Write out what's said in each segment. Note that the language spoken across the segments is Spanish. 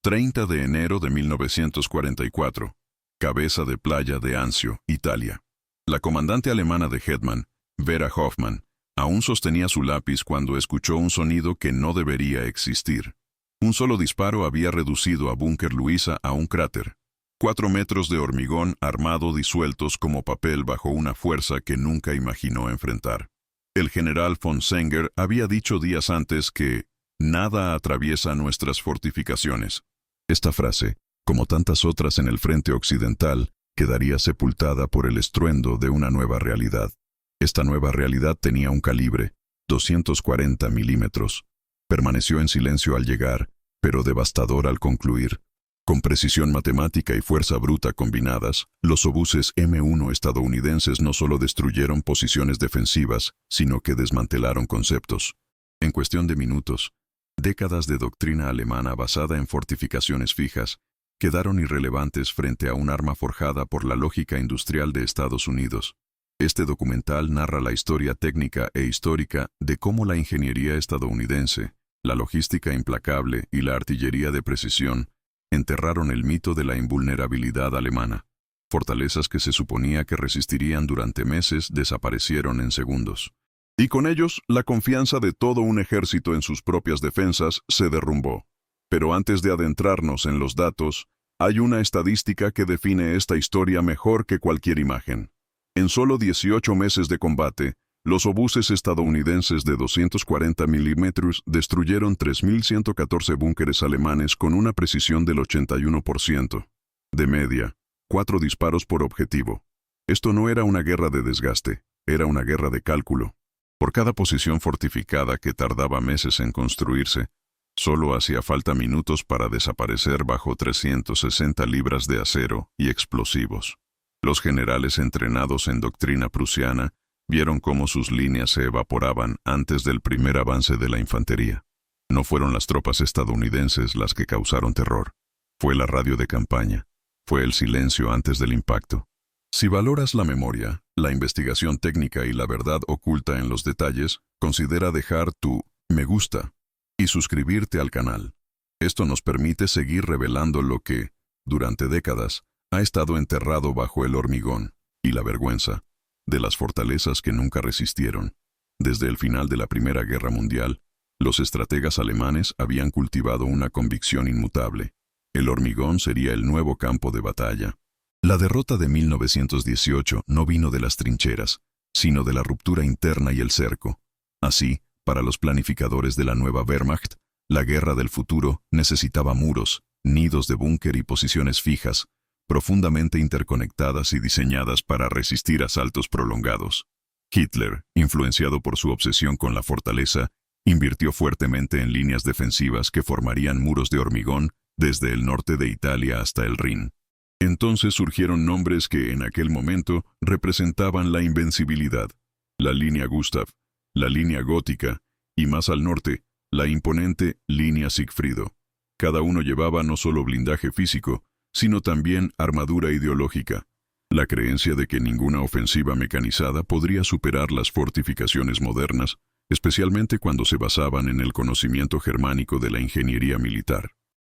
30 de enero de 1944. Cabeza de playa de Anzio, Italia. La comandante alemana de Hetman, Vera Hoffmann, aún sostenía su lápiz cuando escuchó un sonido que no debería existir. Un solo disparo había reducido a Búnker Luisa a un cráter. 4 metros de hormigón armado disueltos como papel bajo una fuerza que nunca imaginó enfrentar. El general von Senger había dicho días antes que «nada atraviesa nuestras fortificaciones». Esta frase, como tantas otras en el frente occidental, quedaría sepultada por el estruendo de una nueva realidad. Esta nueva realidad tenía un calibre, 240 milímetros. Permaneció en silencio al llegar, pero devastador al concluir. Con precisión matemática y fuerza bruta combinadas, los obuses M1 estadounidenses no solo destruyeron posiciones defensivas, sino que desmantelaron conceptos. En cuestión de minutos, décadas de doctrina alemana basada en fortificaciones fijas quedaron irrelevantes frente a un arma forjada por la lógica industrial de Estados Unidos. Este documental narra la historia técnica e histórica de cómo la ingeniería estadounidense, la logística implacable y la artillería de precisión enterraron el mito de la invulnerabilidad alemana. Fortalezas que se suponía que resistirían durante meses desaparecieron en segundos. Y con ellos, la confianza de todo un ejército en sus propias defensas se derrumbó. Pero antes de adentrarnos en los datos, hay una estadística que define esta historia mejor que cualquier imagen. En solo 18 meses de combate, los obuses estadounidenses de 240 milímetros destruyeron 3.114 búnkeres alemanes con una precisión del 81%. De media, 4 disparos por objetivo. Esto no era una guerra de desgaste, era una guerra de cálculo. Por cada posición fortificada que tardaba meses en construirse, solo hacía falta minutos para desaparecer bajo 360 libras de acero y explosivos. Los generales entrenados en doctrina prusiana vieron cómo sus líneas se evaporaban antes del primer avance de la infantería. No fueron las tropas estadounidenses las que causaron terror. Fue la radio de campaña. Fue el silencio antes del impacto. Si valoras la memoria, la investigación técnica y la verdad oculta en los detalles, considera dejar tu me gusta y suscribirte al canal. Esto nos permite seguir revelando lo que, durante décadas, ha estado enterrado bajo el hormigón y la vergüenza de las fortalezas que nunca resistieron. Desde el final de la Primera Guerra Mundial, los estrategas alemanes habían cultivado una convicción inmutable. El hormigón sería el nuevo campo de batalla. La derrota de 1918 no vino de las trincheras, sino de la ruptura interna y el cerco. Así, para los planificadores de la nueva Wehrmacht, la guerra del futuro necesitaba muros, nidos de búnker y posiciones fijas, profundamente interconectadas y diseñadas para resistir asaltos prolongados. Hitler, influenciado por su obsesión con la fortaleza, invirtió fuertemente en líneas defensivas que formarían muros de hormigón desde el norte de Italia hasta el Rin. Entonces surgieron nombres que en aquel momento representaban la invencibilidad: la línea Gustav, la línea gótica y, más al norte, la imponente línea Sigfrido. Cada uno llevaba no solo blindaje físico, sino también armadura ideológica, la creencia de que ninguna ofensiva mecanizada podría superar las fortificaciones modernas, especialmente cuando se basaban en el conocimiento germánico de la ingeniería militar.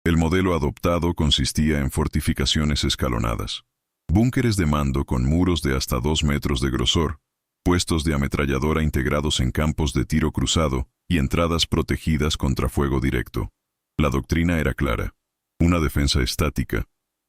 El modelo adoptado consistía en fortificaciones escalonadas, búnkeres de mando con muros de hasta 2 metros de grosor, puestos de ametralladora integrados en campos de tiro cruzado y entradas protegidas contra fuego directo. La doctrina era clara: una defensa estática,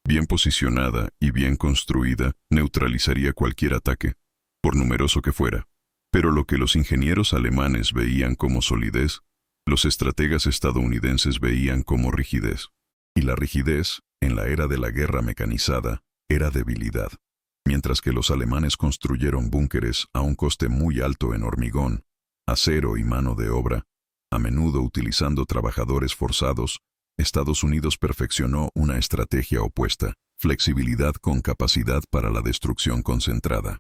bien posicionada y bien construida, neutralizaría cualquier ataque, por numeroso que fuera. Pero lo que los ingenieros alemanes veían como solidez, los estrategas estadounidenses veían como rigidez. Y la rigidez, en la era de la guerra mecanizada, era debilidad. Mientras que los alemanes construyeron búnkeres a un coste muy alto en hormigón, acero y mano de obra, a menudo utilizando trabajadores forzados, Estados Unidos perfeccionó una estrategia opuesta: flexibilidad con capacidad para la destrucción concentrada.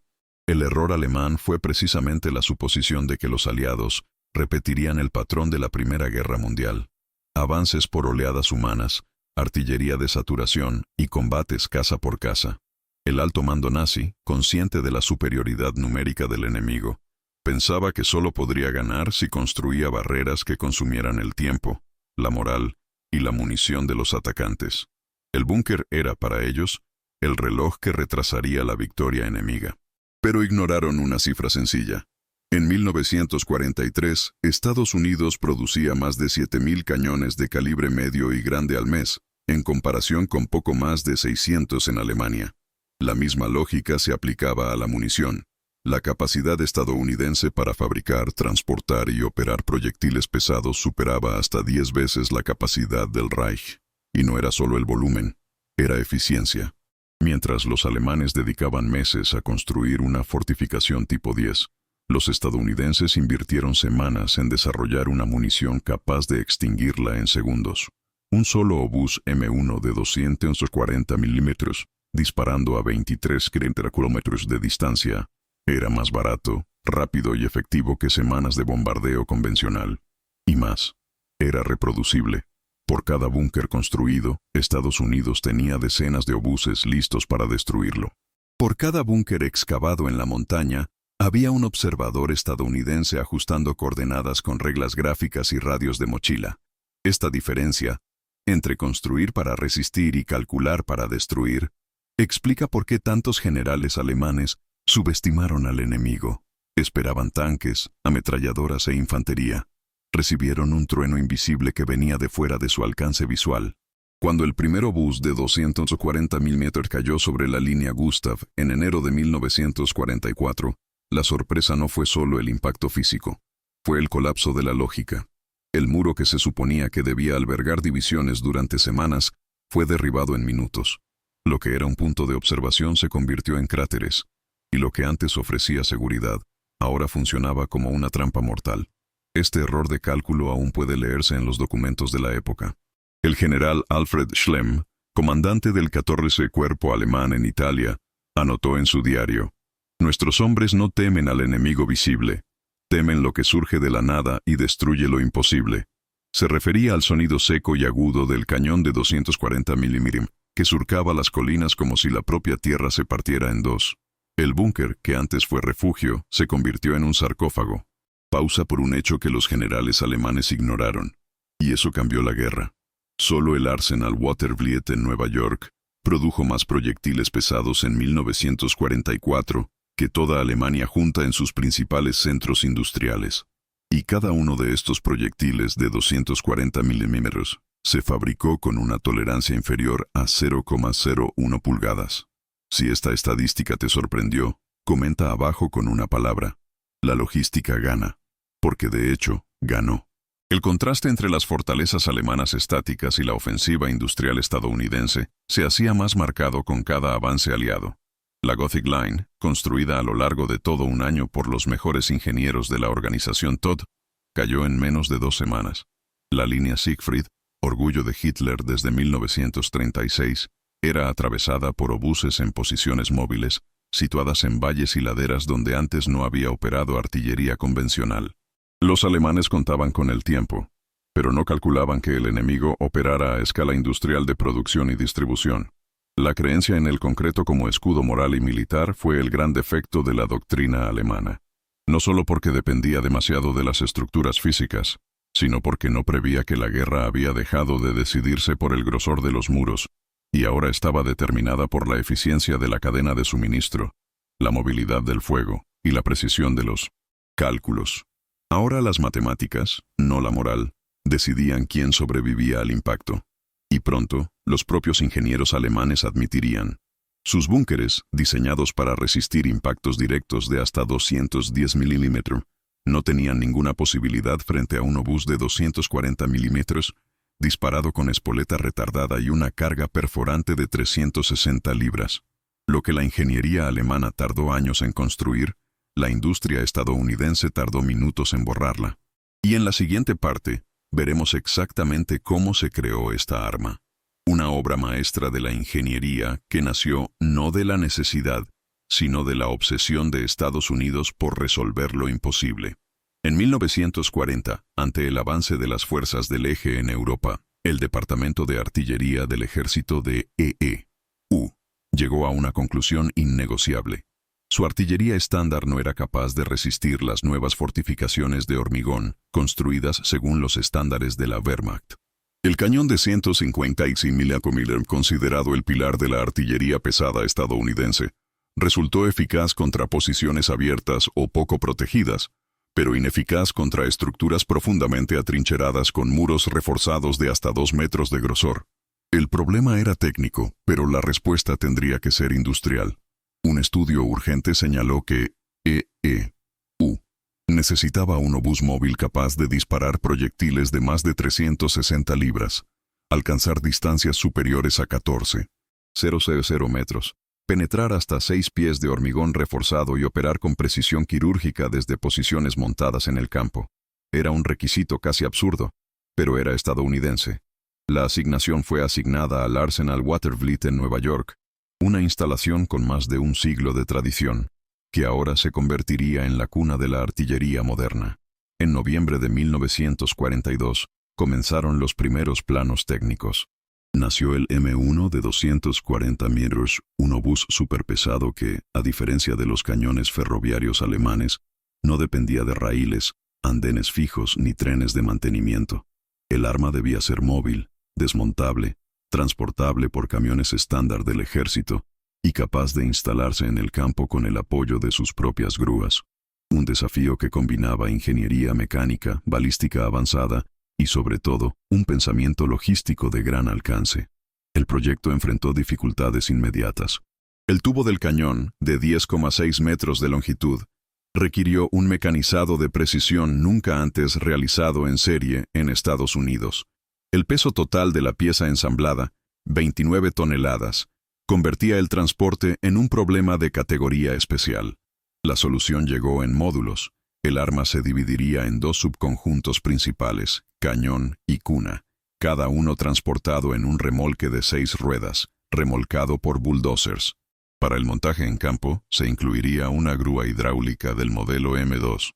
El error alemán fue precisamente la suposición de que los aliados repetirían el patrón de la Primera Guerra Mundial: avances por oleadas humanas, artillería de saturación y combates casa por casa. El alto mando nazi, consciente de la superioridad numérica del enemigo, pensaba que solo podría ganar si construía barreras que consumieran el tiempo, la moral y la munición de los atacantes. El búnker era, para ellos, el reloj que retrasaría la victoria enemiga. Pero ignoraron una cifra sencilla. En 1943, Estados Unidos producía más de 7.000 cañones de calibre medio y grande al mes, en comparación con poco más de 600 en Alemania. La misma lógica se aplicaba a la munición. La capacidad estadounidense para fabricar, transportar y operar proyectiles pesados superaba hasta 10 veces la capacidad del Reich. Y no era solo el volumen, era eficiencia. Mientras los alemanes dedicaban meses a construir una fortificación tipo 10, los estadounidenses invirtieron semanas en desarrollar una munición capaz de extinguirla en segundos. Un solo obús M1 de 240 milímetros, disparando a 23 kilómetros de distancia, era más barato, rápido y efectivo que semanas de bombardeo convencional. Y más, era reproducible. Por cada búnker construido, Estados Unidos tenía decenas de obuses listos para destruirlo. Por cada búnker excavado en la montaña, había un observador estadounidense ajustando coordenadas con reglas gráficas y radios de mochila. Esta diferencia, entre construir para resistir y calcular para destruir, explica por qué tantos generales alemanes subestimaron al enemigo. Esperaban tanques, ametralladoras e infantería. Recibieron un trueno invisible que venía de fuera de su alcance visual. Cuando el primer obús de 240 milímetros cayó sobre la línea Gustav en enero de 1944, la sorpresa no fue solo el impacto físico, fue el colapso de la lógica. El muro que se suponía que debía albergar divisiones durante semanas fue derribado en minutos. Lo que era un punto de observación se convirtió en cráteres, y lo que antes ofrecía seguridad, ahora funcionaba como una trampa mortal. Este error de cálculo aún puede leerse en los documentos de la época. El general Alfred Schlemm, comandante del 14 Cuerpo alemán en Italia, anotó en su diario: «Nuestros hombres no temen al enemigo visible, temen lo que surge de la nada y destruye lo imposible». Se refería al sonido seco y agudo del cañón de 240 mm, que surcaba las colinas como si la propia tierra se partiera en dos. El búnker, que antes fue refugio, se convirtió en un sarcófago. Pausa por un hecho que los generales alemanes ignoraron. Y eso cambió la guerra. Solo el Arsenal Watervliet en Nueva York produjo más proyectiles pesados en 1944 que toda Alemania junta en sus principales centros industriales. Y cada uno de estos proyectiles de 240 milímetros se fabricó con una tolerancia inferior a 0,01 pulgadas. Si esta estadística te sorprendió, comenta abajo con una palabra. La logística gana. Porque de hecho, ganó. El contraste entre las fortalezas alemanas estáticas y la ofensiva industrial estadounidense se hacía más marcado con cada avance aliado. La Gothic Line, construida a lo largo de todo un año por los mejores ingenieros de la organización Todt, cayó en menos de 2 semanas. La línea Siegfried, orgullo de Hitler desde 1936, era atravesada por obuses en posiciones móviles, situadas en valles y laderas donde antes no había operado artillería convencional. Los alemanes contaban con el tiempo, pero no calculaban que el enemigo operara a escala industrial de producción y distribución. La creencia en el concreto como escudo moral y militar fue el gran defecto de la doctrina alemana. No solo porque dependía demasiado de las estructuras físicas, sino porque no prevía que la guerra había dejado de decidirse por el grosor de los muros, y ahora estaba determinada por la eficiencia de la cadena de suministro, la movilidad del fuego y la precisión de los cálculos. Ahora las matemáticas, no la moral, decidían quién sobrevivía al impacto. Y pronto, los propios ingenieros alemanes admitirían. Sus búnkeres, diseñados para resistir impactos directos de hasta 210 milímetros, no tenían ninguna posibilidad frente a un obús de 240 milímetros, disparado con espoleta retardada y una carga perforante de 360 libras. Lo que la ingeniería alemana tardó años en construir, la industria estadounidense tardó minutos en borrarla. Y en la siguiente parte, veremos exactamente cómo se creó esta arma. Una obra maestra de la ingeniería que nació no de la necesidad, sino de la obsesión de Estados Unidos por resolver lo imposible. En 1940, ante el avance de las fuerzas del eje en Europa, el Departamento de Artillería del Ejército de E.E.U. llegó a una conclusión innegociable. Su artillería estándar no era capaz de resistir las nuevas fortificaciones de hormigón construidas según los estándares de la Wehrmacht. El cañón de 155 mm, considerado el pilar de la artillería pesada estadounidense, resultó eficaz contra posiciones abiertas o poco protegidas, pero ineficaz contra estructuras profundamente atrincheradas con muros reforzados de hasta 2 metros de grosor. El problema era técnico, pero la respuesta tendría que ser industrial. Un estudio urgente señaló que EEU necesitaba un obús móvil capaz de disparar proyectiles de más de 360 libras, alcanzar distancias superiores a 14,000 metros, penetrar hasta 6 pies de hormigón reforzado y operar con precisión quirúrgica desde posiciones montadas en el campo. Era un requisito casi absurdo, pero era estadounidense. La asignación fue asignada al Arsenal Watervliet en Nueva York, una instalación con más de un siglo de tradición, que ahora se convertiría en la cuna de la artillería moderna. En noviembre de 1942, comenzaron los primeros planos técnicos. Nació el M1 de 240 metros, un obús superpesado que, a diferencia de los cañones ferroviarios alemanes, no dependía de raíles, andenes fijos ni trenes de mantenimiento. El arma debía ser móvil, desmontable, transportable por camiones estándar del ejército y capaz de instalarse en el campo con el apoyo de sus propias grúas. Un desafío que combinaba ingeniería mecánica, balística avanzada y, sobre todo, un pensamiento logístico de gran alcance. El proyecto enfrentó dificultades inmediatas. El tubo del cañón, de 10,6 metros de longitud, requirió un mecanizado de precisión nunca antes realizado en serie en Estados Unidos. El peso total de la pieza ensamblada, 29 toneladas, convertía el transporte en un problema de categoría especial. La solución llegó en módulos. El arma se dividiría en 2 subconjuntos principales, cañón y cuna, cada uno transportado en un remolque de 6 ruedas, remolcado por bulldozers. Para el montaje en campo, se incluiría una grúa hidráulica del modelo M2,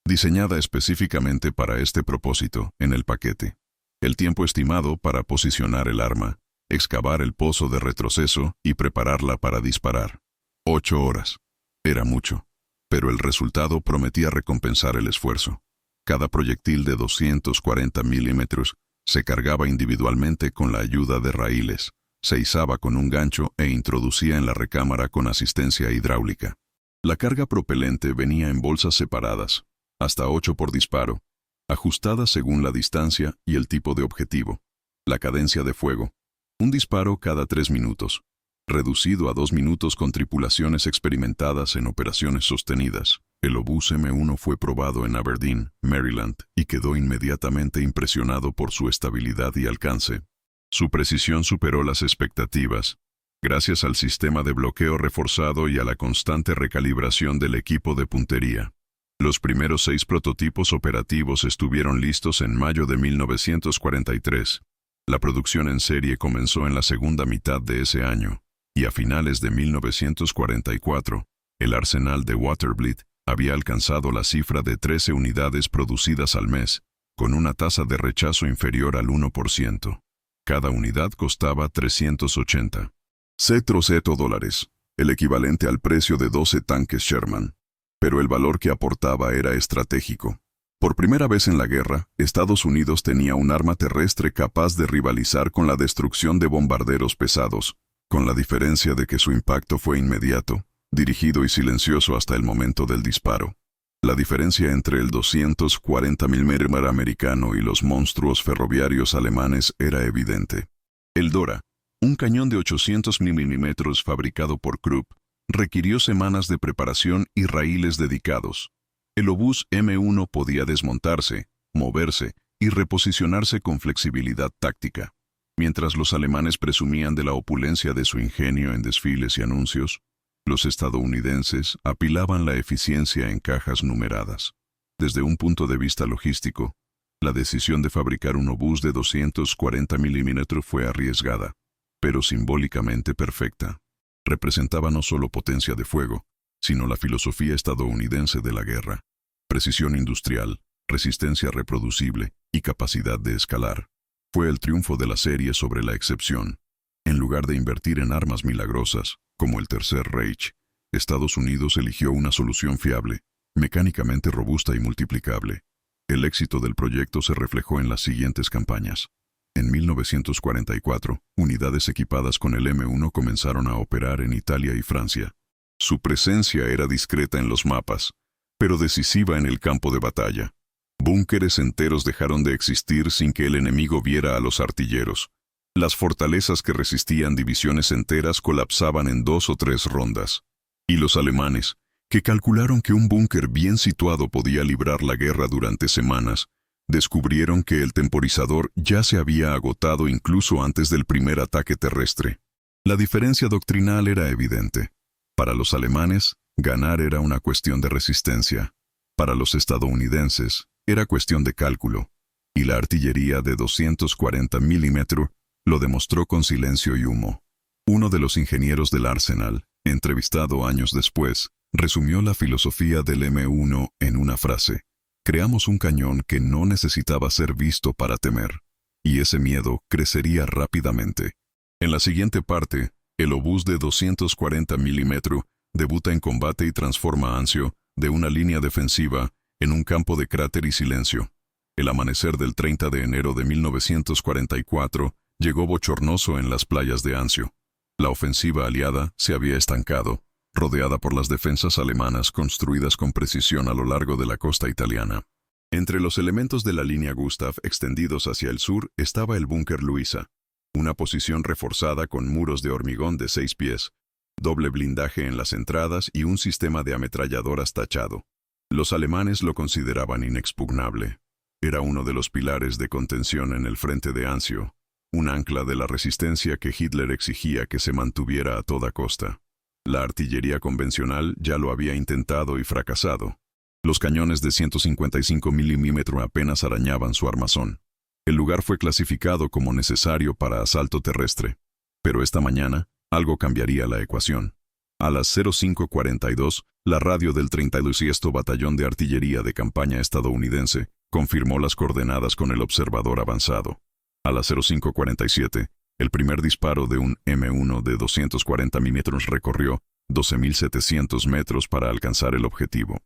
diseñada específicamente para este propósito, en el paquete. El tiempo estimado para posicionar el arma, excavar el pozo de retroceso y prepararla para disparar. 8 horas. Era mucho, pero el resultado prometía recompensar el esfuerzo. Cada proyectil de 240 milímetros se cargaba individualmente con la ayuda de raíles, se izaba con un gancho e introducía en la recámara con asistencia hidráulica. La carga propelente venía en bolsas separadas, hasta 8 por disparo, ajustadas según la distancia y el tipo de objetivo. La cadencia de fuego, un disparo cada 3 minutos, reducido a 2 minutos con tripulaciones experimentadas en operaciones sostenidas. El obús M1 fue probado en Aberdeen, Maryland, y quedó inmediatamente impresionado por su estabilidad y alcance. Su precisión superó las expectativas, gracias al sistema de bloqueo reforzado y a la constante recalibración del equipo de puntería. Los primeros 6 prototipos operativos estuvieron listos en mayo de 1943. La producción en serie comenzó en la segunda mitad de ese año, y a finales de 1944, el arsenal de Watervliet había alcanzado la cifra de 13 unidades producidas al mes, con una tasa de rechazo inferior al 1%. Cada unidad costaba $380 dólares, el equivalente al precio de 12 tanques Sherman. Pero el valor que aportaba era estratégico. Por primera vez en la guerra, Estados Unidos tenía un arma terrestre capaz de rivalizar con la destrucción de bombarderos pesados, con la diferencia de que su impacto fue inmediato, dirigido y silencioso hasta el momento del disparo. La diferencia entre el 240 mm americano y los monstruos ferroviarios alemanes era evidente. El Dora, un cañón de 800 mm fabricado por Krupp, requirió semanas de preparación y raíles dedicados. El obús M1 podía desmontarse, moverse y reposicionarse con flexibilidad táctica. Mientras los alemanes presumían de la opulencia de su ingenio en desfiles y anuncios, los estadounidenses apilaban la eficiencia en cajas numeradas. Desde un punto de vista logístico, la decisión de fabricar un obús de 240 mm fue arriesgada, pero simbólicamente perfecta. Representaba no solo potencia de fuego, sino la filosofía estadounidense de la guerra: precisión industrial, resistencia reproducible y capacidad de escalar. Fue el triunfo de la serie sobre la excepción. En lugar de invertir en armas milagrosas, como el Tercer Reich, Estados Unidos eligió una solución fiable, mecánicamente robusta y multiplicable. El éxito del proyecto se reflejó en las siguientes campañas. En 1944, unidades equipadas con el M1 comenzaron a operar en Italia y Francia. Su presencia era discreta en los mapas, pero decisiva en el campo de batalla. Búnkeres enteros dejaron de existir sin que el enemigo viera a los artilleros. Las fortalezas que resistían divisiones enteras colapsaban en 2 o 3 rondas. Y los alemanes, que calcularon que un búnker bien situado podía librar la guerra durante semanas, descubrieron que el temporizador ya se había agotado incluso antes del primer ataque terrestre. La diferencia doctrinal era evidente. Para los alemanes, ganar era una cuestión de resistencia. Para los estadounidenses, era cuestión de cálculo. Y la artillería de 240 milímetros lo demostró con silencio y humo. Uno de los ingenieros del Arsenal, entrevistado años después, resumió la filosofía del M1 en una frase: creamos un cañón que no necesitaba ser visto para temer, y ese miedo crecería rápidamente. En la siguiente parte, el obús de 240 milímetros debuta en combate y transforma a Anzio, de una línea defensiva, en un campo de cráter y silencio. El amanecer del 30 de enero de 1944 llegó bochornoso en las playas de Anzio. La ofensiva aliada se había estancado, rodeada por las defensas alemanas construidas con precisión a lo largo de la costa italiana. Entre los elementos de la línea Gustav extendidos hacia el sur estaba el búnker Luisa, una posición reforzada con muros de hormigón de 6 pies, doble blindaje en las entradas y un sistema de ametralladoras tachado. Los alemanes lo consideraban inexpugnable. Era uno de los pilares de contención en el frente de Anzio, un ancla de la resistencia que Hitler exigía que se mantuviera a toda costa. La artillería convencional ya lo había intentado y fracasado. Los cañones de 155 milímetros apenas arañaban su armazón. El lugar fue clasificado como necesario para asalto terrestre. Pero esta mañana, algo cambiaría la ecuación. A las 05:42, la radio del 32º Batallón de Artillería de Campaña estadounidense confirmó las coordenadas con el observador avanzado. A las 05:47, el primer disparo de un M1 de 240 milímetros recorrió 12.700 metros para alcanzar el objetivo.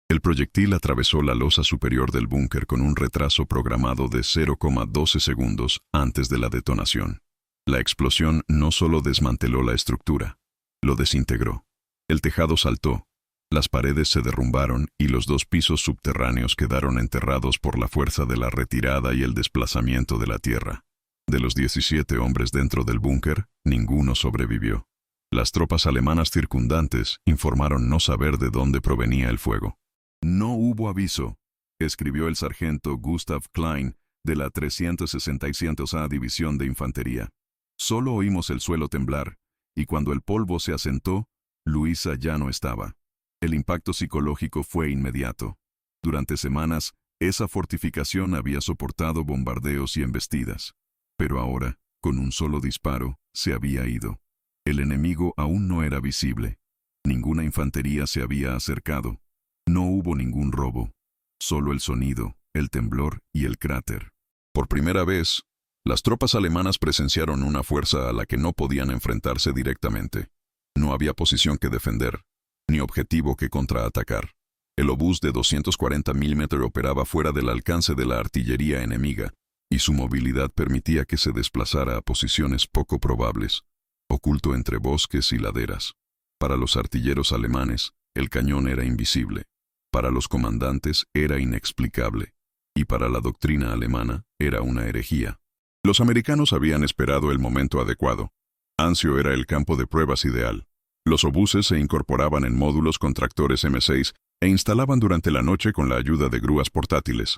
El proyectil atravesó la losa superior del búnker con un retraso programado de 0,12 segundos antes de la detonación. La explosión no solo desmanteló la estructura, lo desintegró. El tejado saltó, las paredes se derrumbaron y los 2 pisos subterráneos quedaron enterrados por la fuerza de la retirada y el desplazamiento de la tierra. De los 17 hombres dentro del búnker, ninguno sobrevivió. Las tropas alemanas circundantes informaron no saber de dónde provenía el fuego. No hubo aviso, escribió el sargento Gustav Klein de la 367ª División de Infantería. Solo oímos el suelo temblar, y cuando el polvo se asentó, Luisa ya no estaba. El impacto psicológico fue inmediato. Durante semanas, esa fortificación había soportado bombardeos y embestidas. Pero ahora, con un solo disparo, se había ido. El enemigo aún no era visible. Ninguna infantería se había acercado. No hubo ningún robo. Solo el sonido, el temblor y el cráter. Por primera vez, las tropas alemanas presenciaron una fuerza a la que no podían enfrentarse directamente. No había posición que defender, ni objetivo que contraatacar. El obús de 240 milímetros operaba fuera del alcance de la artillería enemiga, y su movilidad permitía que se desplazara a posiciones poco probables, oculto entre bosques y laderas. Para los artilleros alemanes, el cañón era invisible. Para los comandantes era inexplicable. Y para la doctrina alemana era una herejía. Los americanos habían esperado el momento adecuado. Anzio era el campo de pruebas ideal. Los obuses se incorporaban en módulos con tractores M6 e instalaban durante la noche con la ayuda de grúas portátiles.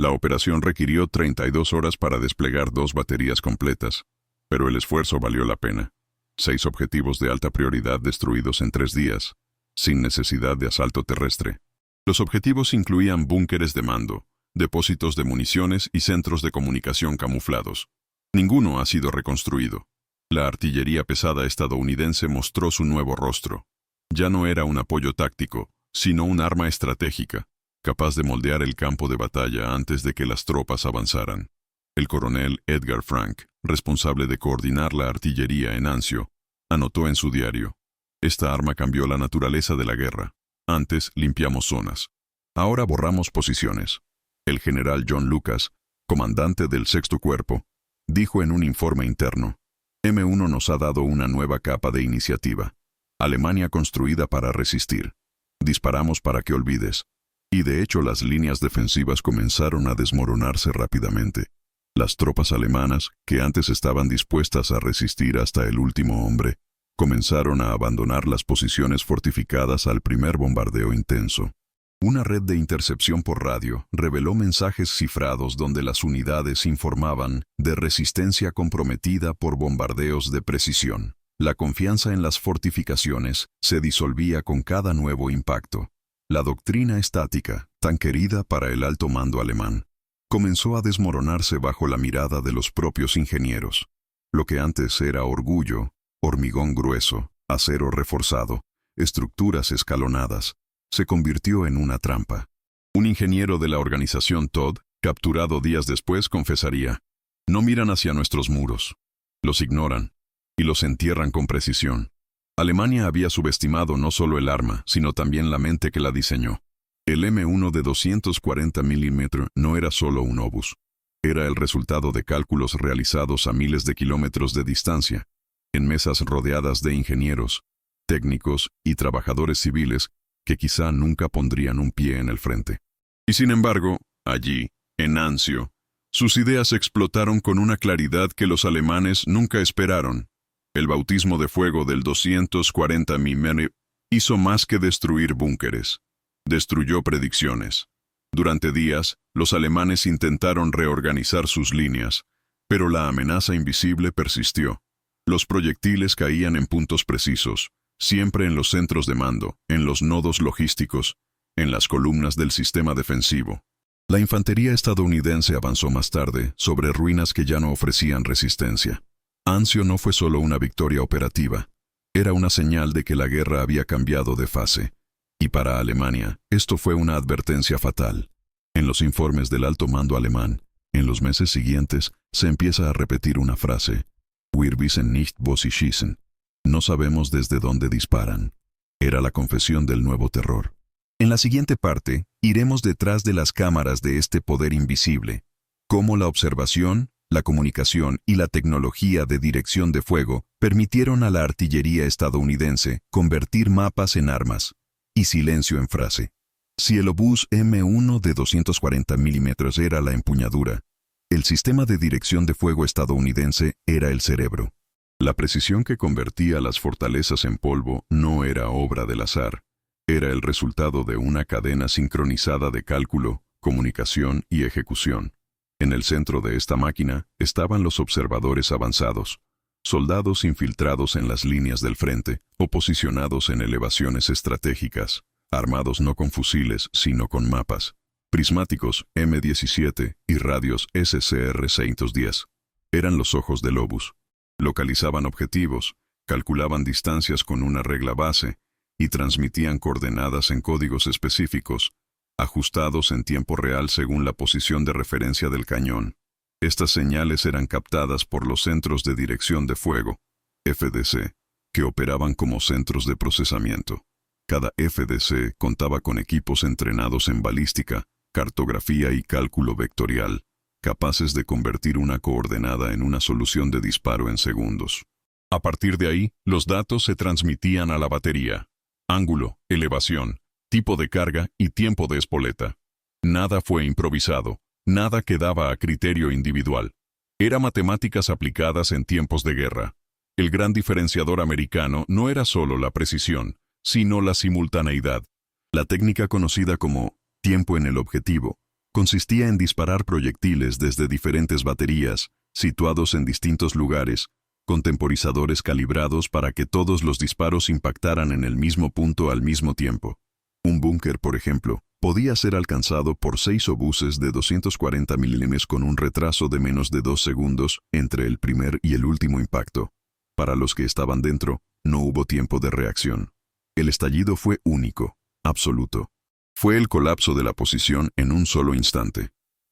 La operación requirió 32 horas para desplegar 2 baterías completas, pero el esfuerzo valió la pena. 6 objetivos de alta prioridad destruidos en 3 días, sin necesidad de asalto terrestre. Los objetivos incluían búnkeres de mando, depósitos de municiones y centros de comunicación camuflados. Ninguno ha sido reconstruido. La artillería pesada estadounidense mostró su nuevo rostro. Ya no era un apoyo táctico, sino un arma estratégica, capaz de moldear el campo de batalla antes de que las tropas avanzaran. El coronel Edgar Frank, responsable de coordinar la artillería en Anzio, anotó en su diario: esta arma cambió la naturaleza de la guerra. Antes limpiamos zonas. Ahora borramos posiciones. El general John Lucas, comandante del 6º Cuerpo, dijo en un informe interno. M1 nos ha dado una nueva capa de iniciativa. Alemania construida para resistir. Disparamos para que olvides. Y de hecho las líneas defensivas comenzaron a desmoronarse rápidamente. Las tropas alemanas, que antes estaban dispuestas a resistir hasta el último hombre, comenzaron a abandonar las posiciones fortificadas al primer bombardeo intenso. Una red de intercepción por radio reveló mensajes cifrados donde las unidades informaban de resistencia comprometida por bombardeos de precisión. La confianza en las fortificaciones se disolvía con cada nuevo impacto. La doctrina estática, tan querida para el alto mando alemán, comenzó a desmoronarse bajo la mirada de los propios ingenieros. Lo que antes era orgullo, hormigón grueso, acero reforzado, estructuras escalonadas, se convirtió en una trampa. Un ingeniero de la organización Todd, capturado días después, confesaría: no miran hacia nuestros muros, los ignoran y los entierran con precisión. Alemania había subestimado no solo el arma, sino también la mente que la diseñó. El M1 de 240 mm no era solo un obús. Era el resultado de cálculos realizados a miles de kilómetros de distancia, en mesas rodeadas de ingenieros, técnicos y trabajadores civiles que quizá nunca pondrían un pie en el frente. Y sin embargo, allí, en Anzio, sus ideas explotaron con una claridad que los alemanes nunca esperaron. El bautismo de fuego del 240 mm hizo más que destruir búnkeres. Destruyó predicciones. Durante días, los alemanes intentaron reorganizar sus líneas, pero la amenaza invisible persistió. Los proyectiles caían en puntos precisos, siempre en los centros de mando, en los nodos logísticos, en las columnas del sistema defensivo. La infantería estadounidense avanzó más tarde sobre ruinas que ya no ofrecían resistencia. Anzio no fue solo una victoria operativa, era una señal de que la guerra había cambiado de fase. Y para Alemania, esto fue una advertencia fatal. En los informes del alto mando alemán, en los meses siguientes, se empieza a repetir una frase: Wir wissen nicht, wo sie schießen. No sabemos desde dónde disparan. Era la confesión del nuevo terror. En la siguiente parte, iremos detrás de las cámaras de este poder invisible, cómo la observación, la comunicación y la tecnología de dirección de fuego permitieron a la artillería estadounidense convertir mapas en armas. Y silencio en frase. Si el obús M1 de 240 mm era la empuñadura, el sistema de dirección de fuego estadounidense era el cerebro. La precisión que convertía las fortalezas en polvo no era obra del azar. Era el resultado de una cadena sincronizada de cálculo, comunicación y ejecución. En el centro de esta máquina estaban los observadores avanzados, soldados infiltrados en las líneas del frente o posicionados en elevaciones estratégicas, armados no con fusiles sino con mapas, prismáticos M17 y radios SCR-610. Eran los ojos del obús. Localizaban objetivos, calculaban distancias con una regla base y transmitían coordenadas en códigos específicos, ajustados en tiempo real según la posición de referencia del cañón. Estas señales eran captadas por los centros de dirección de fuego, FDC, que operaban como centros de procesamiento. Cada FDC contaba con equipos entrenados en balística, cartografía y cálculo vectorial, capaces de convertir una coordenada en una solución de disparo en segundos. A partir de ahí, los datos se transmitían a la batería. Ángulo, elevación, tipo de carga y tiempo de espoleta. Nada fue improvisado, nada quedaba a criterio individual. Era matemáticas aplicadas en tiempos de guerra. El gran diferenciador americano no era solo la precisión, sino la simultaneidad. La técnica conocida como tiempo en el objetivo consistía en disparar proyectiles desde diferentes baterías, situados en distintos lugares, con temporizadores calibrados para que todos los disparos impactaran en el mismo punto al mismo tiempo. Un búnker, por ejemplo, podía ser alcanzado por 6 obuses de 240 mm con un retraso de menos de 2 segundos entre el primer y el último impacto. Para los que estaban dentro, no hubo tiempo de reacción. El estallido fue único, absoluto. Fue el colapso de la posición en un solo instante.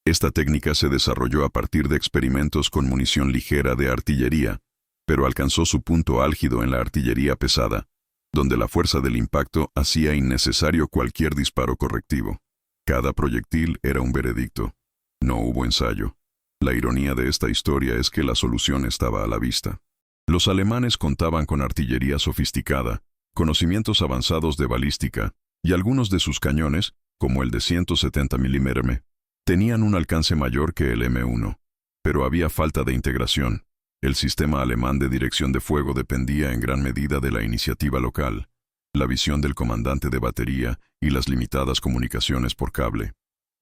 Esta técnica se desarrolló a partir de experimentos con munición ligera de artillería, pero alcanzó su punto álgido en la artillería pesada, donde la fuerza del impacto hacía innecesario cualquier disparo correctivo. Cada proyectil era un veredicto. No hubo ensayo. La ironía de esta historia es que la solución estaba a la vista. Los alemanes contaban con artillería sofisticada, conocimientos avanzados de balística, y algunos de sus cañones, como el de 170 mm, tenían un alcance mayor que el M1. Pero había falta de integración. El sistema alemán de dirección de fuego dependía en gran medida de la iniciativa local, la visión del comandante de batería y las limitadas comunicaciones por cable.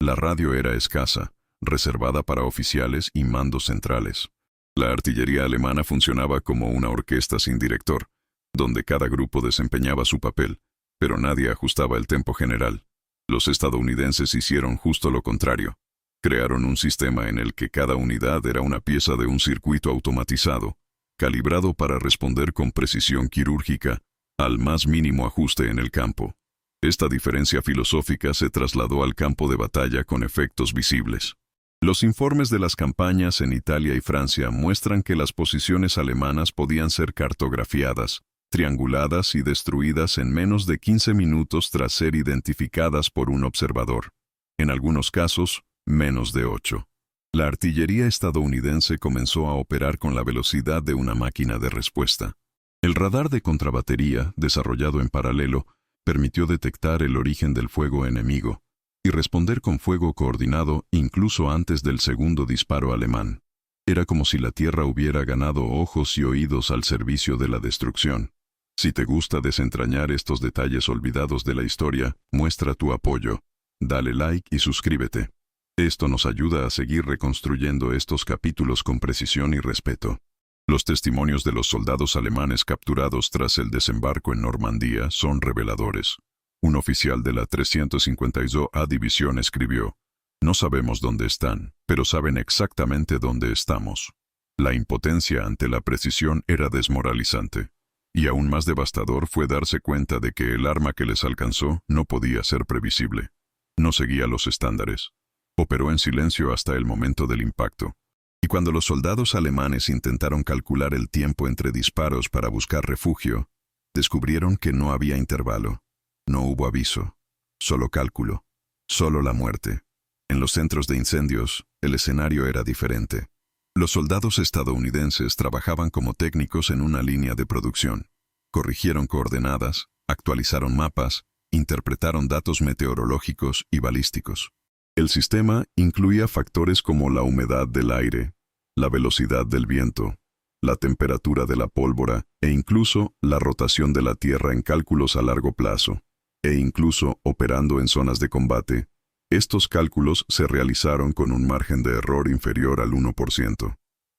La radio era escasa, reservada para oficiales y mandos centrales. La artillería alemana funcionaba como una orquesta sin director, donde cada grupo desempeñaba su papel, pero nadie ajustaba el tempo general. Los estadounidenses hicieron justo lo contrario. Crearon un sistema en el que cada unidad era una pieza de un circuito automatizado, calibrado para responder con precisión quirúrgica al más mínimo ajuste en el campo. Esta diferencia filosófica se trasladó al campo de batalla con efectos visibles. Los informes de las campañas en Italia y Francia muestran que las posiciones alemanas podían ser cartografiadas, trianguladas y destruidas en menos de 15 minutos tras ser identificadas por un observador. En algunos casos, menos de 8. La artillería estadounidense comenzó a operar con la velocidad de una máquina de respuesta. El radar de contrabatería, desarrollado en paralelo, permitió detectar el origen del fuego enemigo y responder con fuego coordinado incluso antes del segundo disparo alemán. Era como si la tierra hubiera ganado ojos y oídos al servicio de la destrucción. Si te gusta desentrañar estos detalles olvidados de la historia, muestra tu apoyo. Dale like y suscríbete. Esto nos ayuda a seguir reconstruyendo estos capítulos con precisión y respeto. Los testimonios de los soldados alemanes capturados tras el desembarco en Normandía son reveladores. Un oficial de la 352A División escribió: "No sabemos dónde están, pero saben exactamente dónde estamos". La impotencia ante la precisión era desmoralizante. Y aún más devastador fue darse cuenta de que el arma que les alcanzó no podía ser previsible. No seguía los estándares. Operó en silencio hasta el momento del impacto. Y cuando los soldados alemanes intentaron calcular el tiempo entre disparos para buscar refugio, descubrieron que no había intervalo. No hubo aviso, solo cálculo, solo la muerte. En los centros de incendios, el escenario era diferente. Los soldados estadounidenses trabajaban como técnicos en una línea de producción. Corrigieron coordenadas, actualizaron mapas, interpretaron datos meteorológicos y balísticos. El sistema incluía factores como la humedad del aire, la velocidad del viento, la temperatura de la pólvora e incluso la rotación de la Tierra en cálculos a largo plazo, e incluso operando en zonas de combate. Estos cálculos se realizaron con un margen de error inferior al 1%.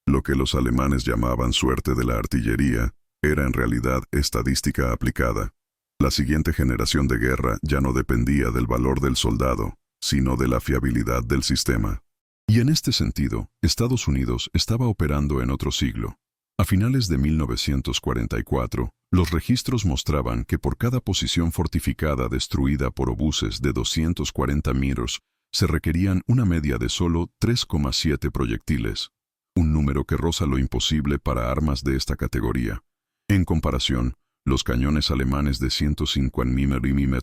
Lo que los alemanes llamaban suerte de la artillería era en realidad estadística aplicada. La siguiente generación de guerra ya no dependía del valor del soldado, sino de la fiabilidad del sistema. Y en este sentido, Estados Unidos estaba operando en otro siglo. A finales de 1944, los registros mostraban que por cada posición fortificada destruida por obuses de 240 metros, se requerían una media de solo 3,7 proyectiles, un número que roza lo imposible para armas de esta categoría. En comparación, los cañones alemanes de 105 mm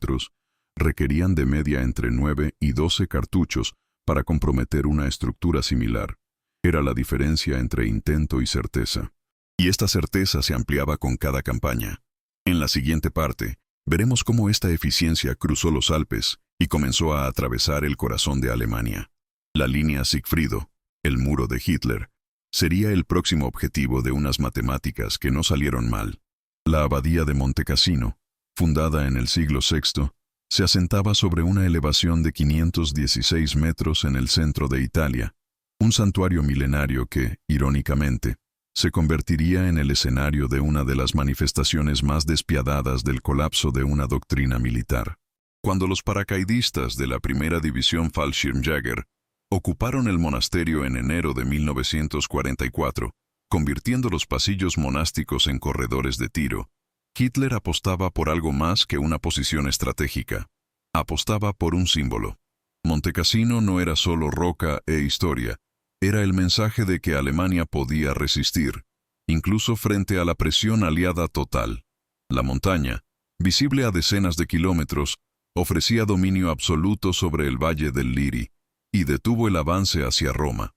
requerían de media entre 9 y 12 cartuchos para comprometer una estructura similar. Era la diferencia entre intento y certeza. Y esta certeza se ampliaba con cada campaña. En la siguiente parte, veremos cómo esta eficiencia cruzó los Alpes y comenzó a atravesar el corazón de Alemania. La línea Sigfrido, el muro de Hitler, sería el próximo objetivo de unas matemáticas que no salieron mal. La abadía de Monte Cassino, fundada en el siglo VI, se asentaba sobre una elevación de 516 metros en el centro de Italia, un santuario milenario que, irónicamente, se convertiría en el escenario de una de las manifestaciones más despiadadas del colapso de una doctrina militar. Cuando los paracaidistas de la primera división Fallschirmjäger ocuparon el monasterio en enero de 1944, convirtiendo los pasillos monásticos en corredores de tiro, Hitler apostaba por algo más que una posición estratégica. Apostaba por un símbolo. Monte Cassino no era solo roca e historia, era el mensaje de que Alemania podía resistir, incluso frente a la presión aliada total. La montaña, visible a decenas de kilómetros, ofrecía dominio absoluto sobre el valle del Liri, y detuvo el avance hacia Roma.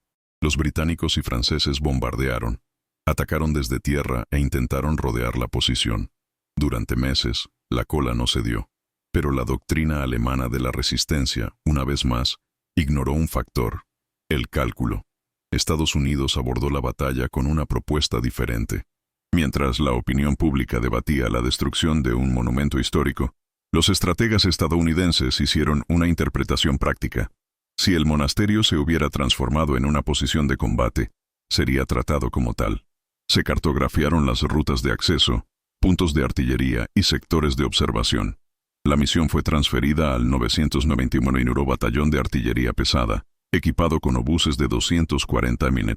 Los británicos y franceses bombardearon, atacaron desde tierra e intentaron rodear la posición. Durante meses, la cola no cedió. Pero la doctrina alemana de la resistencia, una vez más, ignoró un factor: el cálculo. Estados Unidos abordó la batalla con una propuesta diferente. Mientras la opinión pública debatía la destrucción de un monumento histórico, los estrategas estadounidenses hicieron una interpretación práctica. Si el monasterio se hubiera transformado en una posición de combate, sería tratado como tal. Se cartografiaron las rutas de acceso, puntos de artillería y sectores de observación. La misión fue transferida al 991 Batallón de Artillería Pesada, equipado con obuses de 240 mm.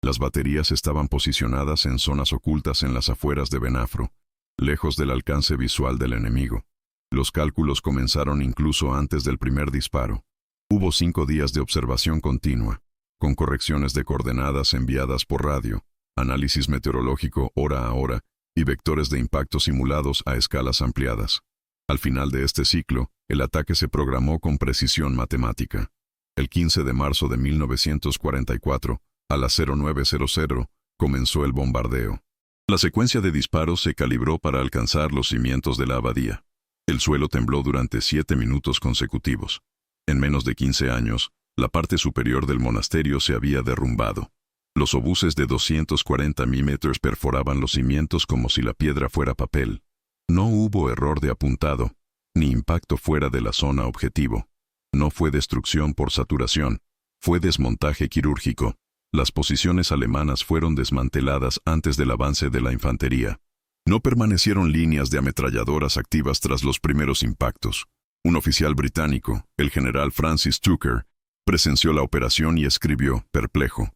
Las baterías estaban posicionadas en zonas ocultas en las afueras de Benafro, lejos del alcance visual del enemigo. Los cálculos comenzaron incluso antes del primer disparo. Hubo 5 días de observación continua, con correcciones de coordenadas enviadas por radio, análisis meteorológico hora a hora y vectores de impacto simulados a escalas ampliadas. Al final de este ciclo, el ataque se programó con precisión matemática. El 15 de marzo de 1944, a las 09:00, comenzó el bombardeo. La secuencia de disparos se calibró para alcanzar los cimientos de la abadía. El suelo tembló durante 7 minutos consecutivos. En menos de 15 años, la parte superior del monasterio se había derrumbado. Los obuses de 240 mm perforaban los cimientos como si la piedra fuera papel. No hubo error de apuntado, ni impacto fuera de la zona objetivo. No fue destrucción por saturación, fue desmontaje quirúrgico. Las posiciones alemanas fueron desmanteladas antes del avance de la infantería. No permanecieron líneas de ametralladoras activas tras los primeros impactos. Un oficial británico, el general Francis Tucker, presenció la operación y escribió, perplejo: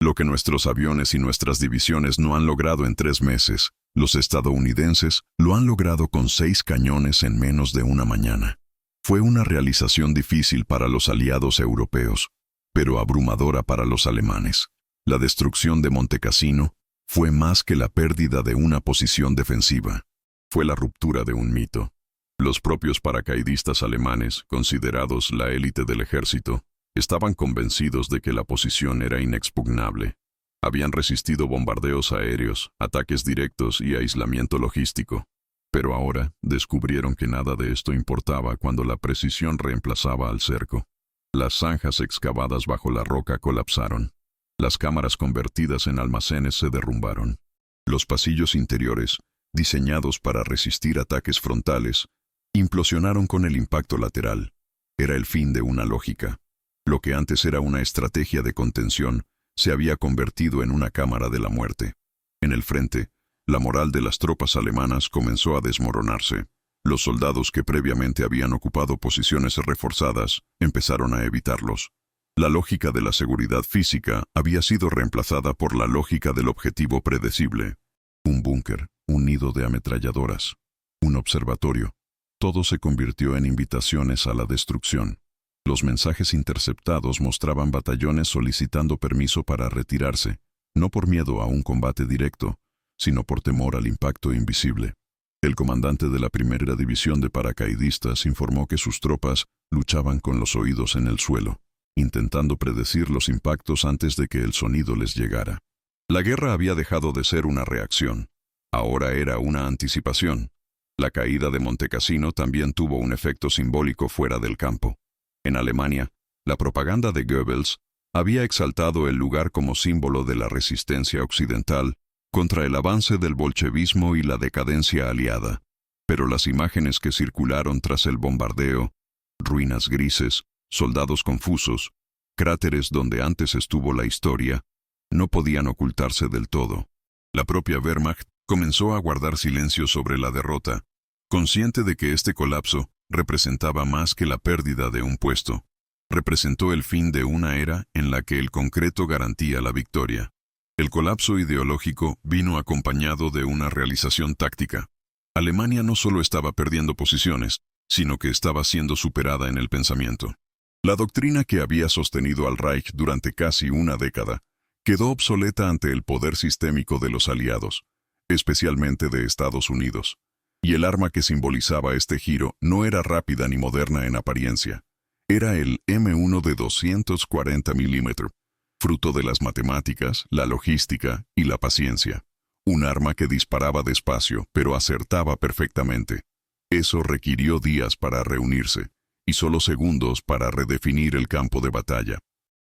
lo que nuestros aviones y nuestras divisiones no han logrado en 3 meses, los estadounidenses lo han logrado con 6 cañones en menos de una mañana. Fue una realización difícil para los aliados europeos, pero abrumadora para los alemanes. La destrucción de Montecassino fue más que la pérdida de una posición defensiva. Fue la ruptura de un mito. Los propios paracaidistas alemanes, considerados la élite del ejército, estaban convencidos de que la posición era inexpugnable. Habían resistido bombardeos aéreos, ataques directos y aislamiento logístico. Pero ahora descubrieron que nada de esto importaba cuando la precisión reemplazaba al cerco. Las zanjas excavadas bajo la roca colapsaron. Las cámaras convertidas en almacenes se derrumbaron. Los pasillos interiores, diseñados para resistir ataques frontales, implosionaron con el impacto lateral. Era el fin de una lógica. Lo que antes era una estrategia de contención se había convertido en una cámara de la muerte. En el frente, la moral de las tropas alemanas comenzó a desmoronarse. Los soldados que previamente habían ocupado posiciones reforzadas empezaron a evitarlos. La lógica de la seguridad física había sido reemplazada por la lógica del objetivo predecible. Un búnker, un nido de ametralladoras, un observatorio. Todo se convirtió en invitaciones a la destrucción. Los mensajes interceptados mostraban batallones solicitando permiso para retirarse, no por miedo a un combate directo, sino por temor al impacto invisible. El comandante de la primera división de paracaidistas informó que sus tropas luchaban con los oídos en el suelo, intentando predecir los impactos antes de que el sonido les llegara. La guerra había dejado de ser una reacción. Ahora era una anticipación. La caída de Montecassino también tuvo un efecto simbólico fuera del campo. En Alemania, la propaganda de Goebbels había exaltado el lugar como símbolo de la resistencia occidental contra el avance del bolchevismo y la decadencia aliada. Pero las imágenes que circularon tras el bombardeo, ruinas grises, soldados confusos, cráteres donde antes estuvo la historia, no podían ocultarse del todo. La propia Wehrmacht comenzó a guardar silencio sobre la derrota, consciente de que este colapso representaba más que la pérdida de un puesto. Representó el fin de una era en la que el concreto garantía la victoria. El colapso ideológico vino acompañado de una realización táctica. Alemania no solo estaba perdiendo posiciones, sino que estaba siendo superada en el pensamiento. La doctrina que había sostenido al Reich durante casi una década quedó obsoleta ante el poder sistémico de los aliados, especialmente de Estados Unidos. Y el arma que simbolizaba este giro no era rápida ni moderna en apariencia. Era el M1 de 240 mm. fruto de las matemáticas, la logística y la paciencia. Un arma que disparaba despacio, pero acertaba perfectamente. Eso requirió días para reunirse, y solo segundos para redefinir el campo de batalla.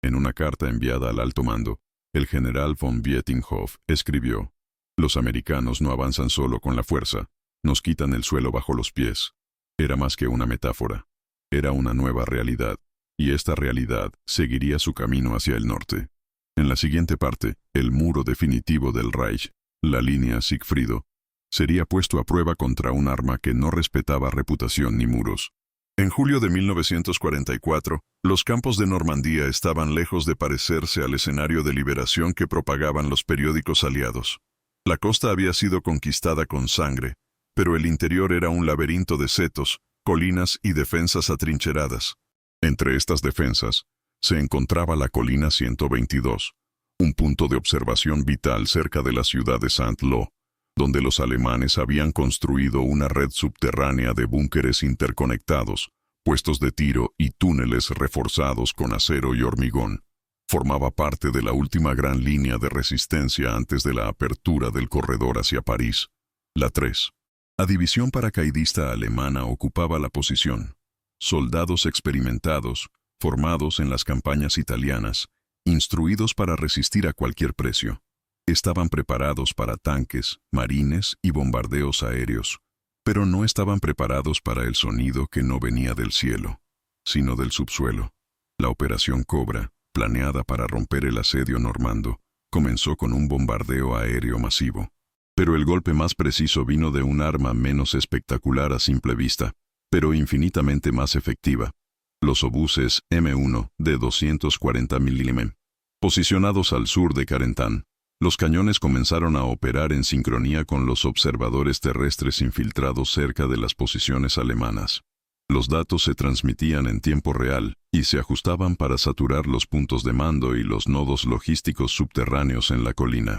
En una carta enviada al alto mando, el general von Vietinghoff escribió: «Los americanos no avanzan solo con la fuerza, nos quitan el suelo bajo los pies». Era más que una metáfora. Era una nueva realidad, y esta realidad seguiría su camino hacia el norte. En la siguiente parte, el muro definitivo del Reich, la línea Siegfriedo, sería puesto a prueba contra un arma que no respetaba reputación ni muros. En julio de 1944, los campos de Normandía estaban lejos de parecerse al escenario de liberación que propagaban los periódicos aliados. La costa había sido conquistada con sangre, pero el interior era un laberinto de setos, colinas y defensas atrincheradas. Entre estas defensas, se encontraba la colina 122, un punto de observación vital cerca de la ciudad de Saint-Lô, donde los alemanes habían construido una red subterránea de búnkeres interconectados, puestos de tiro y túneles reforzados con acero y hormigón. Formaba parte de la última gran línea de resistencia antes de la apertura del corredor hacia París. La 3. La división paracaidista alemana ocupaba la posición. Soldados experimentados, formados en las campañas italianas, instruidos para resistir a cualquier precio. Estaban preparados para tanques, marines y bombardeos aéreos, pero no estaban preparados para el sonido que no venía del cielo, sino del subsuelo. La operación Cobra, planeada para romper el asedio normando, comenzó con un bombardeo aéreo masivo. Pero el golpe más preciso vino de un arma menos espectacular a simple vista, pero infinitamente más efectiva: los obuses M1 de 240 mm. Posicionados al sur de Carentan, los cañones comenzaron a operar en sincronía con los observadores terrestres infiltrados cerca de las posiciones alemanas. Los datos se transmitían en tiempo real y se ajustaban para saturar los puntos de mando y los nodos logísticos subterráneos en la colina.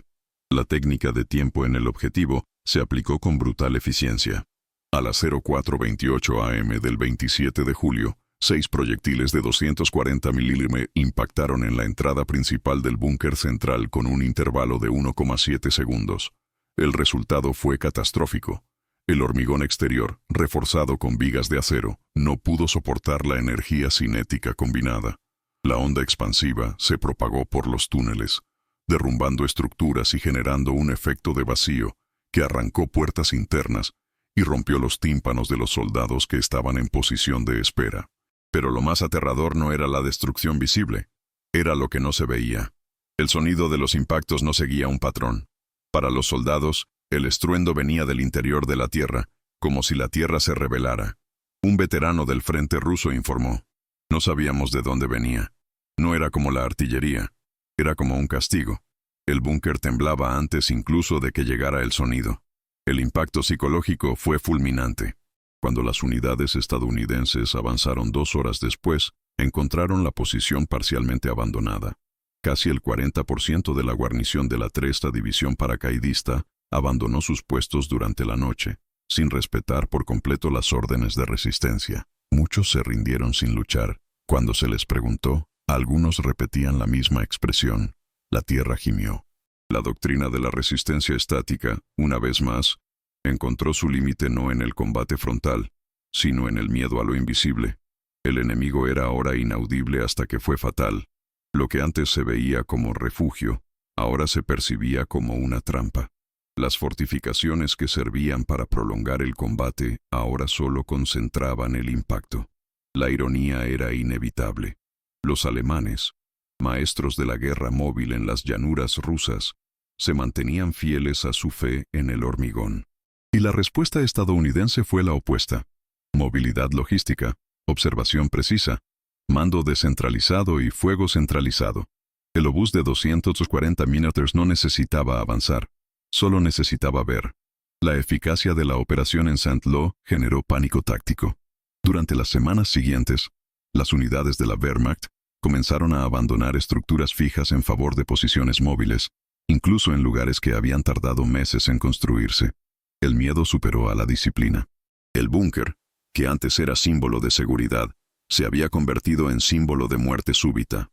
La técnica de tiempo en el objetivo se aplicó con brutal eficiencia. A las 04:28 am del 27 de julio, 6 proyectiles de 240 mm impactaron en la entrada principal del búnker central con un intervalo de 1,7 segundos. El resultado fue catastrófico. El hormigón exterior, reforzado con vigas de acero, no pudo soportar la energía cinética combinada. La onda expansiva se propagó por los túneles, derrumbando estructuras y generando un efecto de vacío que arrancó puertas internas y rompió los tímpanos de los soldados que estaban en posición de espera. Pero lo más aterrador no era la destrucción visible, era lo que no se veía. El sonido de los impactos no seguía un patrón. Para los soldados, el estruendo venía del interior de la tierra, como si la tierra se rebelara. Un veterano del frente ruso informó: «No sabíamos de dónde venía. No era como la artillería, era como un castigo. El búnker temblaba antes incluso de que llegara el sonido». El impacto psicológico fue fulminante. Cuando las unidades estadounidenses avanzaron 2 horas después, encontraron la posición parcialmente abandonada. Casi el 40% de la guarnición de la 3ª División Paracaidista abandonó sus puestos durante la noche, sin respetar por completo las órdenes de resistencia. Muchos se rindieron sin luchar. Cuando se les preguntó, algunos repetían la misma expresión: la tierra gimió. La doctrina de la resistencia estática, una vez más, encontró su límite no en el combate frontal, sino en el miedo a lo invisible. El enemigo era ahora inaudible hasta que fue fatal. Lo que antes se veía como refugio, ahora se percibía como una trampa. Las fortificaciones que servían para prolongar el combate ahora solo concentraban el impacto. La ironía era inevitable. Los alemanes, maestros de la guerra móvil en las llanuras rusas, se mantenían fieles a su fe en el hormigón. Y la respuesta estadounidense fue la opuesta: movilidad logística, observación precisa, mando descentralizado y fuego centralizado. El obús de 240 mm no necesitaba avanzar, solo necesitaba ver. La eficacia de la operación en Saint-Lô generó pánico táctico. Durante las semanas siguientes, las unidades de la Wehrmacht comenzaron a abandonar estructuras fijas en favor de posiciones móviles, incluso en lugares que habían tardado meses en construirse. El miedo superó a la disciplina. El búnker, que antes era símbolo de seguridad, se había convertido en símbolo de muerte súbita.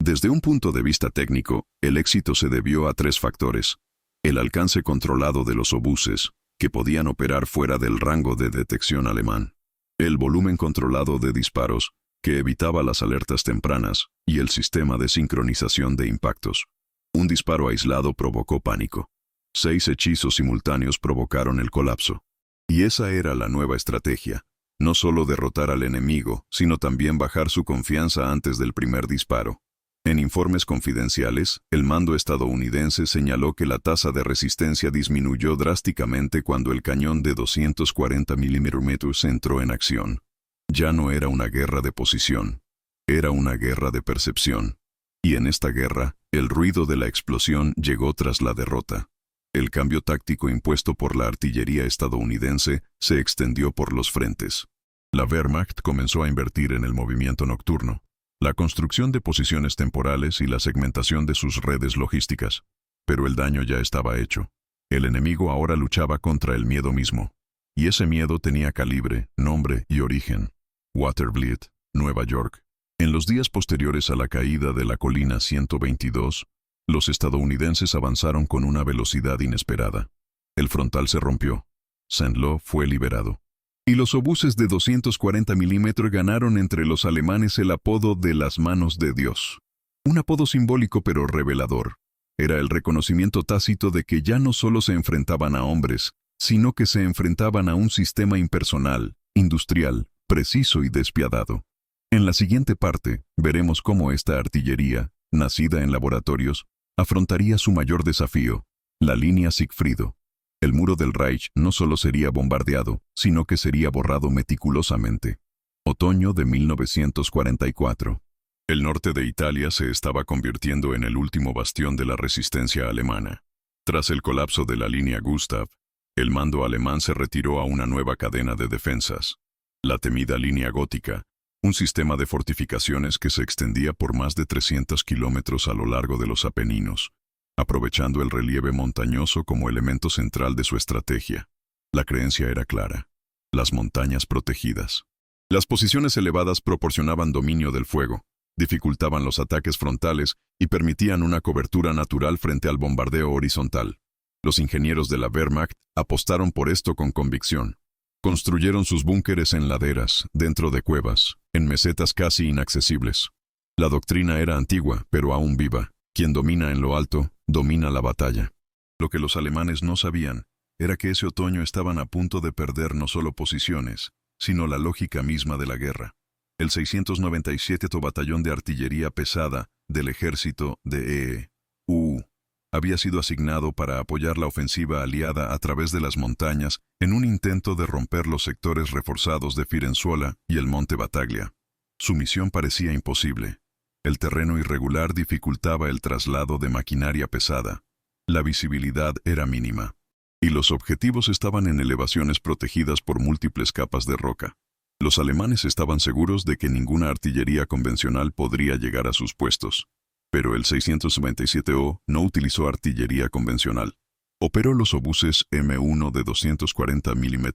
Desde un punto de vista técnico, el éxito se debió a 3 factores: el alcance controlado de los obuses, que podían operar fuera del rango de detección alemán; el volumen controlado de disparos, que evitaba las alertas tempranas; y el sistema de sincronización de impactos. Un disparo aislado provocó pánico. 6 hechizos simultáneos provocaron el colapso. Y esa era la nueva estrategia: no solo derrotar al enemigo, sino también bajar su confianza antes del primer disparo. En informes confidenciales, el mando estadounidense señaló que la tasa de resistencia disminuyó drásticamente cuando el cañón de 240 mm entró en acción. Ya no era una guerra de posición, era una guerra de percepción. Y en esta guerra, el ruido de la explosión llegó tras la derrota. El cambio táctico impuesto por la artillería estadounidense se extendió por los frentes. La Wehrmacht comenzó a invertir en el movimiento nocturno, la construcción de posiciones temporales y la segmentación de sus redes logísticas. Pero el daño ya estaba hecho. El enemigo ahora luchaba contra el miedo mismo. Y ese miedo tenía calibre, nombre y origen. Watervliet, Nueva York. En los días posteriores a la caída de la colina 122, los estadounidenses avanzaron con una velocidad inesperada. El frontal se rompió. Saint-Lô fue liberado. Y los obuses de 240 mm ganaron entre los alemanes el apodo de las manos de Dios. Un apodo simbólico pero revelador. Era el reconocimiento tácito de que ya no solo se enfrentaban a hombres, sino que se enfrentaban a un sistema impersonal, industrial, preciso y despiadado. En la siguiente parte, veremos cómo esta artillería, nacida en laboratorios, afrontaría su mayor desafío: la línea Sigfrido. El muro del Reich no solo sería bombardeado, sino que sería borrado meticulosamente. Otoño de 1944. El norte de Italia se estaba convirtiendo en el último bastión de la resistencia alemana. Tras el colapso de la línea Gustav, el mando alemán se retiró a una nueva cadena de defensas: la temida línea gótica, un sistema de fortificaciones que se extendía por más de 300 kilómetros a lo largo de los Apeninos, aprovechando el relieve montañoso como elemento central de su estrategia. La creencia era clara: las montañas protegidas. Las posiciones elevadas proporcionaban dominio del fuego, dificultaban los ataques frontales y permitían una cobertura natural frente al bombardeo horizontal. Los ingenieros de la Wehrmacht apostaron por esto con convicción. Construyeron sus búnkeres en laderas, dentro de cuevas, en mesetas casi inaccesibles. La doctrina era antigua, pero aún viva: quien domina en lo alto, domina la batalla. Lo que los alemanes no sabían era que ese otoño estaban a punto de perder no solo posiciones, sino la lógica misma de la guerra. El 697 Batallón de Artillería Pesada del ejército de E.U. había sido asignado para apoyar la ofensiva aliada a través de las montañas en un intento de romper los sectores reforzados de Firenzuola y el Monte Battaglia. Su misión parecía imposible. El terreno irregular dificultaba el traslado de maquinaria pesada. La visibilidad era mínima. Y los objetivos estaban en elevaciones protegidas por múltiples capas de roca. Los alemanes estaban seguros de que ninguna artillería convencional podría llegar a sus puestos. Pero el 697O no utilizó artillería convencional. Operó los obuses M1 de 240 mm,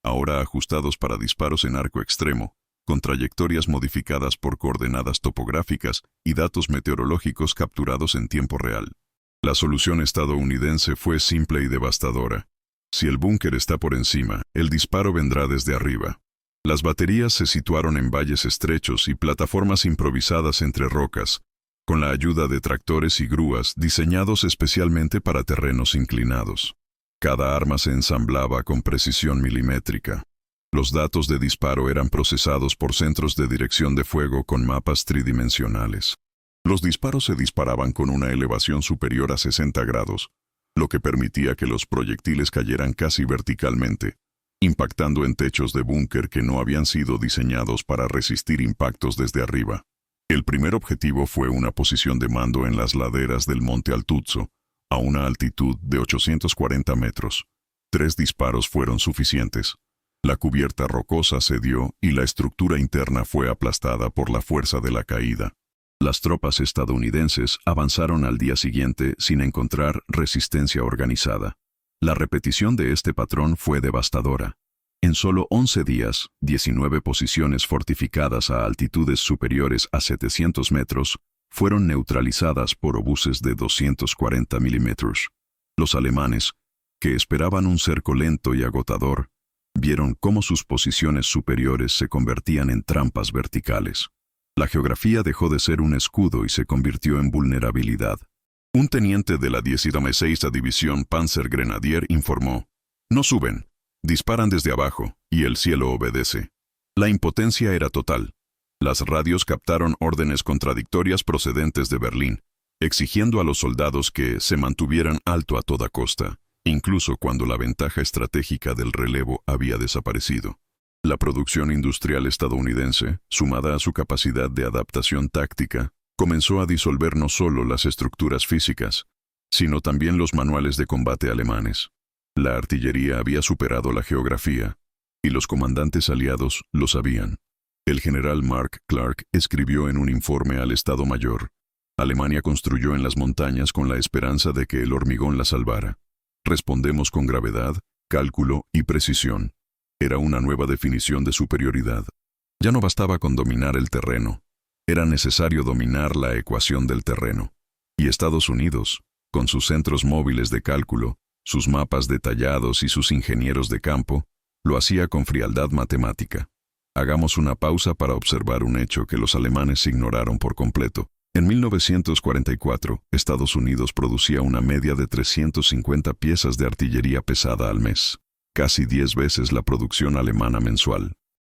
ahora ajustados para disparos en arco extremo, con trayectorias modificadas por coordenadas topográficas y datos meteorológicos capturados en tiempo real. La solución estadounidense fue simple y devastadora. Si el búnker está por encima, el disparo vendrá desde arriba. Las baterías se situaron en valles estrechos y plataformas improvisadas entre rocas, con la ayuda de tractores y grúas diseñados especialmente para terrenos inclinados. Cada arma se ensamblaba con precisión milimétrica. Los datos de disparo eran procesados por centros de dirección de fuego con mapas tridimensionales. Los disparos se disparaban con una elevación superior a 60 grados, lo que permitía que los proyectiles cayeran casi verticalmente, impactando en techos de búnker que no habían sido diseñados para resistir impactos desde arriba. El primer objetivo fue una posición de mando en las laderas del Monte Altuzzo, a una altitud de 840 metros. 3 disparos fueron suficientes. La cubierta rocosa cedió y la estructura interna fue aplastada por la fuerza de la caída. Las tropas estadounidenses avanzaron al día siguiente sin encontrar resistencia organizada. La repetición de este patrón fue devastadora. En solo 11 días, 19 posiciones fortificadas a altitudes superiores a 700 metros fueron neutralizadas por obuses de 240 milímetros. Los alemanes, que esperaban un cerco lento y agotador, vieron cómo sus posiciones superiores se convertían en trampas verticales. La geografía dejó de ser un escudo y se convirtió en vulnerabilidad. Un teniente de la 16ª División Panzergrenadier informó: «No suben, disparan desde abajo, y el cielo obedece». La impotencia era total. Las radios captaron órdenes contradictorias procedentes de Berlín, exigiendo a los soldados que se mantuvieran alto a toda costa, incluso cuando la ventaja estratégica del relevo había desaparecido. La producción industrial estadounidense, sumada a su capacidad de adaptación táctica, comenzó a disolver no solo las estructuras físicas, sino también los manuales de combate alemanes. La artillería había superado la geografía, y los comandantes aliados lo sabían. El general Mark Clark escribió en un informe al Estado Mayor: «Alemania construyó en las montañas con la esperanza de que el hormigón la salvara. Respondemos con gravedad, cálculo y precisión». Era una nueva definición de superioridad. Ya no bastaba con dominar el terreno. Era necesario dominar la ecuación del terreno. Y Estados Unidos, con sus centros móviles de cálculo, sus mapas detallados y sus ingenieros de campo, lo hacía con frialdad matemática. Hagamos una pausa para observar un hecho que los alemanes ignoraron por completo. En 1944, Estados Unidos producía una media de 350 piezas de artillería pesada al mes, casi 10 veces la producción alemana mensual.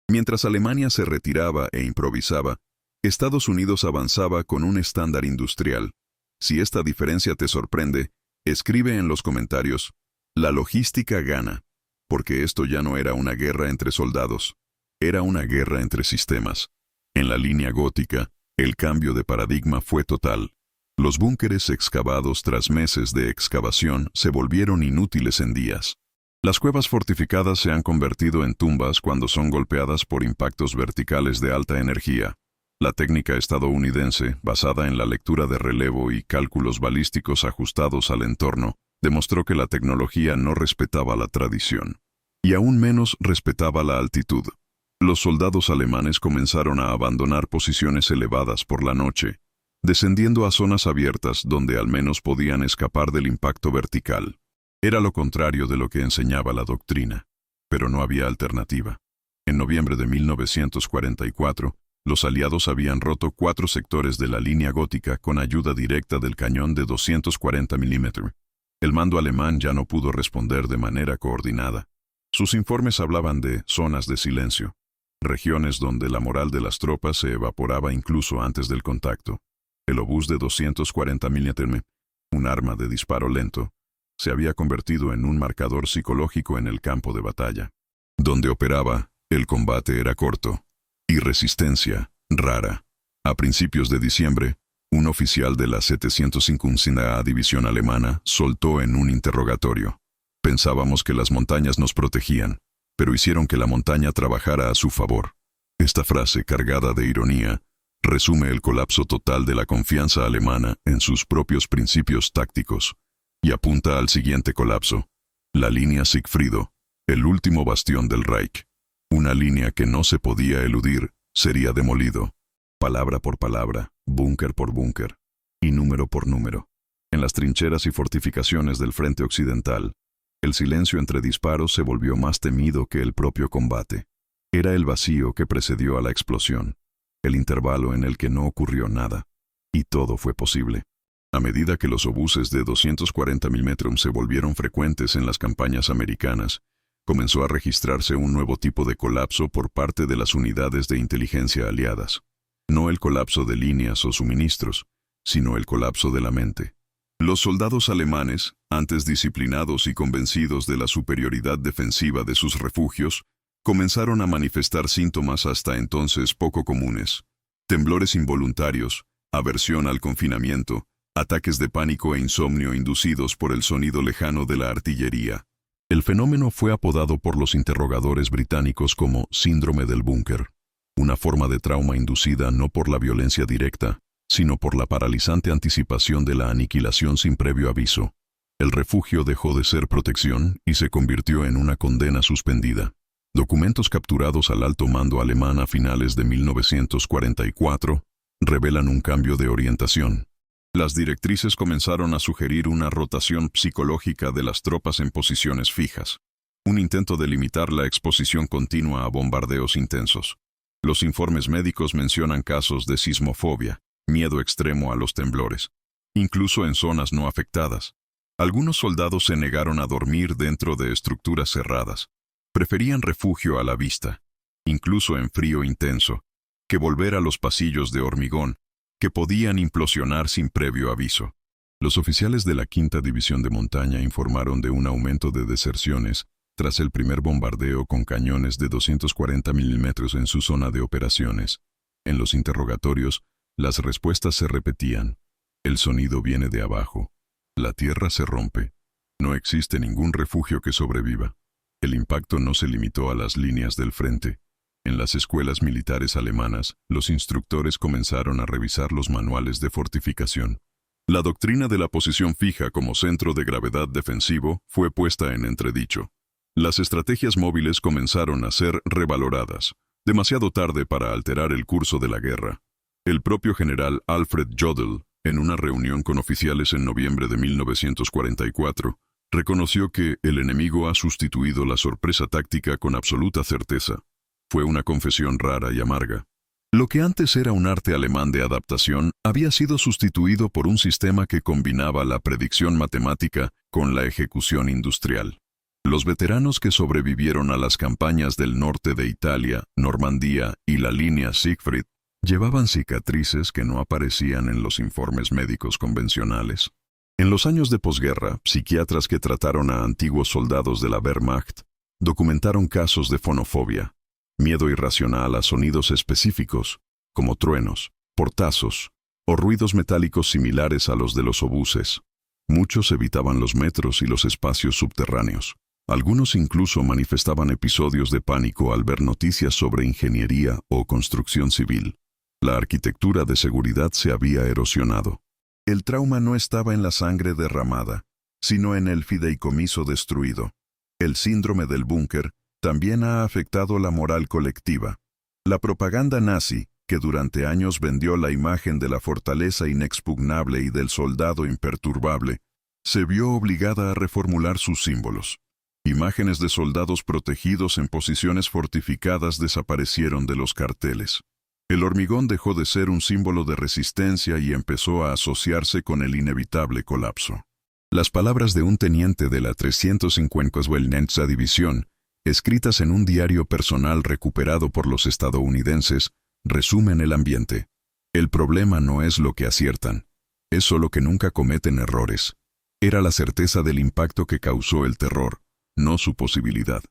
Mientras Alemania se retiraba e improvisaba, Estados Unidos avanzaba con un estándar industrial. Si esta diferencia te sorprende, escribe en los comentarios: «La logística gana», porque esto ya no era una guerra entre soldados, era una guerra entre sistemas. En la línea gótica, el cambio de paradigma fue total. Los búnkeres excavados tras meses de excavación se volvieron inútiles en días. Las cuevas fortificadas se han convertido en tumbas cuando son golpeadas por impactos verticales de alta energía. La técnica estadounidense, basada en la lectura de relevo y cálculos balísticos ajustados al entorno, demostró que la tecnología no respetaba la tradición, y aún menos respetaba la altitud. Los soldados alemanes comenzaron a abandonar posiciones elevadas por la noche, descendiendo a zonas abiertas donde al menos podían escapar del impacto vertical. Era lo contrario de lo que enseñaba la doctrina, pero no había alternativa. En noviembre de 1944, los aliados habían roto 4 sectores de la línea gótica con ayuda directa del cañón de 240 milímetros. El mando alemán ya no pudo responder de manera coordinada. Sus informes hablaban de zonas de silencio, regiones donde la moral de las tropas se evaporaba incluso antes del contacto. El obús de 240 milímetros, un arma de disparo lento, se había convertido en un marcador psicológico en el campo de batalla. Donde operaba, el combate era corto, y resistencia rara. A principios de diciembre, un oficial de la 750ª División Alemana soltó en un interrogatorio: «Pensábamos que las montañas nos protegían, pero hicieron que la montaña trabajara a su favor». Esta frase, cargada de ironía, resume el colapso total de la confianza alemana en sus propios principios tácticos, y apunta al siguiente colapso: la línea Sigfrido, el último bastión del Reich. Una línea que no se podía eludir, sería demolido, palabra por palabra, búnker por búnker, y número por número. En las trincheras y fortificaciones del frente occidental, el silencio entre disparos se volvió más temido que el propio combate. Era el vacío que precedió a la explosión, el intervalo en el que no ocurrió nada, y todo fue posible. A medida que los obuses de 240 milímetros se volvieron frecuentes en las campañas americanas, comenzó a registrarse un nuevo tipo de colapso por parte de las unidades de inteligencia aliadas. No el colapso de líneas o suministros, sino el colapso de la mente. Los soldados alemanes, antes disciplinados y convencidos de la superioridad defensiva de sus refugios, comenzaron a manifestar síntomas hasta entonces poco comunes: temblores involuntarios, aversión al confinamiento, ataques de pánico e insomnio inducidos por el sonido lejano de la artillería. El fenómeno fue apodado por los interrogadores británicos como síndrome del búnker, una forma de trauma inducida no por la violencia directa, sino por la paralizante anticipación de la aniquilación sin previo aviso. El refugio dejó de ser protección y se convirtió en una condena suspendida. Documentos capturados al alto mando alemán a finales de 1944 revelan un cambio de orientación. Las directrices comenzaron a sugerir una rotación psicológica de las tropas en posiciones fijas, un intento de limitar la exposición continua a bombardeos intensos. Los informes médicos mencionan casos de sismofobia, miedo extremo a los temblores, incluso en zonas no afectadas. Algunos soldados se negaron a dormir dentro de estructuras cerradas. Preferían refugio a la vista, incluso en frío intenso, que volver a los pasillos de hormigón, que podían implosionar sin previo aviso. Los oficiales de la Quinta División de Montaña informaron de un aumento de deserciones tras el primer bombardeo con cañones de 240 milímetros en su zona de operaciones. En los interrogatorios, las respuestas se repetían. El sonido viene de abajo. La tierra se rompe. No existe ningún refugio que sobreviva. El impacto no se limitó a las líneas del frente. En las escuelas militares alemanas, los instructores comenzaron a revisar los manuales de fortificación. La doctrina de la posición fija como centro de gravedad defensivo fue puesta en entredicho. Las estrategias móviles comenzaron a ser revaloradas, demasiado tarde para alterar el curso de la guerra. El propio general Alfred Jodl, en una reunión con oficiales en noviembre de 1944, reconoció que el enemigo ha sustituido la sorpresa táctica con absoluta certeza. Fue una confesión rara y amarga. Lo que antes era un arte alemán de adaptación había sido sustituido por un sistema que combinaba la predicción matemática con la ejecución industrial. Los veteranos que sobrevivieron a las campañas del norte de Italia, Normandía y la línea Siegfried llevaban cicatrices que no aparecían en los informes médicos convencionales. En los años de posguerra, psiquiatras que trataron a antiguos soldados de la Wehrmacht documentaron casos de fonofobia, miedo irracional a sonidos específicos, como truenos, portazos o ruidos metálicos similares a los de los obuses. Muchos evitaban los metros y los espacios subterráneos. Algunos incluso manifestaban episodios de pánico al ver noticias sobre ingeniería o construcción civil. La arquitectura de seguridad se había erosionado. El trauma no estaba en la sangre derramada, sino en el fideicomiso destruido. El síndrome del búnker también ha afectado la moral colectiva. La propaganda nazi, que durante años vendió la imagen de la fortaleza inexpugnable y del soldado imperturbable, se vio obligada a reformular sus símbolos. Imágenes de soldados protegidos en posiciones fortificadas desaparecieron de los carteles. El hormigón dejó de ser un símbolo de resistencia y empezó a asociarse con el inevitable colapso. Las palabras de un teniente de la 352 División, escritas en un diario personal recuperado por los estadounidenses, resumen el ambiente. El problema no es lo que aciertan, es solo que nunca cometen errores. Era la certeza del impacto que causó el terror, no su posibilidad.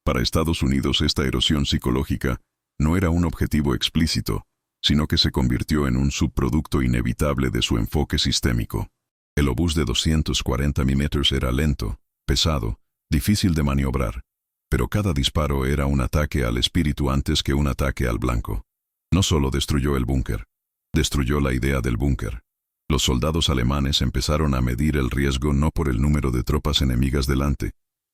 Para Estados Unidos esta erosión psicológica no era un objetivo explícito, sino que se convirtió en un subproducto inevitable de su enfoque sistémico. El obús de 240 milímetros era lento, pesado, difícil de maniobrar, pero cada disparo era un ataque al espíritu antes que un ataque al blanco. No solo destruyó el búnker, destruyó la idea del búnker. Los soldados alemanes empezaron a medir el riesgo no por el número de tropas enemigas delante,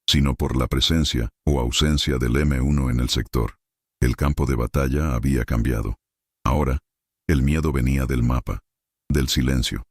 sino por la presencia o ausencia del M1 en el sector. El campo de batalla había cambiado. Ahora, el miedo venía del mapa, del silencio,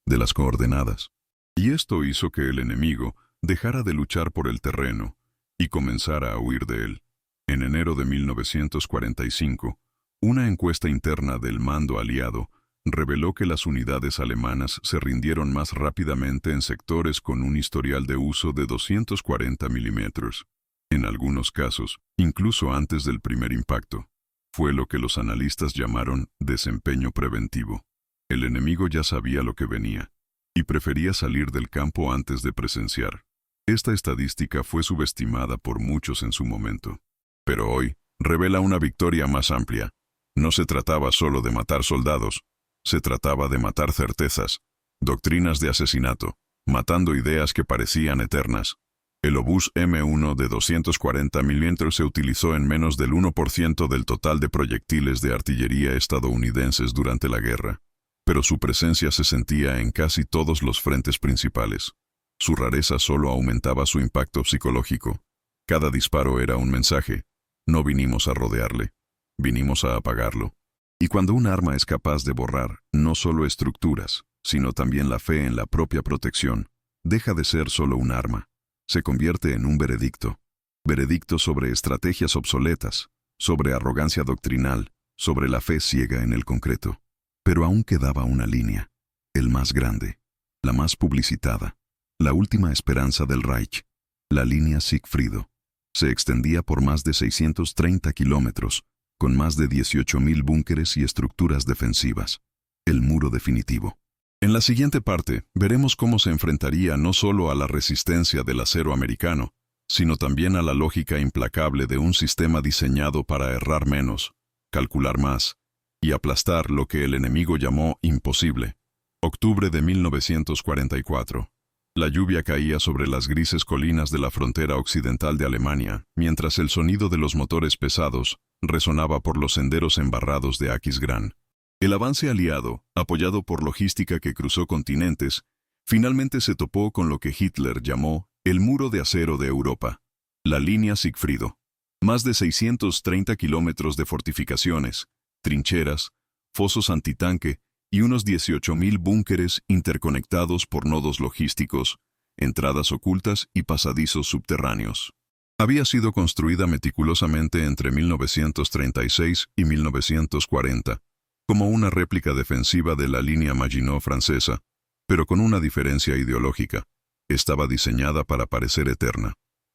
de las coordenadas. Y esto hizo que el enemigo dejara de luchar por el terreno y comenzara a huir de él. En enero de 1945, una encuesta interna del mando aliado reveló que las unidades alemanas se rindieron más rápidamente en sectores con un historial de uso de 240 milímetros. En algunos casos, incluso antes del primer impacto. Fue lo que los analistas llamaron desempeño preventivo. El enemigo ya sabía lo que venía, y prefería salir del campo antes de presenciar. Esta estadística fue subestimada por muchos en su momento. Pero hoy, revela una victoria más amplia. No se trataba solo de matar soldados, se trataba de matar certezas, doctrinas de asesinato, matando ideas que parecían eternas. El obús M1 de 240 milímetros se utilizó en menos del 1% del total de proyectiles de artillería estadounidenses durante la guerra, pero su presencia se sentía en casi todos los frentes principales. Su rareza solo aumentaba su impacto psicológico. Cada disparo era un mensaje. No vinimos a rodearle, vinimos a apagarlo. Y cuando un arma es capaz de borrar no solo estructuras, sino también la fe en la propia protección, deja de ser solo un arma. Se convierte en un veredicto. Veredicto sobre estrategias obsoletas, sobre arrogancia doctrinal, sobre la fe ciega en el concreto. Pero aún quedaba una línea, el más grande, la más publicitada, la última esperanza del Reich, la línea Sigfrido. Se extendía por más de 630 kilómetros, con más de 18.000 búnkeres y estructuras defensivas. El muro definitivo. En la siguiente parte, veremos cómo se enfrentaría no solo a la resistencia del acero americano, sino también a la lógica implacable de un sistema diseñado para errar menos, calcular más, y aplastar lo que el enemigo llamó imposible. Octubre de 1944. La lluvia caía sobre las grises colinas de la frontera occidental de Alemania, mientras el sonido de los motores pesados resonaba por los senderos embarrados de Aquisgrán. El avance aliado, apoyado por logística que cruzó continentes, finalmente se topó con lo que Hitler llamó el muro de acero de Europa, la línea Sigfrido. Más de 630 kilómetros de fortificaciones, trincheras, fosos antitanque y unos 18.000 búnkeres interconectados por nodos logísticos, entradas ocultas y pasadizos subterráneos. Había sido construida meticulosamente entre 1936 y 1940, como una réplica defensiva de la línea Maginot francesa, pero con una diferencia ideológica. Estaba diseñada para parecer eterna.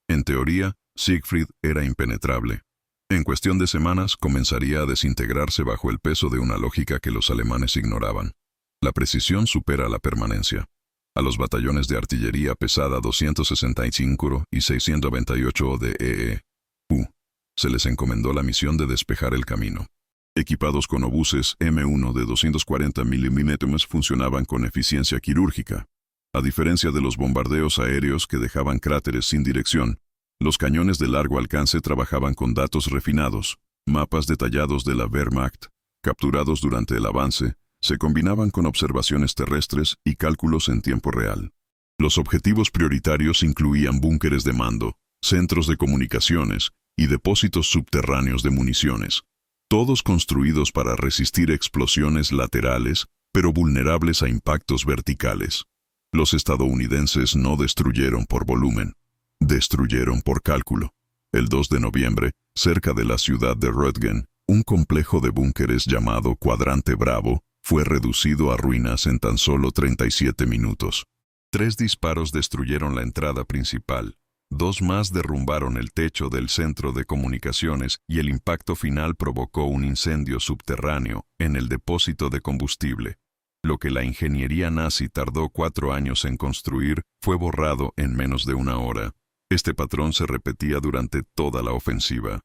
En teoría, Siegfried era impenetrable. En cuestión de semanas comenzaría a desintegrarse bajo el peso de una lógica que los alemanes ignoraban. La precisión supera la permanencia. A los batallones de artillería pesada 265 y 698 de EE.U. se les encomendó la misión de despejar el camino. Equipados con obuses M1 de 240 mm funcionaban con eficiencia quirúrgica. A diferencia de los bombardeos aéreos que dejaban cráteres sin dirección, los cañones de largo alcance trabajaban con datos refinados, mapas detallados de la Wehrmacht, capturados durante el avance, se combinaban con observaciones terrestres y cálculos en tiempo real. Los objetivos prioritarios incluían búnkeres de mando, centros de comunicaciones y depósitos subterráneos de municiones, todos construidos para resistir explosiones laterales, pero vulnerables a impactos verticales. Los estadounidenses no destruyeron por volumen, destruyeron por cálculo. El 2 de noviembre, cerca de la ciudad de Röttgen, un complejo de búnkeres llamado Cuadrante Bravo fue reducido a ruinas en tan solo 37 minutos. 3 disparos destruyeron la entrada principal, 2 más derrumbaron el techo del centro de comunicaciones y el impacto final provocó un incendio subterráneo en el depósito de combustible. Lo que la ingeniería nazi tardó 4 años en construir fue borrado en menos de una hora. Este patrón se repetía durante toda la ofensiva.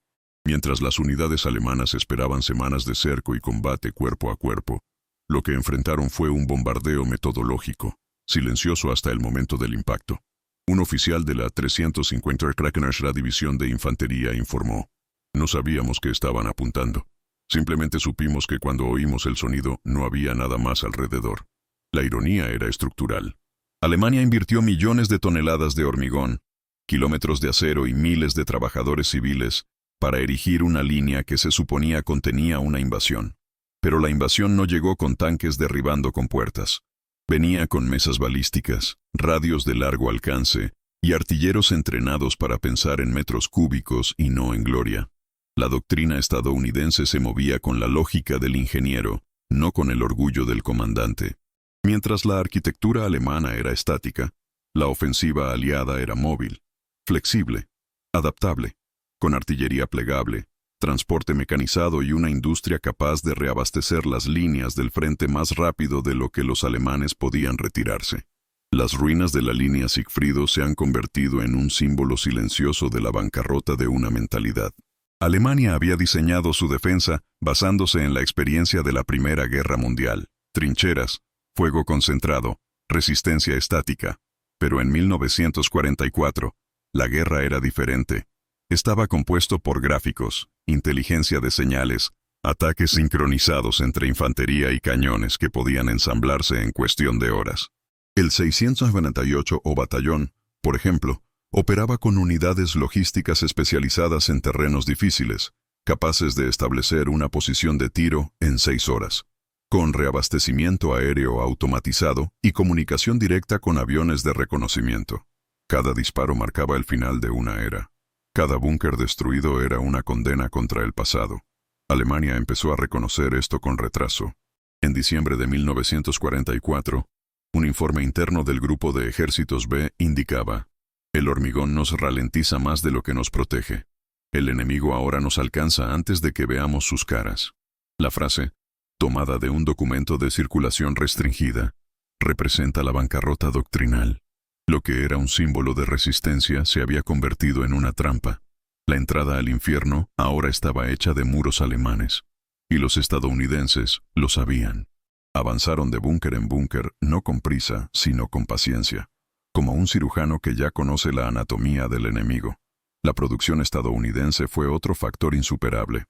Mientras las unidades alemanas esperaban semanas de cerco y combate cuerpo a cuerpo, lo que enfrentaron fue un bombardeo metodológico, silencioso hasta el momento del impacto. Un oficial de la 350 Krakenersche División de Infantería informó: "No sabíamos que estaban apuntando. Simplemente supimos que cuando oímos el sonido no había nada más alrededor". La ironía era estructural. Alemania invirtió millones de toneladas de hormigón, kilómetros de acero y miles de trabajadores civiles para erigir una línea que se suponía contenía una invasión. Pero la invasión no llegó con tanques derribando compuertas. Venía con mesas balísticas, radios de largo alcance y artilleros entrenados para pensar en metros cúbicos y no en gloria. La doctrina estadounidense se movía con la lógica del ingeniero, no con el orgullo del comandante. Mientras la arquitectura alemana era estática, la ofensiva aliada era móvil, flexible, adaptable, con artillería plegable, transporte mecanizado y una industria capaz de reabastecer las líneas del frente más rápido de lo que los alemanes podían retirarse. Las ruinas de la línea Sigfrido se han convertido en un símbolo silencioso de la bancarrota de una mentalidad. Alemania había diseñado su defensa basándose en la experiencia de la Primera Guerra Mundial: trincheras, fuego concentrado, resistencia estática. Pero en 1944, la guerra era diferente. Estaba compuesto por gráficos, inteligencia de señales, ataques sincronizados entre infantería y cañones que podían ensamblarse en cuestión de horas. El 698 o batallón, por ejemplo, operaba con unidades logísticas especializadas en terrenos difíciles, capaces de establecer una posición de tiro en 6 horas, con reabastecimiento aéreo automatizado y comunicación directa con aviones de reconocimiento. Cada disparo marcaba el final de una era. Cada búnker destruido era una condena contra el pasado. Alemania empezó a reconocer esto con retraso. En diciembre de 1944, un informe interno del Grupo de Ejércitos B indicaba: el hormigón nos ralentiza más de lo que nos protege. El enemigo ahora nos alcanza antes de que veamos sus caras. La frase, tomada de un documento de circulación restringida, representa la bancarrota doctrinal. Lo que era un símbolo de resistencia se había convertido en una trampa. La entrada al infierno ahora estaba hecha de muros alemanes. Y los estadounidenses lo sabían. Avanzaron de búnker en búnker, no con prisa, sino con paciencia, como un cirujano que ya conoce la anatomía del enemigo. La producción estadounidense fue otro factor insuperable.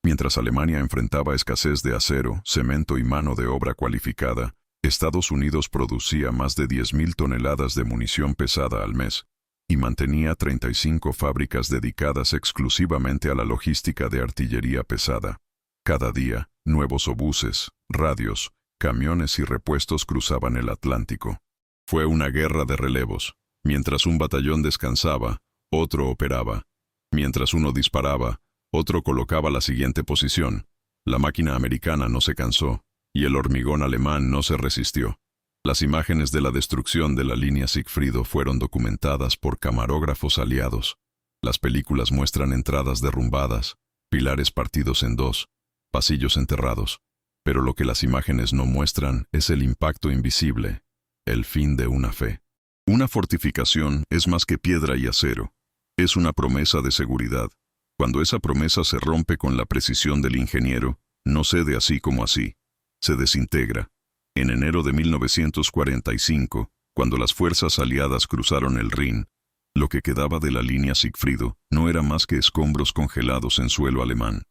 Mientras Alemania enfrentaba escasez de acero, cemento y mano de obra cualificada, Estados Unidos producía más de 10.000 toneladas de munición pesada al mes y mantenía 35 fábricas dedicadas exclusivamente a la logística de artillería pesada. Cada día, nuevos obuses, radios, camiones y repuestos cruzaban el Atlántico. Fue una guerra de relevos. Mientras un batallón descansaba, otro operaba. Mientras uno disparaba, otro colocaba la siguiente posición. La máquina americana no se cansó, y el hormigón alemán no se resistió. Las imágenes de la destrucción de la línea Sigfrido fueron documentadas por camarógrafos aliados. Las películas muestran entradas derrumbadas, pilares partidos en dos, pasillos enterrados. Pero lo que las imágenes no muestran es el impacto invisible, el fin de una fe. Una fortificación es más que piedra y acero. Es una promesa de seguridad. Cuando esa promesa se rompe con la precisión del ingeniero, no cede así como así. Se desintegra. En enero de 1945, cuando las fuerzas aliadas cruzaron el Rin, lo que quedaba de la línea Sigfrido no era más que escombros congelados en suelo alemán.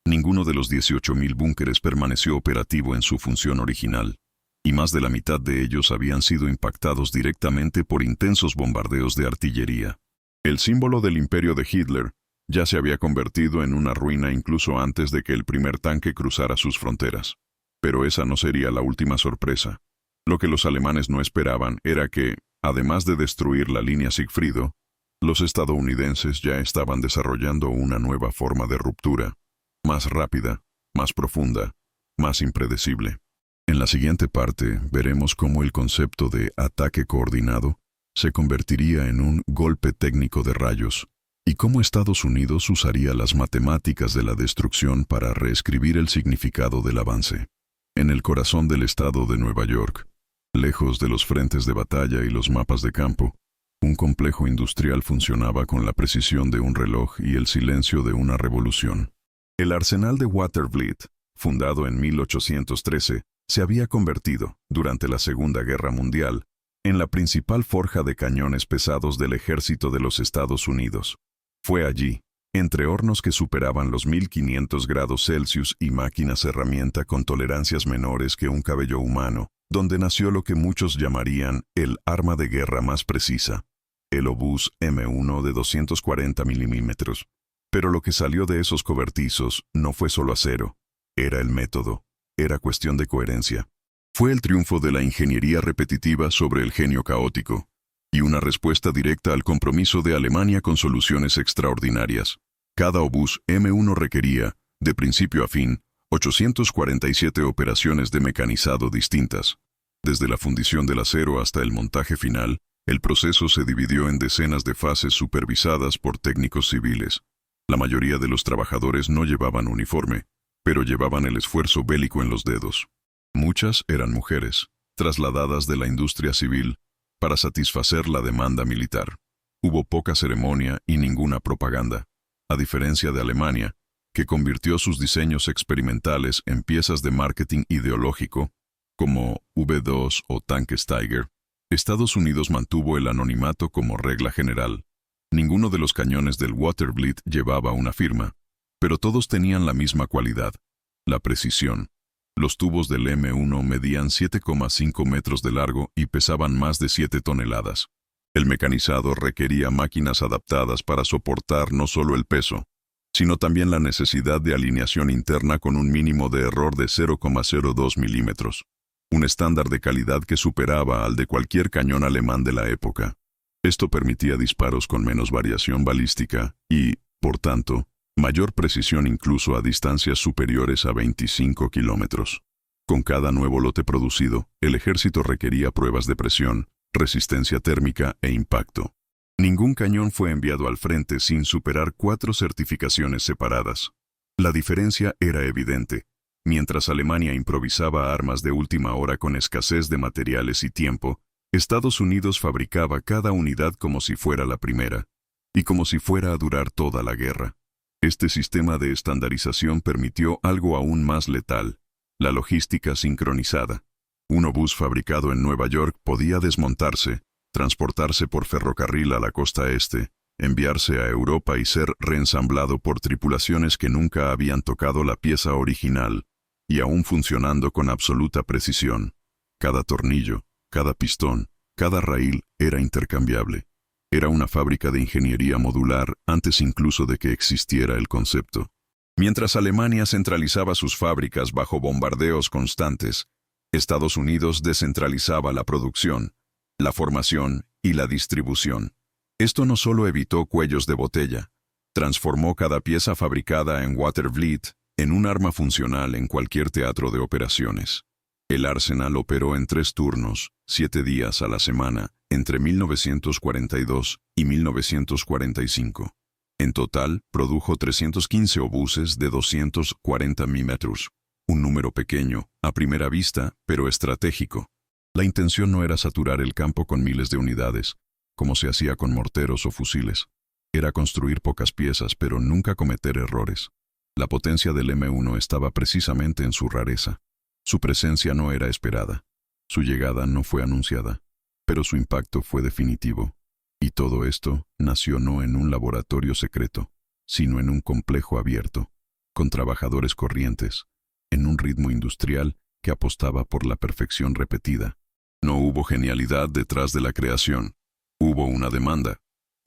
Ninguno de los 18.000 búnkeres permaneció operativo en su función original, y más de la mitad de ellos habían sido impactados directamente por intensos bombardeos de artillería. El símbolo del imperio de Hitler ya se había convertido en una ruina incluso antes de que el primer tanque cruzara sus fronteras. Pero esa no sería la última sorpresa. Lo que los alemanes no esperaban era que, además de destruir la línea Sigfrido, los estadounidenses ya estaban desarrollando una nueva forma de ruptura, más rápida, más profunda, más impredecible. En la siguiente parte veremos cómo el concepto de ataque coordinado se convertiría en un golpe técnico de rayos, y cómo Estados Unidos usaría las matemáticas de la destrucción para reescribir el significado del avance. En el corazón del estado de Nueva York, lejos de los frentes de batalla y los mapas de campo, un complejo industrial funcionaba con la precisión de un reloj y el silencio de una revolución. El arsenal de Watervliet, fundado en 1813, se había convertido, durante la Segunda Guerra Mundial, en la principal forja de cañones pesados del ejército de los Estados Unidos. Fue allí, entre hornos que superaban los 1500 grados Celsius y máquinas herramienta con tolerancias menores que un cabello humano, donde nació lo que muchos llamarían el arma de guerra más precisa, el obús M1 de 240 milímetros. Pero lo que salió de esos cobertizos no fue solo acero, era el método, era cuestión de coherencia. Fue el triunfo de la ingeniería repetitiva sobre el genio caótico, y una respuesta directa al compromiso de Alemania con soluciones extraordinarias. Cada obús M1 requería, de principio a fin, 847 operaciones de mecanizado distintas. Desde la fundición del acero hasta el montaje final, el proceso se dividió en decenas de fases supervisadas por técnicos civiles. La mayoría de los trabajadores no llevaban uniforme, pero llevaban el esfuerzo bélico en los dedos. Muchas eran mujeres, trasladadas de la industria civil, para satisfacer la demanda militar. Hubo poca ceremonia y ninguna propaganda, a diferencia de Alemania, que convirtió sus diseños experimentales en piezas de marketing ideológico, como V2 o tanques Tiger. Estados Unidos mantuvo el anonimato como regla general. Ninguno de los cañones del Watervliet llevaba una firma, pero todos tenían la misma cualidad, la precisión. Los tubos del M1 medían 7,5 metros de largo y pesaban más de 7 toneladas. El mecanizado requería máquinas adaptadas para soportar no solo el peso, sino también la necesidad de alineación interna con un mínimo de error de 0,02 milímetros, un estándar de calidad que superaba al de cualquier cañón alemán de la época. Esto permitía disparos con menos variación balística y, por tanto, mayor precisión incluso a distancias superiores a 25 kilómetros. Con cada nuevo lote producido, el ejército requería pruebas de presión, resistencia térmica e impacto. Ningún cañón fue enviado al frente sin superar 4 certificaciones separadas. La diferencia era evidente. Mientras Alemania improvisaba armas de última hora con escasez de materiales y tiempo, Estados Unidos fabricaba cada unidad como si fuera la primera, y como si fuera a durar toda la guerra. Este sistema de estandarización permitió algo aún más letal: la logística sincronizada. Un obús fabricado en Nueva York podía desmontarse, transportarse por ferrocarril a la costa este, enviarse a Europa y ser reensamblado por tripulaciones que nunca habían tocado la pieza original, y aún funcionando con absoluta precisión. Cada tornillo, cada pistón, cada raíl era intercambiable. Era una fábrica de ingeniería modular antes incluso de que existiera el concepto. Mientras Alemania centralizaba sus fábricas bajo bombardeos constantes, Estados Unidos descentralizaba la producción, la formación y la distribución. Esto no solo evitó cuellos de botella, transformó cada pieza fabricada en Watervliet en un arma funcional en cualquier teatro de operaciones. El arsenal operó en 3 turnos, 7 días a la semana, entre 1942 y 1945. En total, produjo 315 obuses de 240 milímetros, un número pequeño, a primera vista, pero estratégico. La intención no era saturar el campo con miles de unidades, como se hacía con morteros o fusiles. Era construir pocas piezas, pero nunca cometer errores. La potencia del M1 estaba precisamente en su rareza. Su presencia no era esperada. Su llegada no fue anunciada, pero su impacto fue definitivo. Y todo esto nació no en un laboratorio secreto, sino en un complejo abierto, con trabajadores corrientes, en un ritmo industrial que apostaba por la perfección repetida. No hubo genialidad detrás de la creación. Hubo una demanda.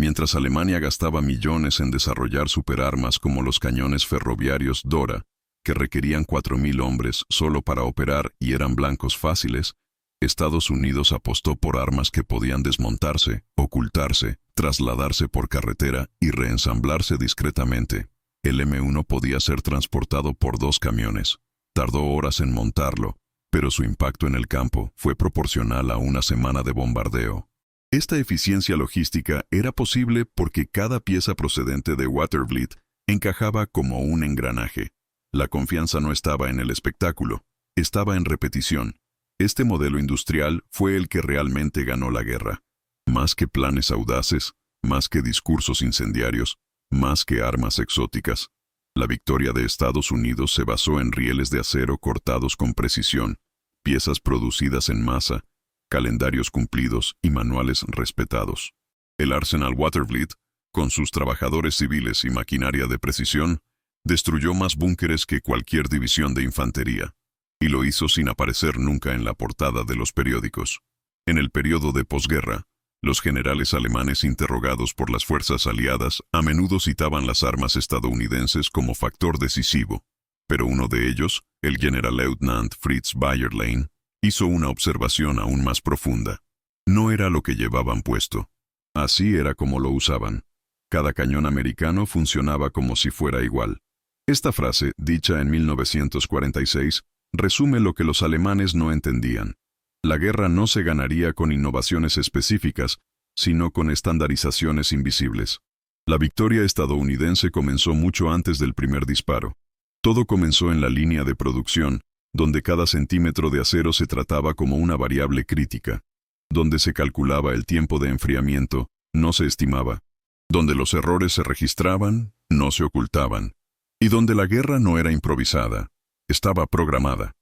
Mientras Alemania gastaba millones en desarrollar superarmas como los cañones ferroviarios Dora, que requerían 4.000 hombres solo para operar y eran blancos fáciles, Estados Unidos apostó por armas que podían desmontarse, ocultarse, trasladarse por carretera y reensamblarse discretamente. El M1 podía ser transportado por 2 camiones. Tardó horas en montarlo, pero su impacto en el campo fue proporcional a una semana de bombardeo. Esta eficiencia logística era posible porque cada pieza procedente de Watervliet encajaba como un engranaje. La confianza no estaba en el espectáculo, estaba en repetición. Este modelo industrial fue el que realmente ganó la guerra. Más que planes audaces, más que discursos incendiarios, más que armas exóticas. La victoria de Estados Unidos se basó en rieles de acero cortados con precisión, piezas producidas en masa, calendarios cumplidos y manuales respetados. El Arsenal Watervliet, con sus trabajadores civiles y maquinaria de precisión, destruyó más búnkeres que cualquier división de infantería, y lo hizo sin aparecer nunca en la portada de los periódicos. En el periodo de posguerra, los generales alemanes interrogados por las fuerzas aliadas a menudo citaban las armas estadounidenses como factor decisivo, pero uno de ellos, el Generalleutnant Fritz Bayerlein, hizo una observación aún más profunda. No era lo que llevaban puesto. Así era como lo usaban. Cada cañón americano funcionaba como si fuera igual. Esta frase, dicha en 1946, resume lo que los alemanes no entendían. La guerra no se ganaría con innovaciones específicas, sino con estandarizaciones invisibles. La victoria estadounidense comenzó mucho antes del primer disparo. Todo comenzó en la línea de producción, donde cada centímetro de acero se trataba como una variable crítica, donde se calculaba el tiempo de enfriamiento, no se estimaba, donde los errores se registraban, no se ocultaban, y donde la guerra no era improvisada, estaba programada.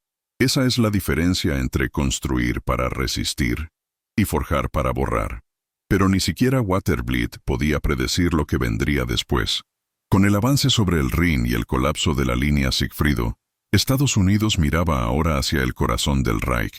Esa es la diferencia entre construir para resistir y forjar para borrar. Pero ni siquiera Watervliet podía predecir lo que vendría después. Con el avance sobre el Rin y el colapso de la línea Sigfrido, Estados Unidos miraba ahora hacia el corazón del Reich,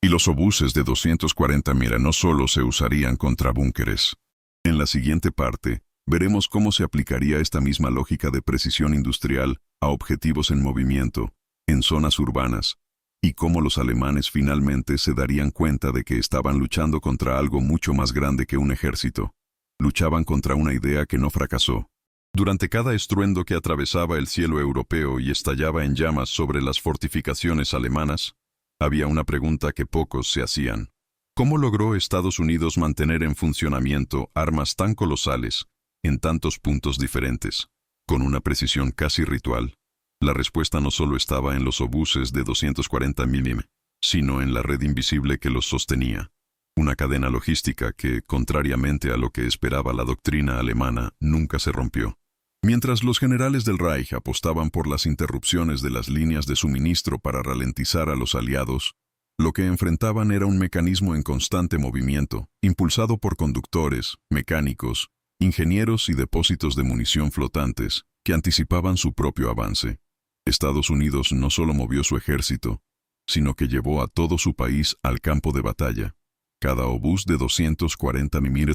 y los obuses de 240 mira no solo se usarían contra búnkeres. En la siguiente parte, Veremos cómo se aplicaría esta misma lógica de precisión industrial a objetivos en movimiento, en zonas urbanas, y cómo los alemanes finalmente se darían cuenta de que estaban luchando contra algo mucho más grande que un ejército. Luchaban contra una idea que no fracasó. Durante cada estruendo que atravesaba el cielo europeo y estallaba en llamas sobre las fortificaciones alemanas, había una pregunta que pocos se hacían. ¿Cómo logró Estados Unidos mantener en funcionamiento armas tan colosales en tantos puntos diferentes, con una precisión casi ritual? La respuesta no solo estaba en los obuses de 240 mm, sino en la red invisible que los sostenía. Una cadena logística que, contrariamente a lo que esperaba la doctrina alemana, nunca se rompió. Mientras los generales del Reich apostaban por las interrupciones de las líneas de suministro para ralentizar a los aliados, lo que enfrentaban era un mecanismo en constante movimiento, impulsado por conductores, mecánicos, ingenieros y depósitos de munición flotantes, que anticipaban su propio avance. Estados Unidos no solo movió su ejército, sino que llevó a todo su país al campo de batalla. Cada obús de 240 mm,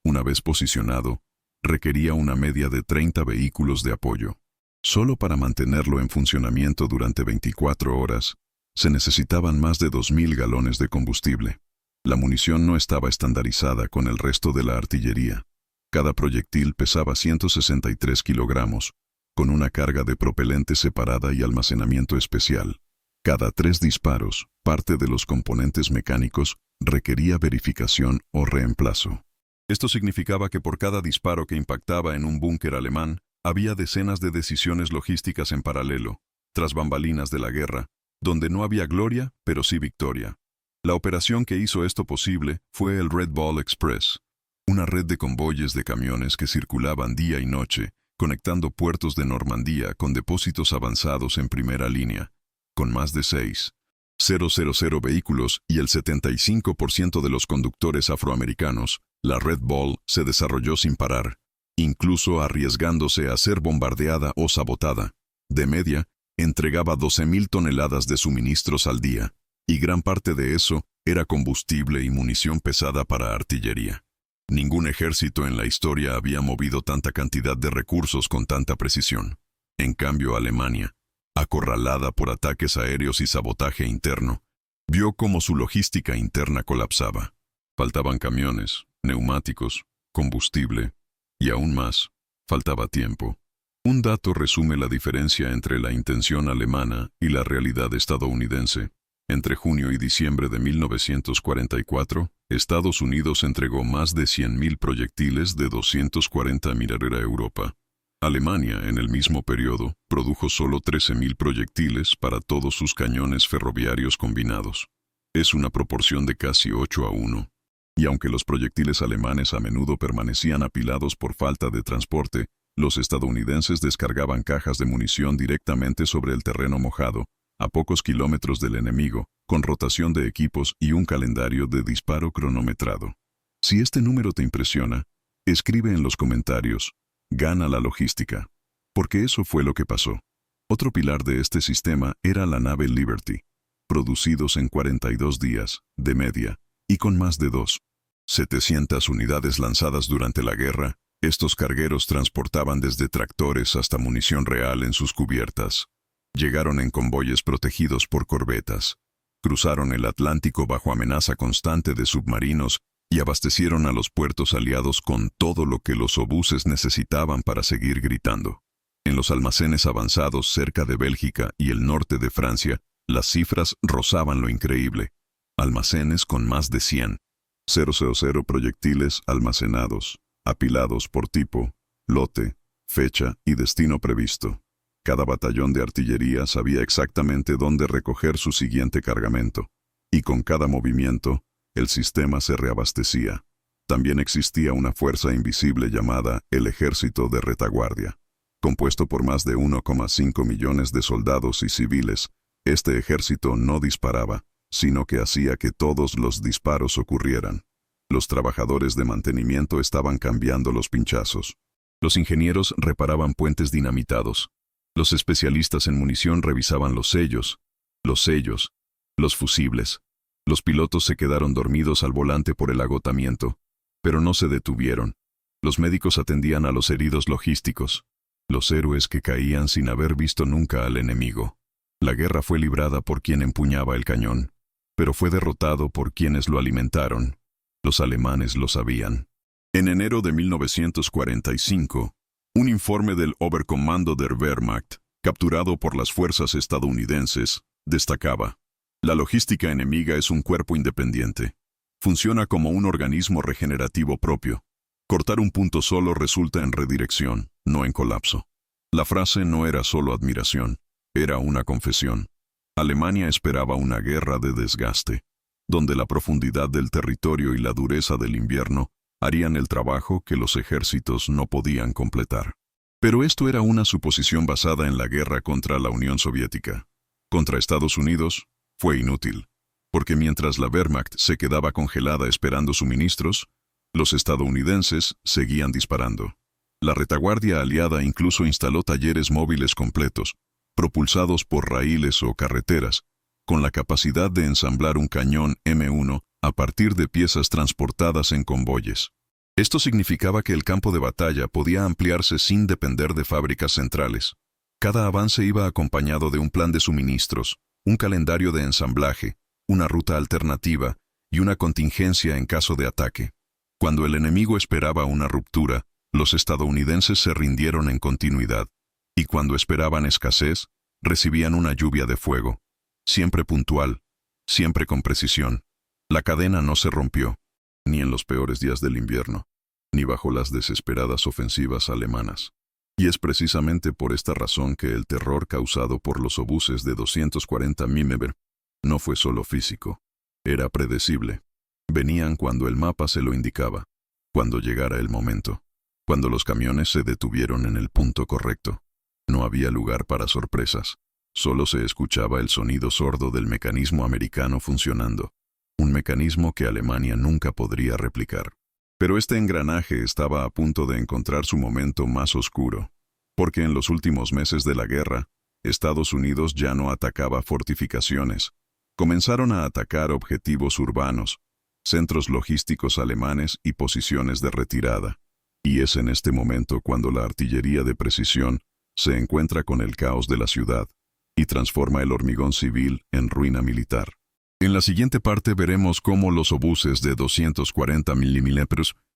una vez posicionado, requería una media de 30 vehículos de apoyo. Solo para mantenerlo en funcionamiento durante 24 horas, se necesitaban más de 2.000 galones de combustible. La munición no estaba estandarizada con el resto de la artillería. Cada proyectil pesaba 163 kilogramos, con una carga de propelente separada y almacenamiento especial. Cada 3 disparos, parte de los componentes mecánicos, requería verificación o reemplazo. Esto significaba que por cada disparo que impactaba en un búnker alemán, había decenas de decisiones logísticas en paralelo, tras bambalinas de la guerra, donde no había gloria, pero sí victoria. La operación que hizo esto posible fue el Red Ball Express, una red de convoyes de camiones que circulaban día y noche, conectando puertos de Normandía con depósitos avanzados en primera línea, con más de 6,000 vehículos y el 75% de los conductores afroamericanos. La Red Ball se desarrolló sin parar, incluso arriesgándose a ser bombardeada o sabotada. De media, entregaba 12.000 toneladas de suministros al día, y gran parte de eso era combustible y munición pesada para artillería. Ningún ejército en la historia había movido tanta cantidad de recursos con tanta precisión. En cambio, Alemania, acorralada por ataques aéreos y sabotaje interno, vio cómo su logística interna colapsaba. Faltaban camiones, neumáticos, combustible, y aún más, faltaba tiempo. Un dato resume la diferencia entre la intención alemana y la realidad estadounidense. Entre junio y diciembre de 1944, Estados Unidos entregó más de 100.000 proyectiles de 240 mm a Europa. Alemania, en el mismo periodo, produjo solo 13.000 proyectiles para todos sus cañones ferroviarios combinados. Es una proporción de casi 8-1. Y aunque los proyectiles alemanes a menudo permanecían apilados por falta de transporte, los estadounidenses descargaban cajas de munición directamente sobre el terreno mojado, a pocos kilómetros del enemigo, con rotación de equipos y un calendario de disparo cronometrado. Si este número te impresiona, escribe en los comentarios, gana la logística, porque eso fue lo que pasó. Otro pilar de este sistema era la nave Liberty, producidos en 42 días, de media, y con más de 2.700 unidades lanzadas durante la guerra, estos cargueros transportaban desde tractores hasta munición real en sus cubiertas. Llegaron en convoyes protegidos por corbetas, cruzaron el Atlántico bajo amenaza constante de submarinos y abastecieron a los puertos aliados con todo lo que los obuses necesitaban para seguir gritando. En los almacenes avanzados cerca de Bélgica y el norte de Francia, las cifras rozaban lo increíble. Almacenes con más de 100,000 proyectiles almacenados, apilados por tipo, lote, fecha y destino previsto. Cada batallón de artillería sabía exactamente dónde recoger su siguiente cargamento, y con cada movimiento, el sistema se reabastecía. También existía una fuerza invisible llamada el Ejército de Retaguardia. Compuesto por más de 1,5 millones de soldados y civiles, este ejército no disparaba, sino que hacía que todos los disparos ocurrieran. Los trabajadores de mantenimiento estaban cambiando los pinchazos. Los ingenieros reparaban puentes dinamitados. Los especialistas en munición revisaban los sellos, los fusibles. Los pilotos se quedaron dormidos al volante por el agotamiento, pero no se detuvieron. Los médicos atendían a los heridos logísticos, los héroes que caían sin haber visto nunca al enemigo. La guerra fue librada por quien empuñaba el cañón, pero fue derrotado por quienes lo alimentaron. Los alemanes lo sabían. En enero de 1945, un informe del Oberkommando der Wehrmacht, capturado por las fuerzas estadounidenses, destacaba: la logística enemiga es un cuerpo independiente. Funciona como un organismo regenerativo propio. Cortar un punto solo resulta en redirección, no en colapso. La frase no era solo admiración, era una confesión. Alemania esperaba una guerra de desgaste, donde la profundidad del territorio y la dureza del invierno harían el trabajo que los ejércitos no podían completar. Pero esto era una suposición basada en la guerra contra la Unión Soviética. Contra Estados Unidos, fue inútil, porque mientras la Wehrmacht se quedaba congelada esperando suministros, los estadounidenses seguían disparando. La retaguardia aliada incluso instaló talleres móviles completos, propulsados por raíles o carreteras, con la capacidad de ensamblar un cañón M1 a partir de piezas transportadas en convoyes. Esto significaba que el campo de batalla podía ampliarse sin depender de fábricas centrales. Cada avance iba acompañado de un plan de suministros, un calendario de ensamblaje, una ruta alternativa y una contingencia en caso de ataque. Cuando el enemigo esperaba una ruptura, los estadounidenses se rindieron en continuidad, y cuando esperaban escasez, recibían una lluvia de fuego. Siempre puntual, siempre con precisión. La cadena no se rompió, ni en los peores días del invierno, ni bajo las desesperadas ofensivas alemanas. Y es precisamente por esta razón que el terror causado por los obuses de 240 mm no fue solo físico, era predecible. Venían cuando el mapa se lo indicaba, cuando llegara el momento, cuando los camiones se detuvieron en el punto correcto. No había lugar para sorpresas, solo se escuchaba el sonido sordo del mecanismo americano funcionando, un mecanismo que Alemania nunca podría replicar. Pero este engranaje estaba a punto de encontrar su momento más oscuro, porque en los últimos meses de la guerra, Estados Unidos ya no atacaba fortificaciones, comenzaron a atacar objetivos urbanos, centros logísticos alemanes y posiciones de retirada. Y es en este momento cuando la artillería de precisión se encuentra con el caos de la ciudad y transforma el hormigón civil en ruina militar. En la siguiente parte veremos cómo los obuses de 240 mm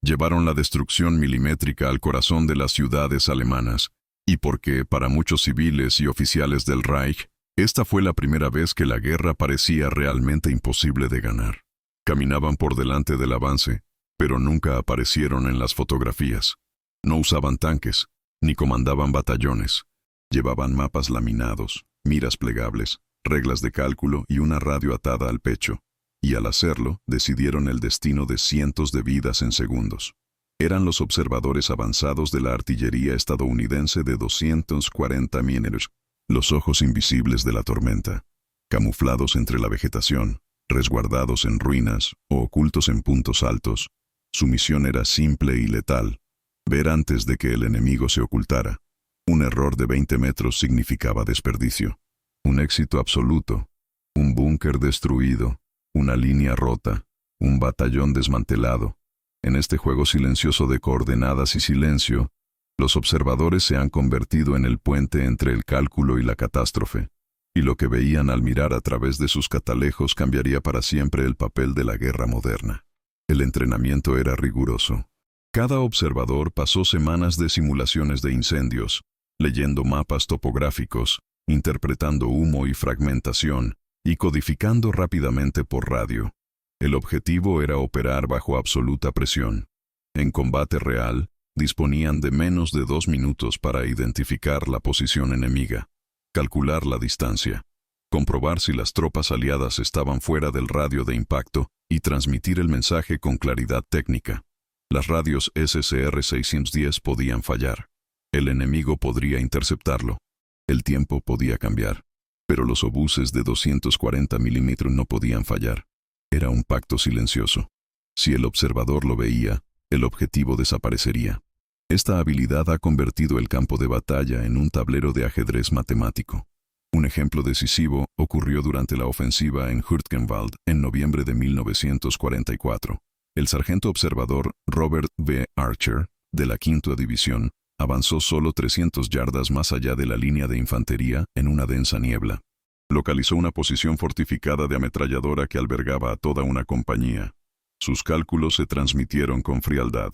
llevaron la destrucción milimétrica al corazón de las ciudades alemanas, y por qué para muchos civiles y oficiales del Reich, esta fue la primera vez que la guerra parecía realmente imposible de ganar. Caminaban por delante del avance, pero nunca aparecieron en las fotografías. No usaban tanques, ni comandaban batallones. Llevaban mapas laminados, miras plegables, reglas de cálculo y una radio atada al pecho. Y al hacerlo, decidieron el destino de cientos de vidas en segundos. Eran los observadores avanzados de la artillería estadounidense de 240 mm, los ojos invisibles de la tormenta, camuflados entre la vegetación, resguardados en ruinas o ocultos en puntos altos. Su misión era simple y letal: ver antes de que el enemigo se ocultara. Un error de 20 metros significaba desperdicio. Un éxito absoluto. Un búnker destruido, una línea rota, un batallón desmantelado. En este juego silencioso de coordenadas y silencio, los observadores se han convertido en el puente entre el cálculo y la catástrofe, y lo que veían al mirar a través de sus catalejos cambiaría para siempre el papel de la guerra moderna. El entrenamiento era riguroso. Cada observador pasó semanas de simulaciones de incendios, leyendo mapas topográficos, interpretando humo y fragmentación, y codificando rápidamente por radio. El objetivo era operar bajo absoluta presión. En combate real, disponían de menos de 2 minutos para identificar la posición enemiga, calcular la distancia, comprobar si las tropas aliadas estaban fuera del radio de impacto y transmitir el mensaje con claridad técnica. Las radios SCR-610 podían fallar. El enemigo podría interceptarlo. El tiempo podía cambiar. Pero los obuses de 240 mm no podían fallar. Era un pacto silencioso. Si el observador lo veía, el objetivo desaparecería. Esta habilidad ha convertido el campo de batalla en un tablero de ajedrez matemático. Un ejemplo decisivo ocurrió durante la ofensiva en Hürtgenwald en noviembre de 1944. El sargento observador Robert V. Archer de la 5ª División, avanzó solo 300 yardas más allá de la línea de infantería en una densa niebla. Localizó una posición fortificada de ametralladora que albergaba a toda una compañía. Sus cálculos se transmitieron con frialdad.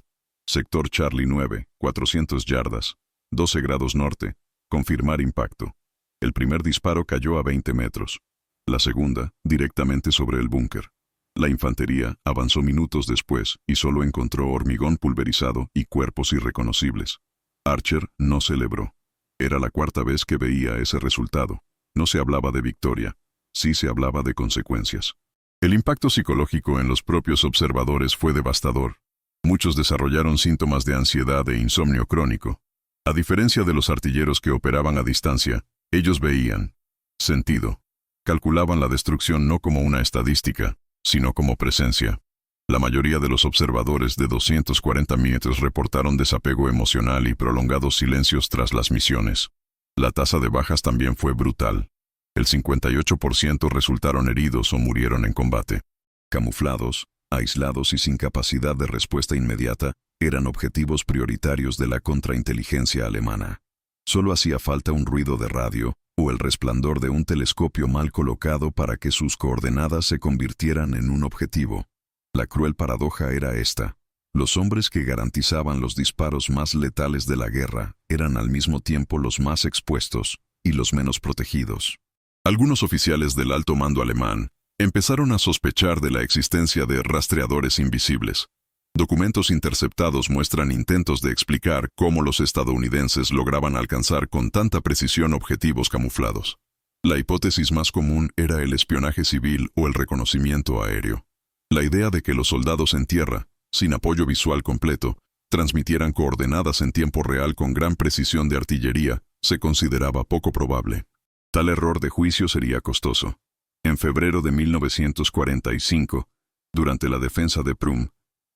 Sector Charlie 9, 400 yardas, 12 grados norte, confirmar impacto. El primer disparo cayó a 20 metros. La segunda, directamente sobre el búnker. La infantería avanzó minutos después y solo encontró hormigón pulverizado y cuerpos irreconocibles. Archer no celebró. Era la 4ª vez que veía ese resultado. No se hablaba de victoria, sí se hablaba de consecuencias. El impacto psicológico en los propios observadores fue devastador. Muchos desarrollaron síntomas de ansiedad e insomnio crónico. A diferencia de los artilleros que operaban a distancia, ellos veían sentido. Calculaban la destrucción no como una estadística, sino como presencia. La mayoría de los observadores de 240 metros reportaron desapego emocional y prolongados silencios tras las misiones. La tasa de bajas también fue brutal. El 58% resultaron heridos o murieron en combate. Camuflados, aislados y sin capacidad de respuesta inmediata, eran objetivos prioritarios de la contrainteligencia alemana. Solo hacía falta un ruido de radio o el resplandor de un telescopio mal colocado para que sus coordenadas se convirtieran en un objetivo. La cruel paradoja era esta. Los hombres que garantizaban los disparos más letales de la guerra eran al mismo tiempo los más expuestos y los menos protegidos. Algunos oficiales del alto mando alemán empezaron a sospechar de la existencia de rastreadores invisibles. Documentos interceptados muestran intentos de explicar cómo los estadounidenses lograban alcanzar con tanta precisión objetivos camuflados. La hipótesis más común era el espionaje civil o el reconocimiento aéreo. La idea de que los soldados en tierra, sin apoyo visual completo, transmitieran coordenadas en tiempo real con gran precisión de artillería, se consideraba poco probable. Tal error de juicio sería costoso. En febrero de 1945, durante la defensa de Prüm,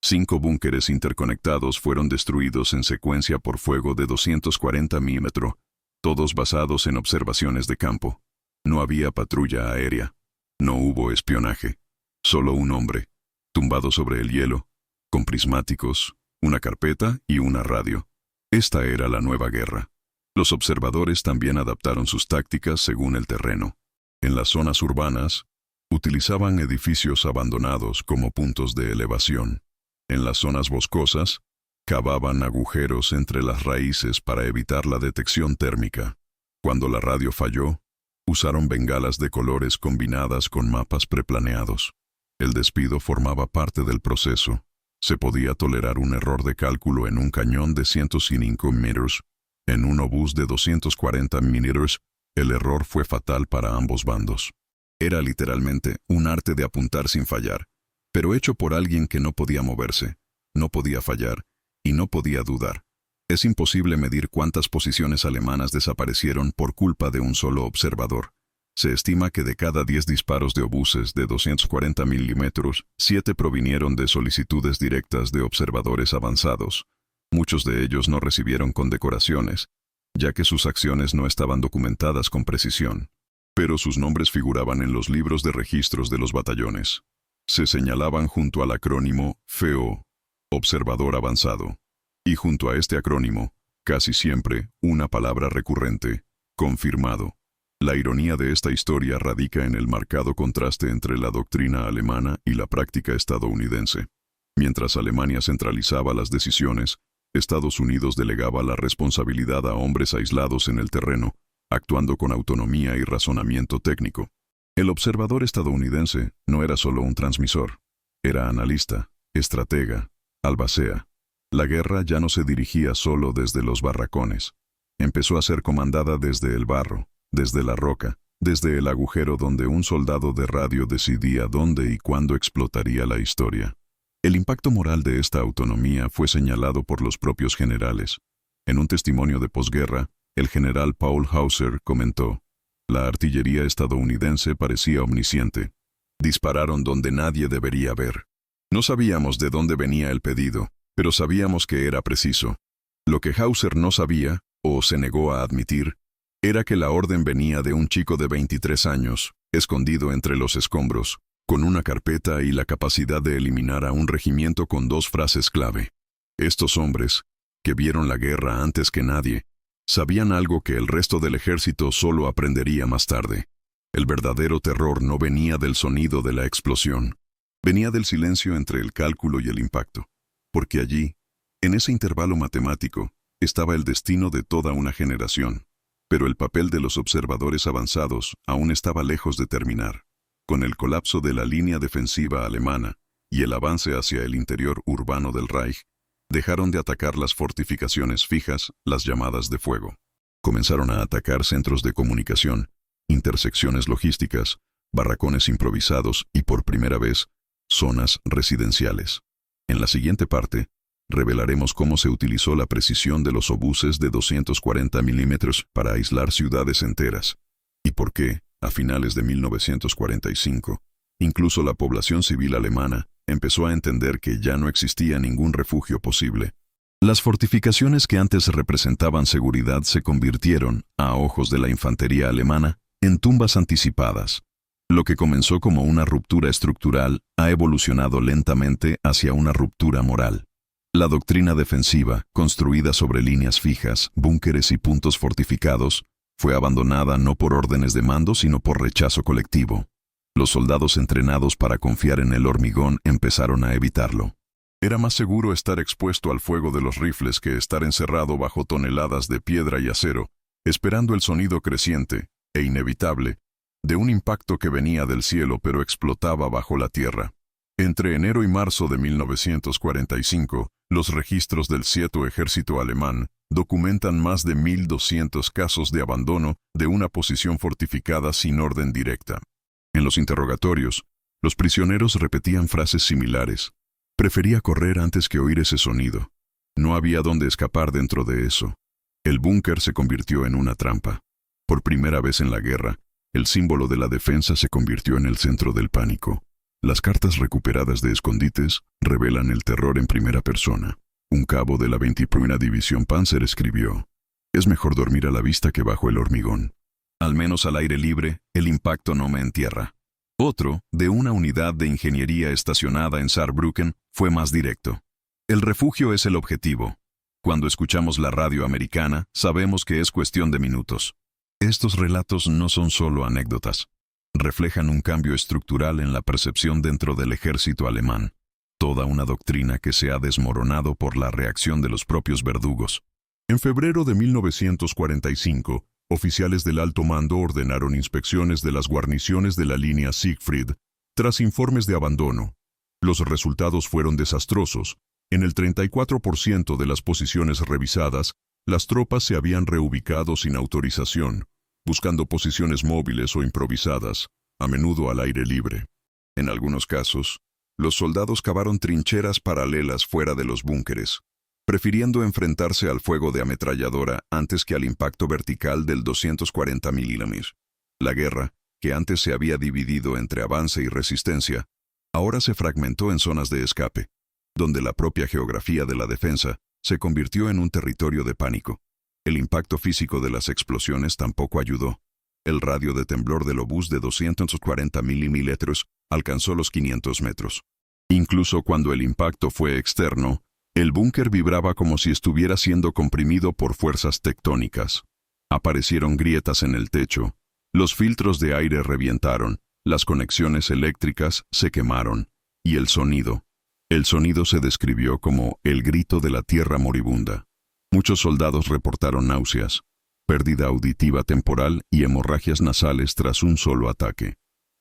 5 búnkeres interconectados fueron destruidos en secuencia por fuego de 240 mm, todos basados en observaciones de campo. No había patrulla aérea. No hubo espionaje. Solo un hombre, tumbado sobre el hielo, con prismáticos, una carpeta y una radio. Esta era la nueva guerra. Los observadores también adaptaron sus tácticas según el terreno. En las zonas urbanas, utilizaban edificios abandonados como puntos de elevación. En las zonas boscosas, cavaban agujeros entre las raíces para evitar la detección térmica. Cuando la radio falló, usaron bengalas de colores combinadas con mapas preplaneados. El despido formaba parte del proceso. Se podía tolerar un error de cálculo en un cañón de 105 metros. En un obús de 240 metros, el error fue fatal para ambos bandos. Era literalmente un arte de apuntar sin fallar, pero hecho por alguien que no podía moverse, no podía fallar y no podía dudar. Es imposible medir cuántas posiciones alemanas desaparecieron por culpa de un solo observador. Se estima que de cada 10 disparos de obuses de 240 milímetros, 7 provinieron de solicitudes directas de observadores avanzados. Muchos de ellos no recibieron condecoraciones, ya que sus acciones no estaban documentadas con precisión. Pero sus nombres figuraban en los libros de registros de los batallones. Se señalaban junto al acrónimo FEO, Observador Avanzado, y junto a este acrónimo, casi siempre, una palabra recurrente, confirmado. La ironía de esta historia radica en el marcado contraste entre la doctrina alemana y la práctica estadounidense. Mientras Alemania centralizaba las decisiones, Estados Unidos delegaba la responsabilidad a hombres aislados en el terreno, actuando con autonomía y razonamiento técnico. El observador estadounidense no era solo un transmisor, era analista, estratega, albacea. La guerra ya no se dirigía solo desde los barracones. Empezó a ser comandada desde el barro, desde la roca, desde el agujero donde un soldado de radio decidía dónde y cuándo explotaría la historia. El impacto moral de esta autonomía fue señalado por los propios generales. En un testimonio de posguerra, el general Paul Hauser comentó: «La artillería estadounidense parecía omnisciente. Dispararon donde nadie debería ver. No sabíamos de dónde venía el pedido, pero sabíamos que era preciso. Lo que Hauser no sabía, o se negó a admitir, era que la orden venía de un chico de 23 años, escondido entre los escombros, con una carpeta y la capacidad de eliminar a un regimiento con 2 frases clave. Estos hombres, que vieron la guerra antes que nadie, sabían algo que el resto del ejército solo aprendería más tarde. El verdadero terror no venía del sonido de la explosión, venía del silencio entre el cálculo y el impacto, porque allí, en ese intervalo matemático, estaba el destino de toda una generación. Pero el papel de los observadores avanzados aún estaba lejos de terminar. Con el colapso de la línea defensiva alemana y el avance hacia el interior urbano del Reich, dejaron de atacar las fortificaciones fijas, las llamadas de fuego. Comenzaron a atacar centros de comunicación, intersecciones logísticas, barracones improvisados y, por primera vez, zonas residenciales. En la siguiente parte, revelaremos cómo se utilizó la precisión de los obuses de 240 milímetros para aislar ciudades enteras, y por qué, a finales de 1945, incluso la población civil alemana empezó a entender que ya no existía ningún refugio posible. Las fortificaciones que antes representaban seguridad se convirtieron, a ojos de la infantería alemana, en tumbas anticipadas. Lo que comenzó como una ruptura estructural ha evolucionado lentamente hacia una ruptura moral. La doctrina defensiva, construida sobre líneas fijas, búnkeres y puntos fortificados, fue abandonada no por órdenes de mando sino por rechazo colectivo. Los soldados entrenados para confiar en el hormigón empezaron a evitarlo. Era más seguro estar expuesto al fuego de los rifles que estar encerrado bajo toneladas de piedra y acero, esperando el sonido creciente, e inevitable, de un impacto que venía del cielo pero explotaba bajo la tierra. Entre enero y marzo de 1945, los registros del Sieto Ejército alemán documentan más de 1.200 casos de abandono de una posición fortificada sin orden directa. En los interrogatorios, los prisioneros repetían frases similares. Prefería correr antes que oír ese sonido. No había dónde escapar dentro de eso. El búnker se convirtió en una trampa. Por primera vez en la guerra, el símbolo de la defensa se convirtió en el centro del pánico. Las cartas recuperadas de escondites revelan el terror en primera persona. Un cabo de la 21ª División Panzer escribió: «Es mejor dormir a la vista que bajo el hormigón. Al menos al aire libre, el impacto no me entierra». Otro, de una unidad de ingeniería estacionada en Saarbrücken, fue más directo. «El refugio es el objetivo. Cuando escuchamos la radio americana, sabemos que es cuestión de minutos». Estos relatos no son solo anécdotas. Reflejan un cambio estructural en la percepción dentro del ejército alemán. Toda una doctrina que se ha desmoronado por la reacción de los propios verdugos. En febrero de 1945, oficiales del alto mando ordenaron inspecciones de las guarniciones de la línea Siegfried, tras informes de abandono. Los resultados fueron desastrosos. En el 34% de las posiciones revisadas, las tropas se habían reubicado sin autorización, buscando posiciones móviles o improvisadas, a menudo al aire libre. En algunos casos, los soldados cavaron trincheras paralelas fuera de los búnkeres, prefiriendo enfrentarse al fuego de ametralladora antes que al impacto vertical del 240 milímetros. La guerra, que antes se había dividido entre avance y resistencia, ahora se fragmentó en zonas de escape, donde la propia geografía de la defensa se convirtió en un territorio de pánico. El impacto físico de las explosiones tampoco ayudó. El radio de temblor del obús de 240 milímetros alcanzó los 500 metros. Incluso cuando el impacto fue externo, el búnker vibraba como si estuviera siendo comprimido por fuerzas tectónicas. Aparecieron grietas en el techo, los filtros de aire revientaron, las conexiones eléctricas se quemaron, y el sonido. El sonido se describió como el grito de la tierra moribunda. Muchos soldados reportaron náuseas, pérdida auditiva temporal y hemorragias nasales tras un solo ataque.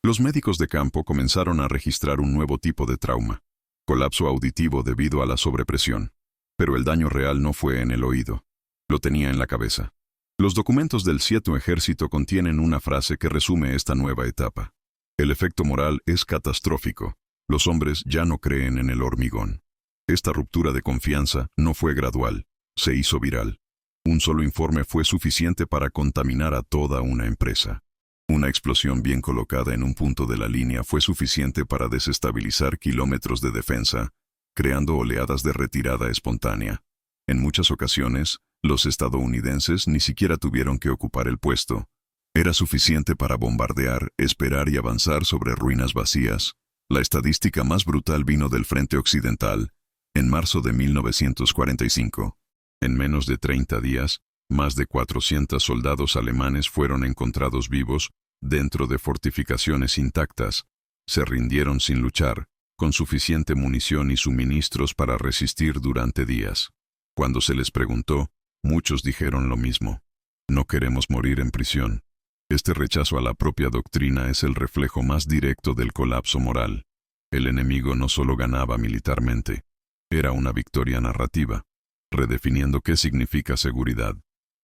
Los médicos de campo comenzaron a registrar un nuevo tipo de trauma, colapso auditivo debido a la sobrepresión. Pero el daño real no fue en el oído, lo tenía en la cabeza. Los documentos del Sieto Ejército contienen una frase que resume esta nueva etapa. El efecto moral es catastrófico. Los hombres ya no creen en el hormigón. Esta ruptura de confianza no fue gradual, se hizo viral. Un solo informe fue suficiente para contaminar a toda una empresa. Una explosión bien colocada en un punto de la línea fue suficiente para desestabilizar kilómetros de defensa, creando oleadas de retirada espontánea. En muchas ocasiones, los estadounidenses ni siquiera tuvieron que ocupar el puesto. Era suficiente para bombardear, esperar y avanzar sobre ruinas vacías. La estadística más brutal vino del frente occidental, en marzo de 1945. En menos de 30 días, más de 400 soldados alemanes fueron encontrados vivos dentro de fortificaciones intactas. Se rindieron sin luchar, con suficiente munición y suministros para resistir durante días. Cuando se les preguntó, muchos dijeron lo mismo. No queremos morir en prisión. Este rechazo a la propia doctrina es el reflejo más directo del colapso moral. El enemigo no solo ganaba militarmente, era una victoria narrativa, redefiniendo qué significa seguridad,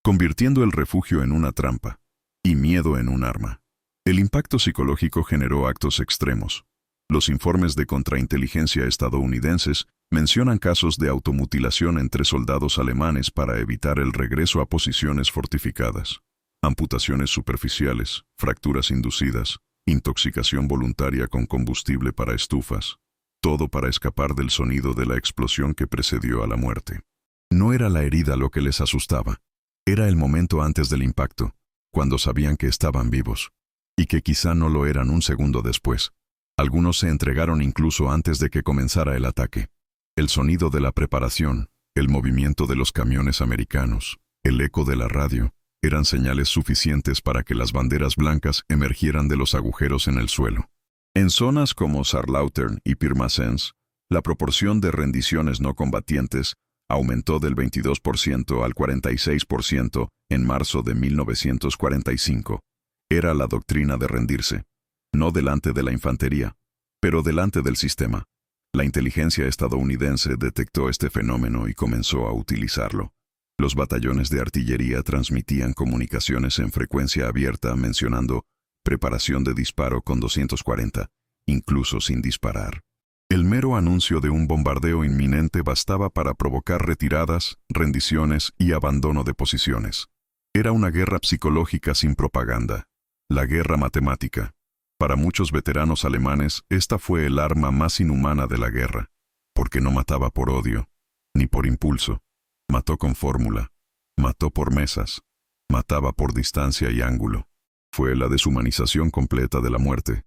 convirtiendo el refugio en una trampa y miedo en un arma. El impacto psicológico generó actos extremos. Los informes de contrainteligencia estadounidenses mencionan casos de automutilación entre soldados alemanes para evitar el regreso a posiciones fortificadas, amputaciones superficiales, fracturas inducidas, intoxicación voluntaria con combustible para estufas, todo para escapar del sonido de la explosión que precedió a la muerte. No era la herida lo que les asustaba, era el momento antes del impacto, cuando sabían que estaban vivos, y que quizá no lo eran un segundo después. Algunos se entregaron incluso antes de que comenzara el ataque. El sonido de la preparación, el movimiento de los camiones americanos, el eco de la radio, eran señales suficientes para que las banderas blancas emergieran de los agujeros en el suelo. En zonas como Saarlautern y Pirmasens, la proporción de rendiciones no combatientes aumentó del 22% al 46% en marzo de 1945. Era la doctrina de rendirse, no delante de la infantería, pero delante del sistema. La inteligencia estadounidense detectó este fenómeno y comenzó a utilizarlo. Los batallones de artillería transmitían comunicaciones en frecuencia abierta mencionando preparación de disparo con 240, incluso sin disparar. El mero anuncio de un bombardeo inminente bastaba para provocar retiradas, rendiciones y abandono de posiciones. Era una guerra psicológica sin propaganda. La guerra matemática. Para muchos veteranos alemanes, esta fue el arma más inhumana de la guerra, porque no mataba por odio, ni por impulso. Mató con fórmula, mató por mesas, mataba por distancia y ángulo. Fue la deshumanización completa de la muerte,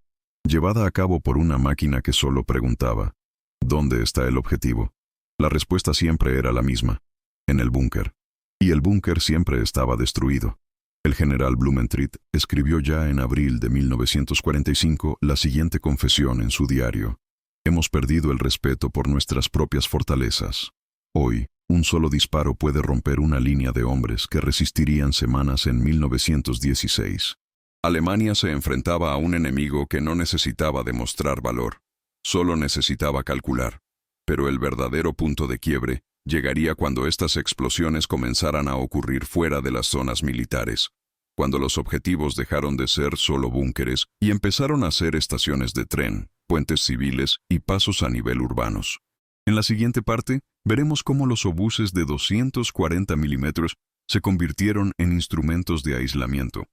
llevada a cabo por una máquina que solo preguntaba, ¿dónde está el objetivo? La respuesta siempre era la misma, en el búnker. Y el búnker siempre estaba destruido. El general Blumentritt escribió ya en abril de 1945 la siguiente confesión en su diario. Hemos perdido el respeto por nuestras propias fortalezas. Hoy, un solo disparo puede romper una línea de hombres que resistirían semanas en 1916. Alemania se enfrentaba a un enemigo que no necesitaba demostrar valor, solo necesitaba calcular. Pero el verdadero punto de quiebre llegaría cuando estas explosiones comenzaran a ocurrir fuera de las zonas militares, cuando los objetivos dejaron de ser solo búnkeres y empezaron a ser estaciones de tren, puentes civiles y pasos a nivel urbanos. En la siguiente parte, veremos cómo los obuses de 240 milímetros se convirtieron en instrumentos de aislamiento,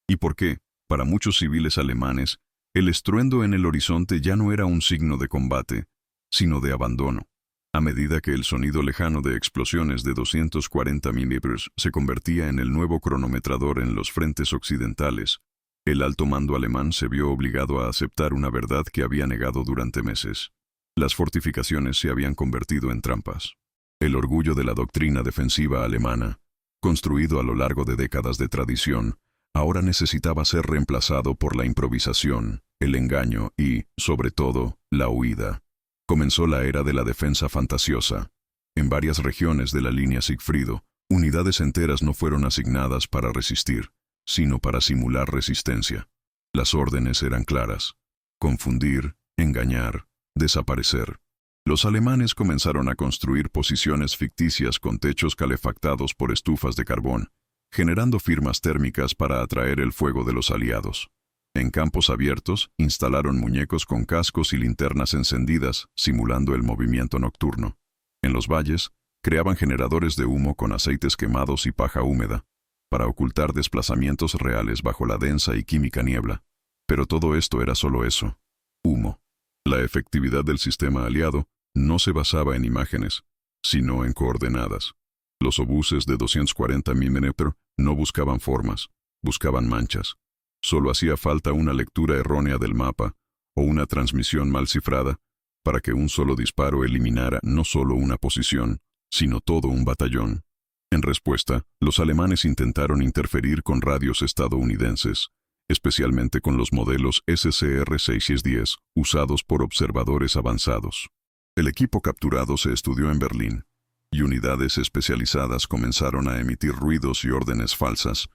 y por qué, para muchos civiles alemanes, el estruendo en el horizonte ya no era un signo de combate, sino de abandono. A medida que el sonido lejano de explosiones de 240 milímetros se convertía en el nuevo cronometrador en los frentes occidentales, el alto mando alemán se vio obligado a aceptar una verdad que había negado durante meses. Las fortificaciones se habían convertido en trampas. El orgullo de la doctrina defensiva alemana, construido a lo largo de décadas de tradición, ahora necesitaba ser reemplazado por la improvisación, el engaño y, sobre todo, la huida. Comenzó la era de la defensa fantasiosa. En varias regiones de la línea Sigfrido, unidades enteras no fueron asignadas para resistir, sino para simular resistencia. Las órdenes eran claras: confundir, engañar, desaparecer. Los alemanes comenzaron a construir posiciones ficticias con techos calefactados por estufas de carbón, generando firmas térmicas para atraer el fuego de los aliados. En campos abiertos, instalaron muñecos con cascos y linternas encendidas, simulando el movimiento nocturno. En los valles, creaban generadores de humo con aceites quemados y paja húmeda, para ocultar desplazamientos reales bajo la densa y química niebla. Pero todo esto era solo eso: humo. La efectividad del sistema aliado no se basaba en imágenes, sino en coordenadas. Los obuses de 240 mm no buscaban formas, buscaban manchas. Solo hacía falta una lectura errónea del mapa o una transmisión mal cifrada para que un solo disparo eliminara no solo una posición, sino todo un batallón. En respuesta, los alemanes intentaron interferir con radios estadounidenses, especialmente con los modelos SCR-610 usados por observadores avanzados. El equipo capturado se estudió en Berlín, y unidades especializadas comenzaron a emitir ruidos y órdenes falsas,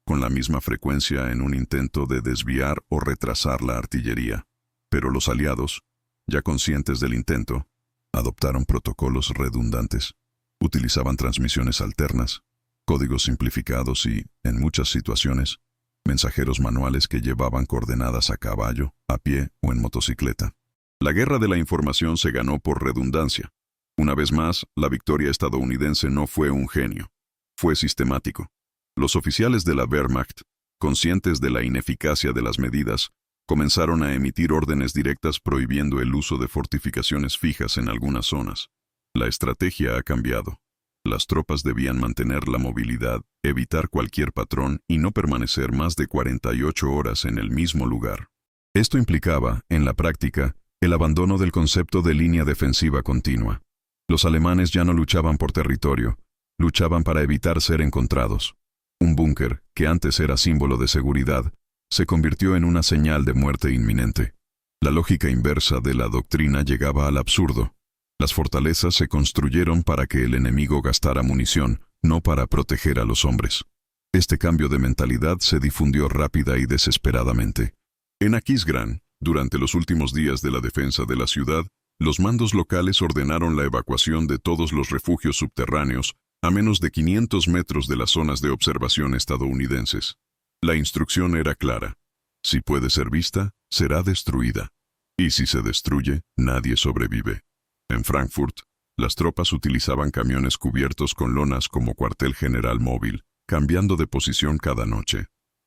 con la misma frecuencia en un intento de desviar o retrasar la artillería. Pero los aliados, ya conscientes del intento, adoptaron protocolos redundantes. Utilizaban transmisiones alternas, códigos simplificados y, en muchas situaciones, mensajeros manuales que llevaban coordenadas a caballo, a pie o en motocicleta. La guerra de la información se ganó por redundancia. Una vez más, la victoria estadounidense no fue un genio. Fue sistemático. Los oficiales de la Wehrmacht, conscientes de la ineficacia de las medidas, comenzaron a emitir órdenes directas prohibiendo el uso de fortificaciones fijas en algunas zonas. La estrategia ha cambiado. Las tropas debían mantener la movilidad, evitar cualquier patrón y no permanecer más de 48 horas en el mismo lugar. Esto implicaba, en la práctica, el abandono del concepto de línea defensiva continua. Los alemanes ya no luchaban por territorio, luchaban para evitar ser encontrados. Un búnker, que antes era símbolo de seguridad, se convirtió en una señal de muerte inminente. La lógica inversa de la doctrina llegaba al absurdo. Las fortalezas se construyeron para que el enemigo gastara munición, no para proteger a los hombres. Este cambio de mentalidad se difundió rápida y desesperadamente. En Aquisgrán, durante los últimos días de la defensa de la ciudad, los mandos locales ordenaron la evacuación de todos los refugios subterráneos a menos de 500 metros de las zonas de observación estadounidenses. La instrucción era clara. Si puede ser vista, será destruida. Y si se destruye, nadie sobrevive. En Frankfurt, las tropas utilizaban camiones cubiertos con lonas como cuartel general móvil, cambiando de posición cada noche.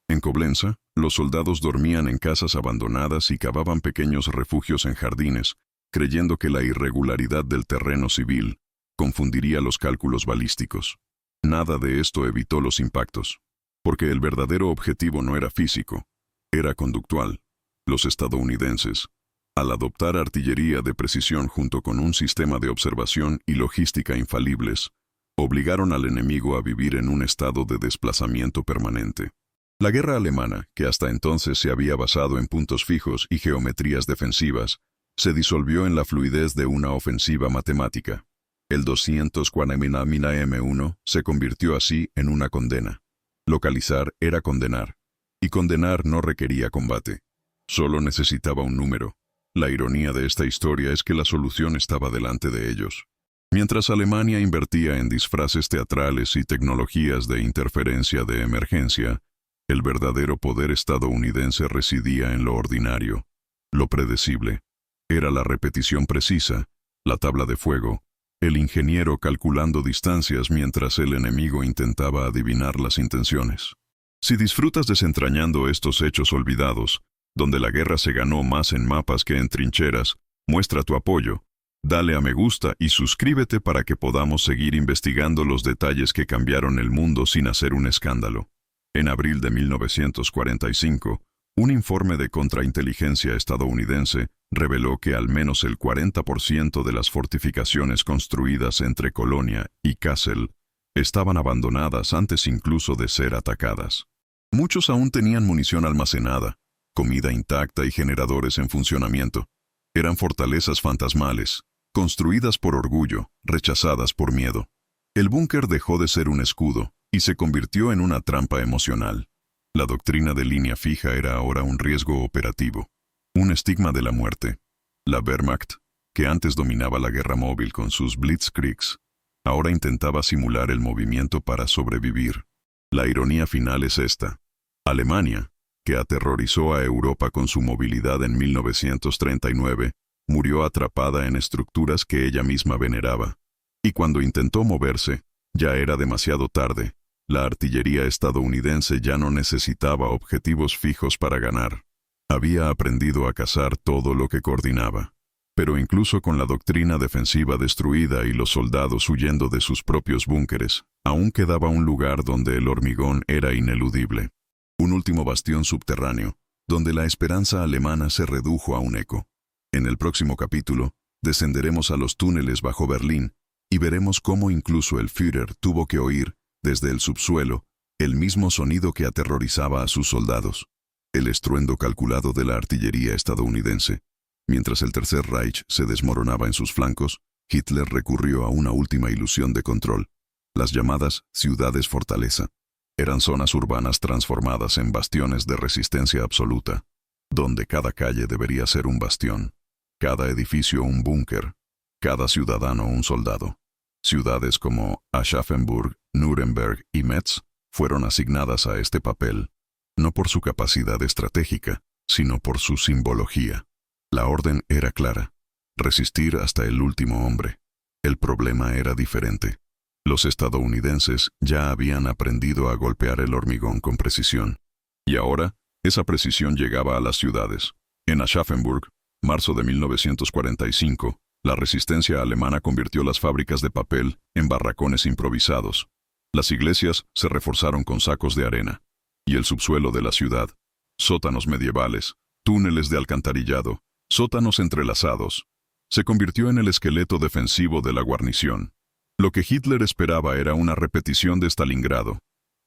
En Coblenza, los soldados dormían en casas abandonadas y cavaban pequeños refugios en jardines, creyendo que la irregularidad del terreno civil confundiría los cálculos balísticos. Nada de esto evitó los impactos, porque el verdadero objetivo no era físico, era conductual. Los estadounidenses, al adoptar artillería de precisión junto con un sistema de observación y logística infalibles, obligaron al enemigo a vivir en un estado de desplazamiento permanente. La guerra alemana, que hasta entonces se había basado en puntos fijos y geometrías defensivas, se disolvió en la fluidez de una ofensiva matemática. El 240 M1 se convirtió así en una condena. Localizar era condenar, y condenar no requería combate. Solo necesitaba un número. La ironía de esta historia es que la solución estaba delante de ellos. Mientras Alemania invertía en disfraces teatrales y tecnologías de interferencia de emergencia, el verdadero poder estadounidense residía en lo ordinario, lo predecible. Era la repetición precisa, la tabla de fuego, el ingeniero calculando distancias mientras el enemigo intentaba adivinar las intenciones. Si disfrutas desentrañando estos hechos olvidados, donde la guerra se ganó más en mapas que en trincheras, muestra tu apoyo, dale a me gusta y suscríbete para que podamos seguir investigando los detalles que cambiaron el mundo sin hacer un escándalo. En abril de 1945, un informe de contrainteligencia estadounidense reveló que al menos el 40% de las fortificaciones construidas entre Colonia y Kassel estaban abandonadas antes incluso de ser atacadas. Muchos aún tenían munición almacenada, comida intacta y generadores en funcionamiento. Eran fortalezas fantasmales, construidas por orgullo, rechazadas por miedo. El búnker dejó de ser un escudo y se convirtió en una trampa emocional. La doctrina de línea fija era ahora un riesgo operativo, un estigma de la muerte. La Wehrmacht, que antes dominaba la guerra móvil con sus Blitzkriegs, ahora intentaba simular el movimiento para sobrevivir. La ironía final es esta. Alemania, que aterrorizó a Europa con su movilidad en 1939, murió atrapada en estructuras que ella misma veneraba. Y cuando intentó moverse, ya era demasiado tarde. La artillería estadounidense ya no necesitaba objetivos fijos para ganar. Había aprendido a cazar todo lo que coordinaba. Pero incluso con la doctrina defensiva destruida y los soldados huyendo de sus propios búnkeres, aún quedaba un lugar donde el hormigón era ineludible. Un último bastión subterráneo, donde la esperanza alemana se redujo a un eco. En el próximo capítulo, descenderemos a los túneles bajo Berlín y veremos cómo incluso el Führer tuvo que oír Desde el subsuelo, el mismo sonido que aterrorizaba a sus soldados. El estruendo calculado de la artillería estadounidense. Mientras el Tercer Reich se desmoronaba en sus flancos, Hitler recurrió a una última ilusión de control. Las llamadas ciudades fortaleza. Eran zonas urbanas transformadas en bastiones de resistencia absoluta, donde cada calle debería ser un bastión, cada edificio un búnker, cada ciudadano un soldado. Ciudades como Aschaffenburg, Nuremberg y Metz fueron asignadas a este papel, no por su capacidad estratégica, sino por su simbología. La orden era clara: resistir hasta el último hombre. El problema era diferente. Los estadounidenses ya habían aprendido a golpear el hormigón con precisión. Y ahora, esa precisión llegaba a las ciudades. En Aschaffenburg, marzo de 1945, la resistencia alemana convirtió las fábricas de papel en barracones improvisados. Las iglesias se reforzaron con sacos de arena. Y el subsuelo de la ciudad, sótanos medievales, túneles de alcantarillado, sótanos entrelazados, se convirtió en el esqueleto defensivo de la guarnición. Lo que Hitler esperaba era una repetición de Stalingrado,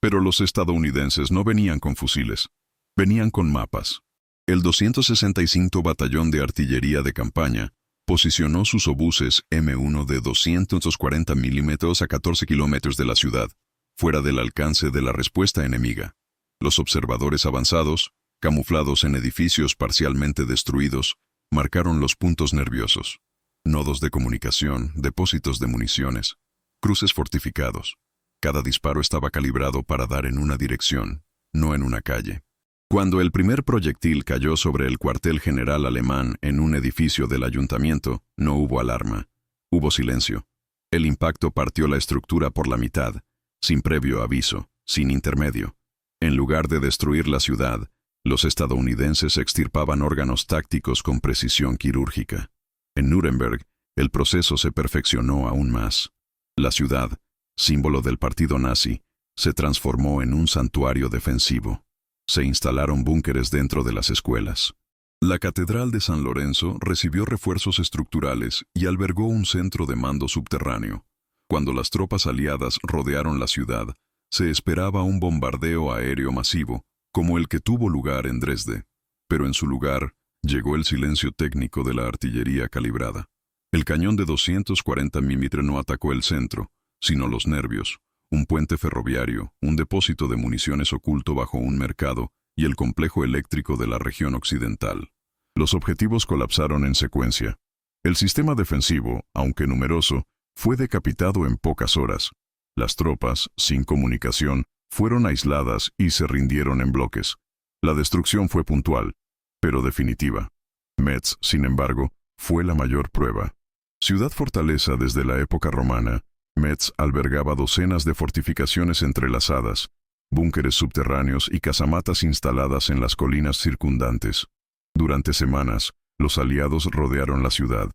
pero los estadounidenses no venían con fusiles, venían con mapas. El 265 Batallón de Artillería de Campaña posicionó sus obuses M1 de 240 milímetros a 14 kilómetros de la ciudad, fuera del alcance de la respuesta enemiga. Los observadores avanzados, camuflados en edificios parcialmente destruidos, marcaron los puntos nerviosos. Nodos de comunicación, depósitos de municiones, cruces fortificados. Cada disparo estaba calibrado para dar en una dirección, no en una calle. Cuando el primer proyectil cayó sobre el cuartel general alemán en un edificio del ayuntamiento, no hubo alarma. Hubo silencio. El impacto partió la estructura por la mitad, sin previo aviso, sin intermedio. En lugar de destruir la ciudad, los estadounidenses extirpaban órganos tácticos con precisión quirúrgica. En Nuremberg, el proceso se perfeccionó aún más. La ciudad, símbolo del partido nazi, se transformó en un santuario defensivo. Se instalaron búnkeres dentro de las escuelas. La Catedral de San Lorenzo recibió refuerzos estructurales y albergó un centro de mando subterráneo. Cuando las tropas aliadas rodearon la ciudad, se esperaba un bombardeo aéreo masivo, como el que tuvo lugar en Dresde. Pero en su lugar, llegó el silencio técnico de la artillería calibrada. El cañón de 240 mm no atacó el centro, sino los nervios, un puente ferroviario, un depósito de municiones oculto bajo un mercado y el complejo eléctrico de la región occidental. Los objetivos colapsaron en secuencia. El sistema defensivo, aunque numeroso, fue decapitado en pocas horas. Las tropas, sin comunicación, fueron aisladas y se rindieron en bloques. La destrucción fue puntual, pero definitiva. Metz, sin embargo, fue la mayor prueba. Ciudad fortaleza desde la época romana, Metz albergaba docenas de fortificaciones entrelazadas, búnkeres subterráneos y casamatas instaladas en las colinas circundantes. Durante semanas, los aliados rodearon la ciudad.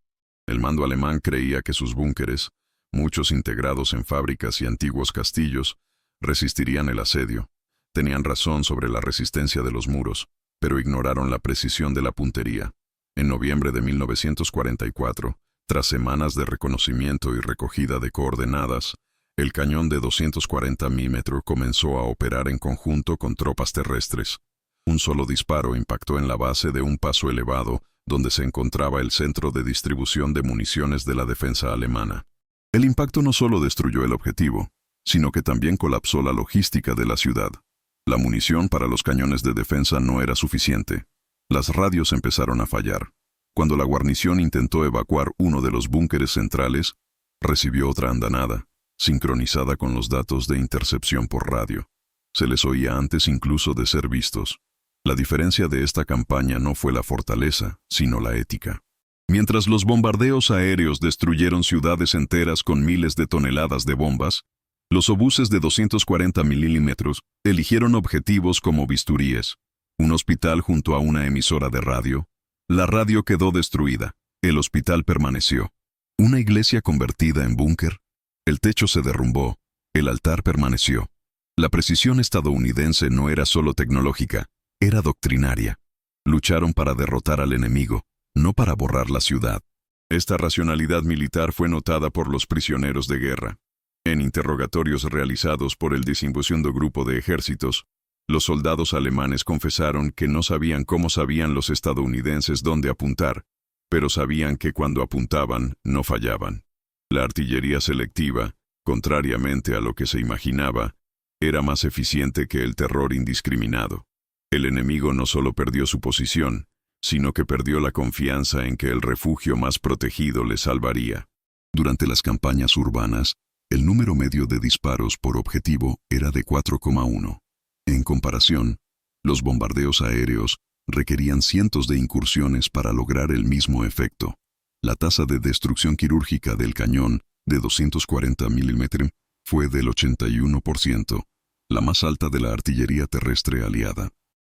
El mando alemán creía que sus búnkeres, muchos integrados en fábricas y antiguos castillos, resistirían el asedio. Tenían razón sobre la resistencia de los muros, pero ignoraron la precisión de la puntería. En noviembre de 1944, tras semanas de reconocimiento y recogida de coordenadas, el cañón de 240 mm comenzó a operar en conjunto con tropas terrestres. Un solo disparo impactó en la base de un paso elevado, donde se encontraba el centro de distribución de municiones de la defensa alemana. El impacto no solo destruyó el objetivo, sino que también colapsó la logística de la ciudad. La munición para los cañones de defensa no era suficiente. Las radios empezaron a fallar. Cuando la guarnición intentó evacuar uno de los búnkeres centrales, recibió otra andanada, sincronizada con los datos de intercepción por radio. Se les oía antes incluso de ser vistos. La diferencia de esta campaña no fue la fortaleza, sino la ética. Mientras los bombardeos aéreos destruyeron ciudades enteras con miles de toneladas de bombas, los obuses de 240 milímetros eligieron objetivos como bisturíes. Un hospital junto a una emisora de radio. La radio quedó destruida. El hospital permaneció. Una iglesia convertida en búnker. El techo se derrumbó. El altar permaneció. La precisión estadounidense no era solo tecnológica, era doctrinaria. Lucharon para derrotar al enemigo, no para borrar la ciudad. Esta racionalidad militar fue notada por los prisioneros de guerra. En interrogatorios realizados por el desinvestido grupo de ejércitos, los soldados alemanes confesaron que no sabían cómo sabían los estadounidenses dónde apuntar, pero sabían que cuando apuntaban, no fallaban. La artillería selectiva, contrariamente a lo que se imaginaba, era más eficiente que el terror indiscriminado. El enemigo no solo perdió su posición, sino que perdió la confianza en que el refugio más protegido le salvaría. Durante las campañas urbanas, el número medio de disparos por objetivo era de 4,1. En comparación, los bombardeos aéreos requerían cientos de incursiones para lograr el mismo efecto. La tasa de destrucción quirúrgica del cañón de 240 mm fue del 81%, la más alta de la artillería terrestre aliada.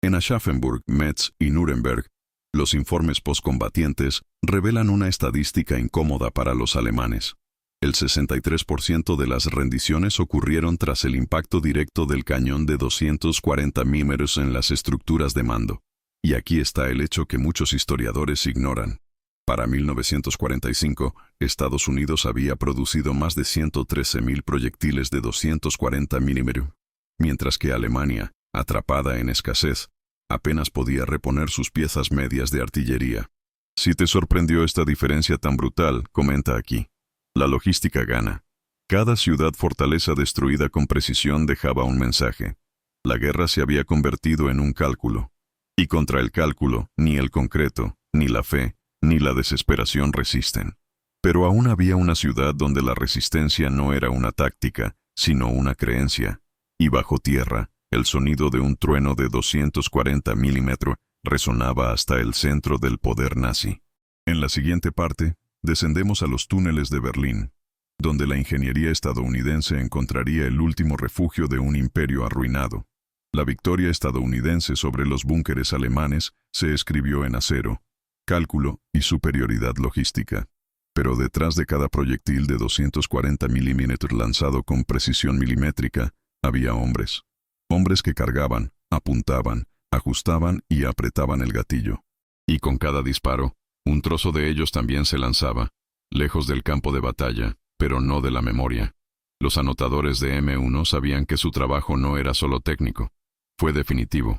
En Aschaffenburg, Metz y Nuremberg, los informes postcombatientes revelan una estadística incómoda para los alemanes. El 63% de las rendiciones ocurrieron tras el impacto directo del cañón de 240 mm en las estructuras de mando. Y aquí está el hecho que muchos historiadores ignoran. Para 1945, Estados Unidos había producido más de 113.000 proyectiles de 240 mm, mientras que Alemania, atrapada en escasez, apenas podía reponer sus piezas medias de artillería. Si te sorprendió esta diferencia tan brutal, comenta aquí. La logística gana. Cada ciudad-fortaleza destruida con precisión dejaba un mensaje. La guerra se había convertido en un cálculo. Y contra el cálculo, ni el concreto, ni la fe, ni la desesperación resisten. Pero aún había una ciudad donde la resistencia no era una táctica, sino una creencia. Y bajo tierra, el sonido de un trueno de 240 mm resonaba hasta el centro del poder nazi. En la siguiente parte, descendemos a los túneles de Berlín, donde la ingeniería estadounidense encontraría el último refugio de un imperio arruinado. La victoria estadounidense sobre los búnkeres alemanes se escribió en acero, cálculo y superioridad logística. Pero detrás de cada proyectil de 240 mm lanzado con precisión milimétrica, había hombres. Hombres que cargaban, apuntaban, ajustaban y apretaban el gatillo. Y con cada disparo, un trozo de ellos también se lanzaba, lejos del campo de batalla, pero no de la memoria. Los anotadores de M1 sabían que su trabajo no era solo técnico. Fue definitivo.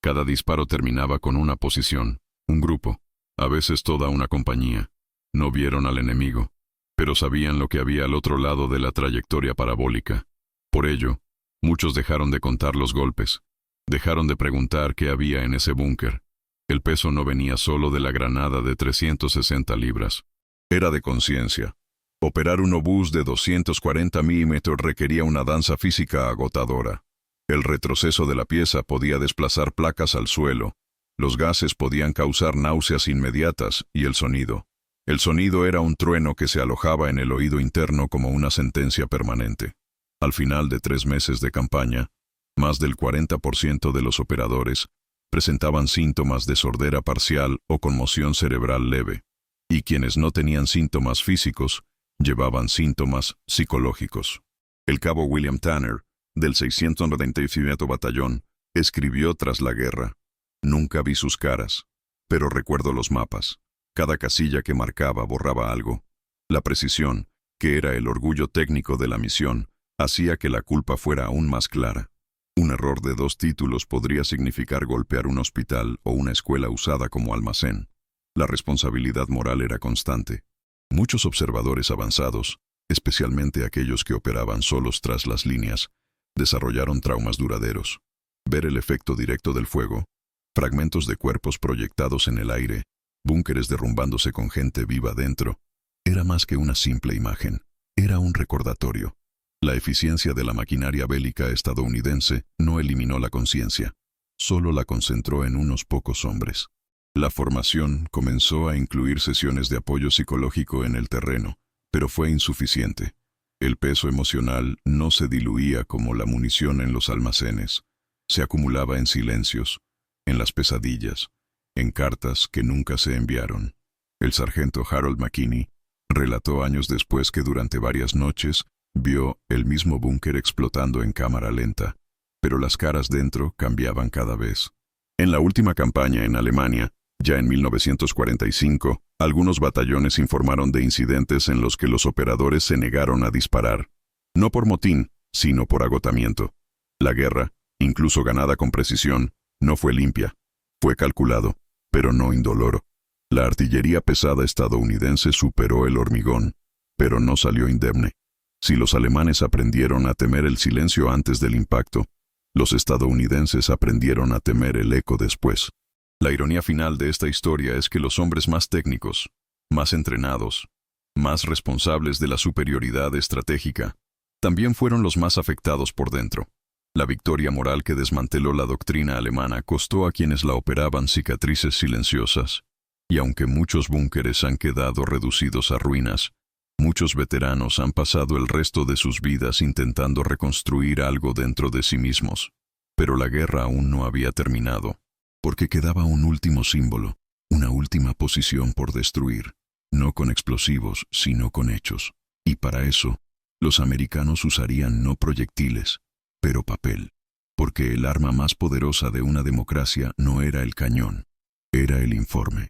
Cada disparo terminaba con una posición, un grupo, a veces toda una compañía. No vieron al enemigo, pero sabían lo que había al otro lado de la trayectoria parabólica. Por ello, muchos dejaron de contar los golpes, dejaron de preguntar qué había en ese búnker. El peso no venía solo de la granada de 360 libras. Era de conciencia. Operar un obús de 240 mm requería una danza física agotadora. El retroceso de la pieza podía desplazar placas al suelo. Los gases podían causar náuseas inmediatas y el sonido. El sonido era un trueno que se alojaba en el oído interno como una sentencia permanente. Al final de 3 meses de campaña, más del 40% de los operadores presentaban síntomas de sordera parcial o conmoción cerebral leve, y quienes no tenían síntomas físicos llevaban síntomas psicológicos. El cabo William Tanner, del 695 Batallón, escribió tras la guerra: «Nunca vi sus caras, pero recuerdo los mapas. Cada casilla que marcaba borraba algo. La precisión, que era el orgullo técnico de la misión, hacía que la culpa fuera aún más clara. Un error de 2 títulos podría significar golpear un hospital o una escuela usada como almacén. La responsabilidad moral era constante. Muchos observadores avanzados, especialmente aquellos que operaban solos tras las líneas, desarrollaron traumas duraderos. Ver el efecto directo del fuego, fragmentos de cuerpos proyectados en el aire, búnkeres derrumbándose con gente viva dentro, era más que una simple imagen, era un recordatorio. La eficiencia de la maquinaria bélica estadounidense no eliminó la conciencia, solo la concentró en unos pocos hombres. La formación comenzó a incluir sesiones de apoyo psicológico en el terreno, pero fue insuficiente. El peso emocional no se diluía como la munición en los almacenes. Se acumulaba en silencios, en las pesadillas, en cartas que nunca se enviaron. El sargento Harold McKinney relató años después que durante varias noches vio el mismo búnker explotando en cámara lenta, pero las caras dentro cambiaban cada vez. En la última campaña en Alemania, ya en 1945, algunos batallones informaron de incidentes en los que los operadores se negaron a disparar. No por motín, sino por agotamiento. La guerra, incluso ganada con precisión, no fue limpia. Fue calculado, pero no indoloro. La artillería pesada estadounidense superó el hormigón, pero no salió indemne. Si los alemanes aprendieron a temer el silencio antes del impacto, los estadounidenses aprendieron a temer el eco después. La ironía final de esta historia es que los hombres más técnicos, más entrenados, más responsables de la superioridad estratégica, también fueron los más afectados por dentro. La victoria moral que desmanteló la doctrina alemana costó a quienes la operaban cicatrices silenciosas, y aunque muchos búnkeres han quedado reducidos a ruinas, muchos veteranos han pasado el resto de sus vidas intentando reconstruir algo dentro de sí mismos. Pero la guerra aún no había terminado, porque quedaba un último símbolo, una última posición por destruir, no con explosivos, sino con hechos. Y para eso, los americanos usarían no proyectiles, pero papel, porque el arma más poderosa de una democracia no era el cañón, era el informe.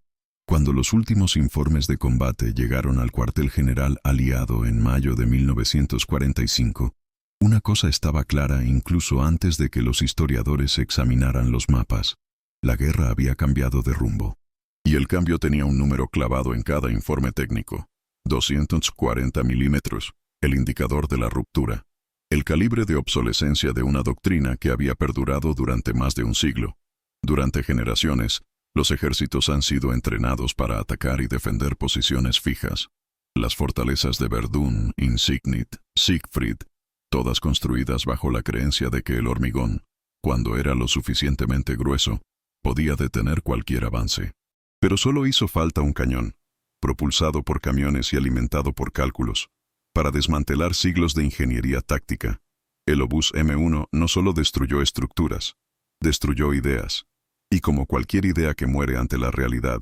Cuando los últimos informes de combate llegaron al cuartel general aliado en mayo de 1945, una cosa estaba clara incluso antes de que los historiadores examinaran los mapas. La guerra había cambiado de rumbo. Y el cambio tenía un número clavado en cada informe técnico: 240 milímetros, el indicador de la ruptura, el calibre de obsolescencia de una doctrina que había perdurado durante más de un siglo. Durante generaciones, los ejércitos han sido entrenados para atacar y defender posiciones fijas. Las fortalezas de Verdún, Insignit, Siegfried, todas construidas bajo la creencia de que el hormigón, cuando era lo suficientemente grueso, podía detener cualquier avance. Pero solo hizo falta un cañón, propulsado por camiones y alimentado por cálculos, para desmantelar siglos de ingeniería táctica. El obús M1 no solo destruyó estructuras, destruyó ideas. Y como cualquier idea que muere ante la realidad,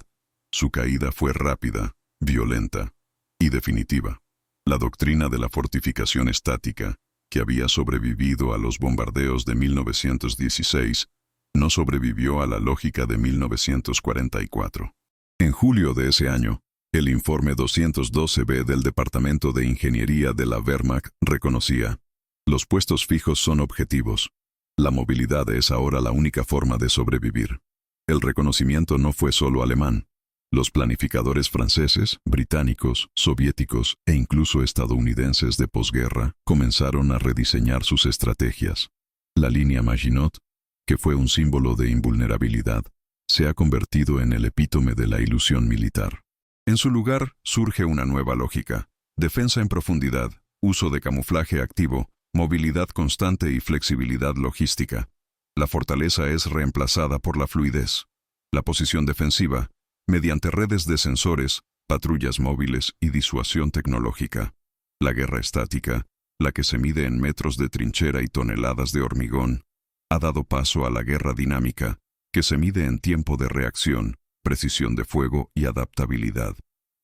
su caída fue rápida, violenta y definitiva. La doctrina de la fortificación estática, que había sobrevivido a los bombardeos de 1916, no sobrevivió a la lógica de 1944. En julio de ese año, el informe 212B del Departamento de Ingeniería de la Wehrmacht reconocía: los puestos fijos son objetivos. La movilidad es ahora la única forma de sobrevivir. El reconocimiento no fue solo alemán. Los planificadores franceses, británicos, soviéticos e incluso estadounidenses de posguerra comenzaron a rediseñar sus estrategias. La línea Maginot, que fue un símbolo de invulnerabilidad, se ha convertido en el epítome de la ilusión militar. En su lugar surge una nueva lógica: defensa en profundidad, uso de camuflaje activo, movilidad constante y flexibilidad logística. La fortaleza es reemplazada por la fluidez. La posición defensiva, mediante redes de sensores, patrullas móviles y disuasión tecnológica. La guerra estática, la que se mide en metros de trinchera y toneladas de hormigón, ha dado paso a la guerra dinámica, que se mide en tiempo de reacción, precisión de fuego y adaptabilidad.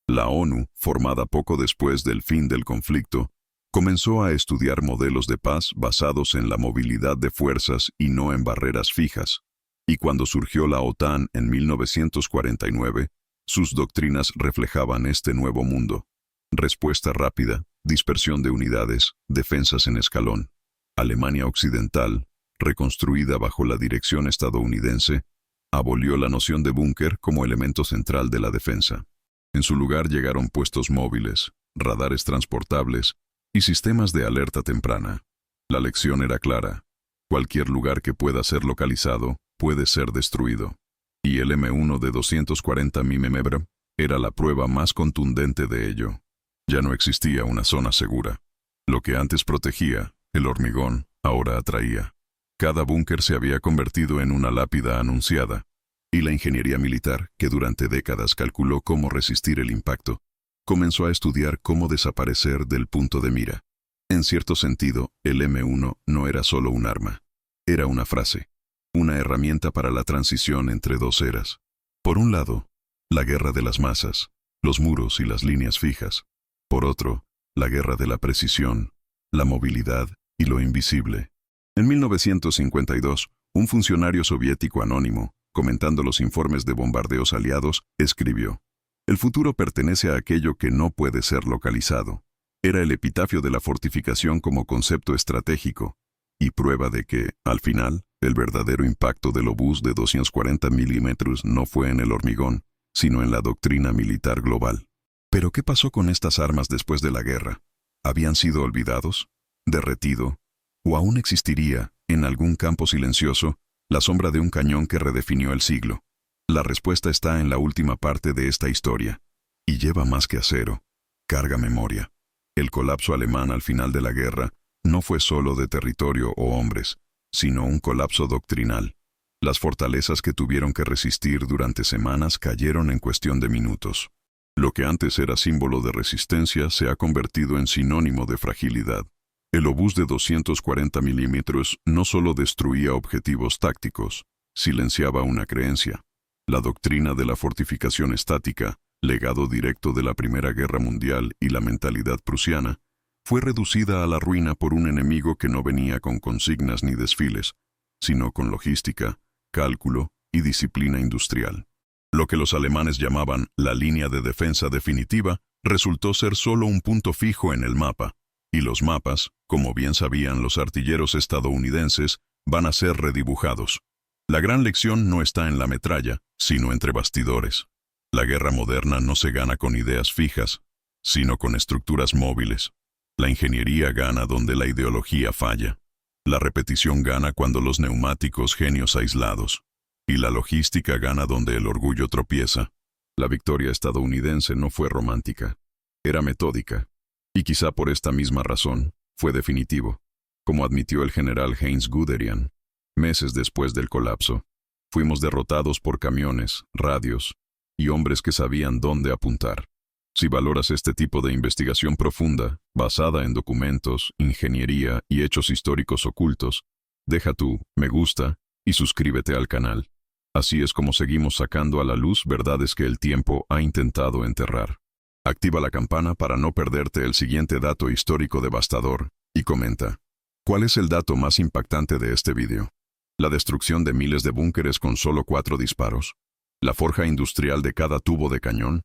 La ONU, formada poco después del fin del conflicto, comenzó a estudiar modelos de paz basados en la movilidad de fuerzas y no en barreras fijas. Y cuando surgió la OTAN en 1949, sus doctrinas reflejaban este nuevo mundo: respuesta rápida, dispersión de unidades, defensas en escalón. Alemania Occidental, reconstruida bajo la dirección estadounidense, abolió la noción de búnker como elemento central de la defensa. En su lugar llegaron puestos móviles, radares transportables y sistemas de alerta temprana. La lección era clara: cualquier lugar que pueda ser localizado puede ser destruido. Y el M1 de 240 mm era la prueba más contundente de ello. Ya no existía una zona segura. Lo que antes protegía, el hormigón, ahora atraía. Cada búnker se había convertido en una lápida anunciada, y la ingeniería militar, que durante décadas calculó cómo resistir el impacto, comenzó a estudiar cómo desaparecer del punto de mira. En cierto sentido, el M1 no era solo un arma. Era una frase, una herramienta para la transición entre dos eras. Por un lado, la guerra de las masas, los muros y las líneas fijas. Por otro, la guerra de la precisión, la movilidad y lo invisible. En 1952, un funcionario soviético anónimo, comentando los informes de bombardeos aliados, escribió: el futuro pertenece a aquello que no puede ser localizado. Era el epitafio de la fortificación como concepto estratégico, y prueba de que, al final, el verdadero impacto del obús de 240 milímetros no fue en el hormigón, sino en la doctrina militar global. ¿Pero qué pasó con estas armas después de la guerra? ¿Habían sido olvidados? ¿Derretido? ¿O aún existiría, en algún campo silencioso, la sombra de un cañón que redefinió el siglo? La respuesta está en la última parte de esta historia, y lleva más que acero, carga memoria. El colapso alemán al final de la guerra no fue solo de territorio o hombres, sino un colapso doctrinal. Las fortalezas que tuvieron que resistir durante semanas cayeron en cuestión de minutos. Lo que antes era símbolo de resistencia se ha convertido en sinónimo de fragilidad. El obús de 240 milímetros no solo destruía objetivos tácticos, silenciaba una creencia. La doctrina de la fortificación estática, legado directo de la Primera Guerra Mundial y la mentalidad prusiana, fue reducida a la ruina por un enemigo que no venía con consignas ni desfiles, sino con logística, cálculo y disciplina industrial. Lo que los alemanes llamaban la línea de defensa definitiva resultó ser solo un punto fijo en el mapa, y los mapas, como bien sabían los artilleros estadounidenses, van a ser redibujados. La gran lección no está en la metralla, sino entre bastidores. La guerra moderna no se gana con ideas fijas, sino con estructuras móviles. La ingeniería gana donde la ideología falla. La repetición gana cuando los neumáticos genios aislados. Y la logística gana donde el orgullo tropieza. La victoria estadounidense no fue romántica, era metódica. Y quizá por esta misma razón, fue definitivo. Como admitió el general Heinz Guderian, meses después del colapso, fuimos derrotados por camiones, radios y hombres que sabían dónde apuntar. Si valoras este tipo de investigación profunda, basada en documentos, ingeniería y hechos históricos ocultos, deja tu me gusta y suscríbete al canal. Así es como seguimos sacando a la luz verdades que el tiempo ha intentado enterrar. Activa la campana para no perderte el siguiente dato histórico devastador, y comenta. ¿Cuál es el dato más impactante de este vídeo? ¿La destrucción de miles de búnkeres con solo 4 disparos? ¿La forja industrial de cada tubo de cañón?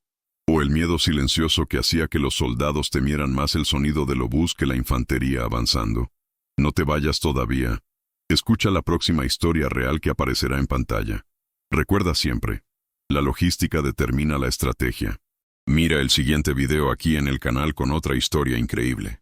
¿O el miedo silencioso que hacía que los soldados temieran más el sonido del obús que la infantería avanzando? No te vayas todavía. Escucha la próxima historia real que aparecerá en pantalla. Recuerda siempre, la logística determina la estrategia. Mira el siguiente video aquí en el canal con otra historia increíble.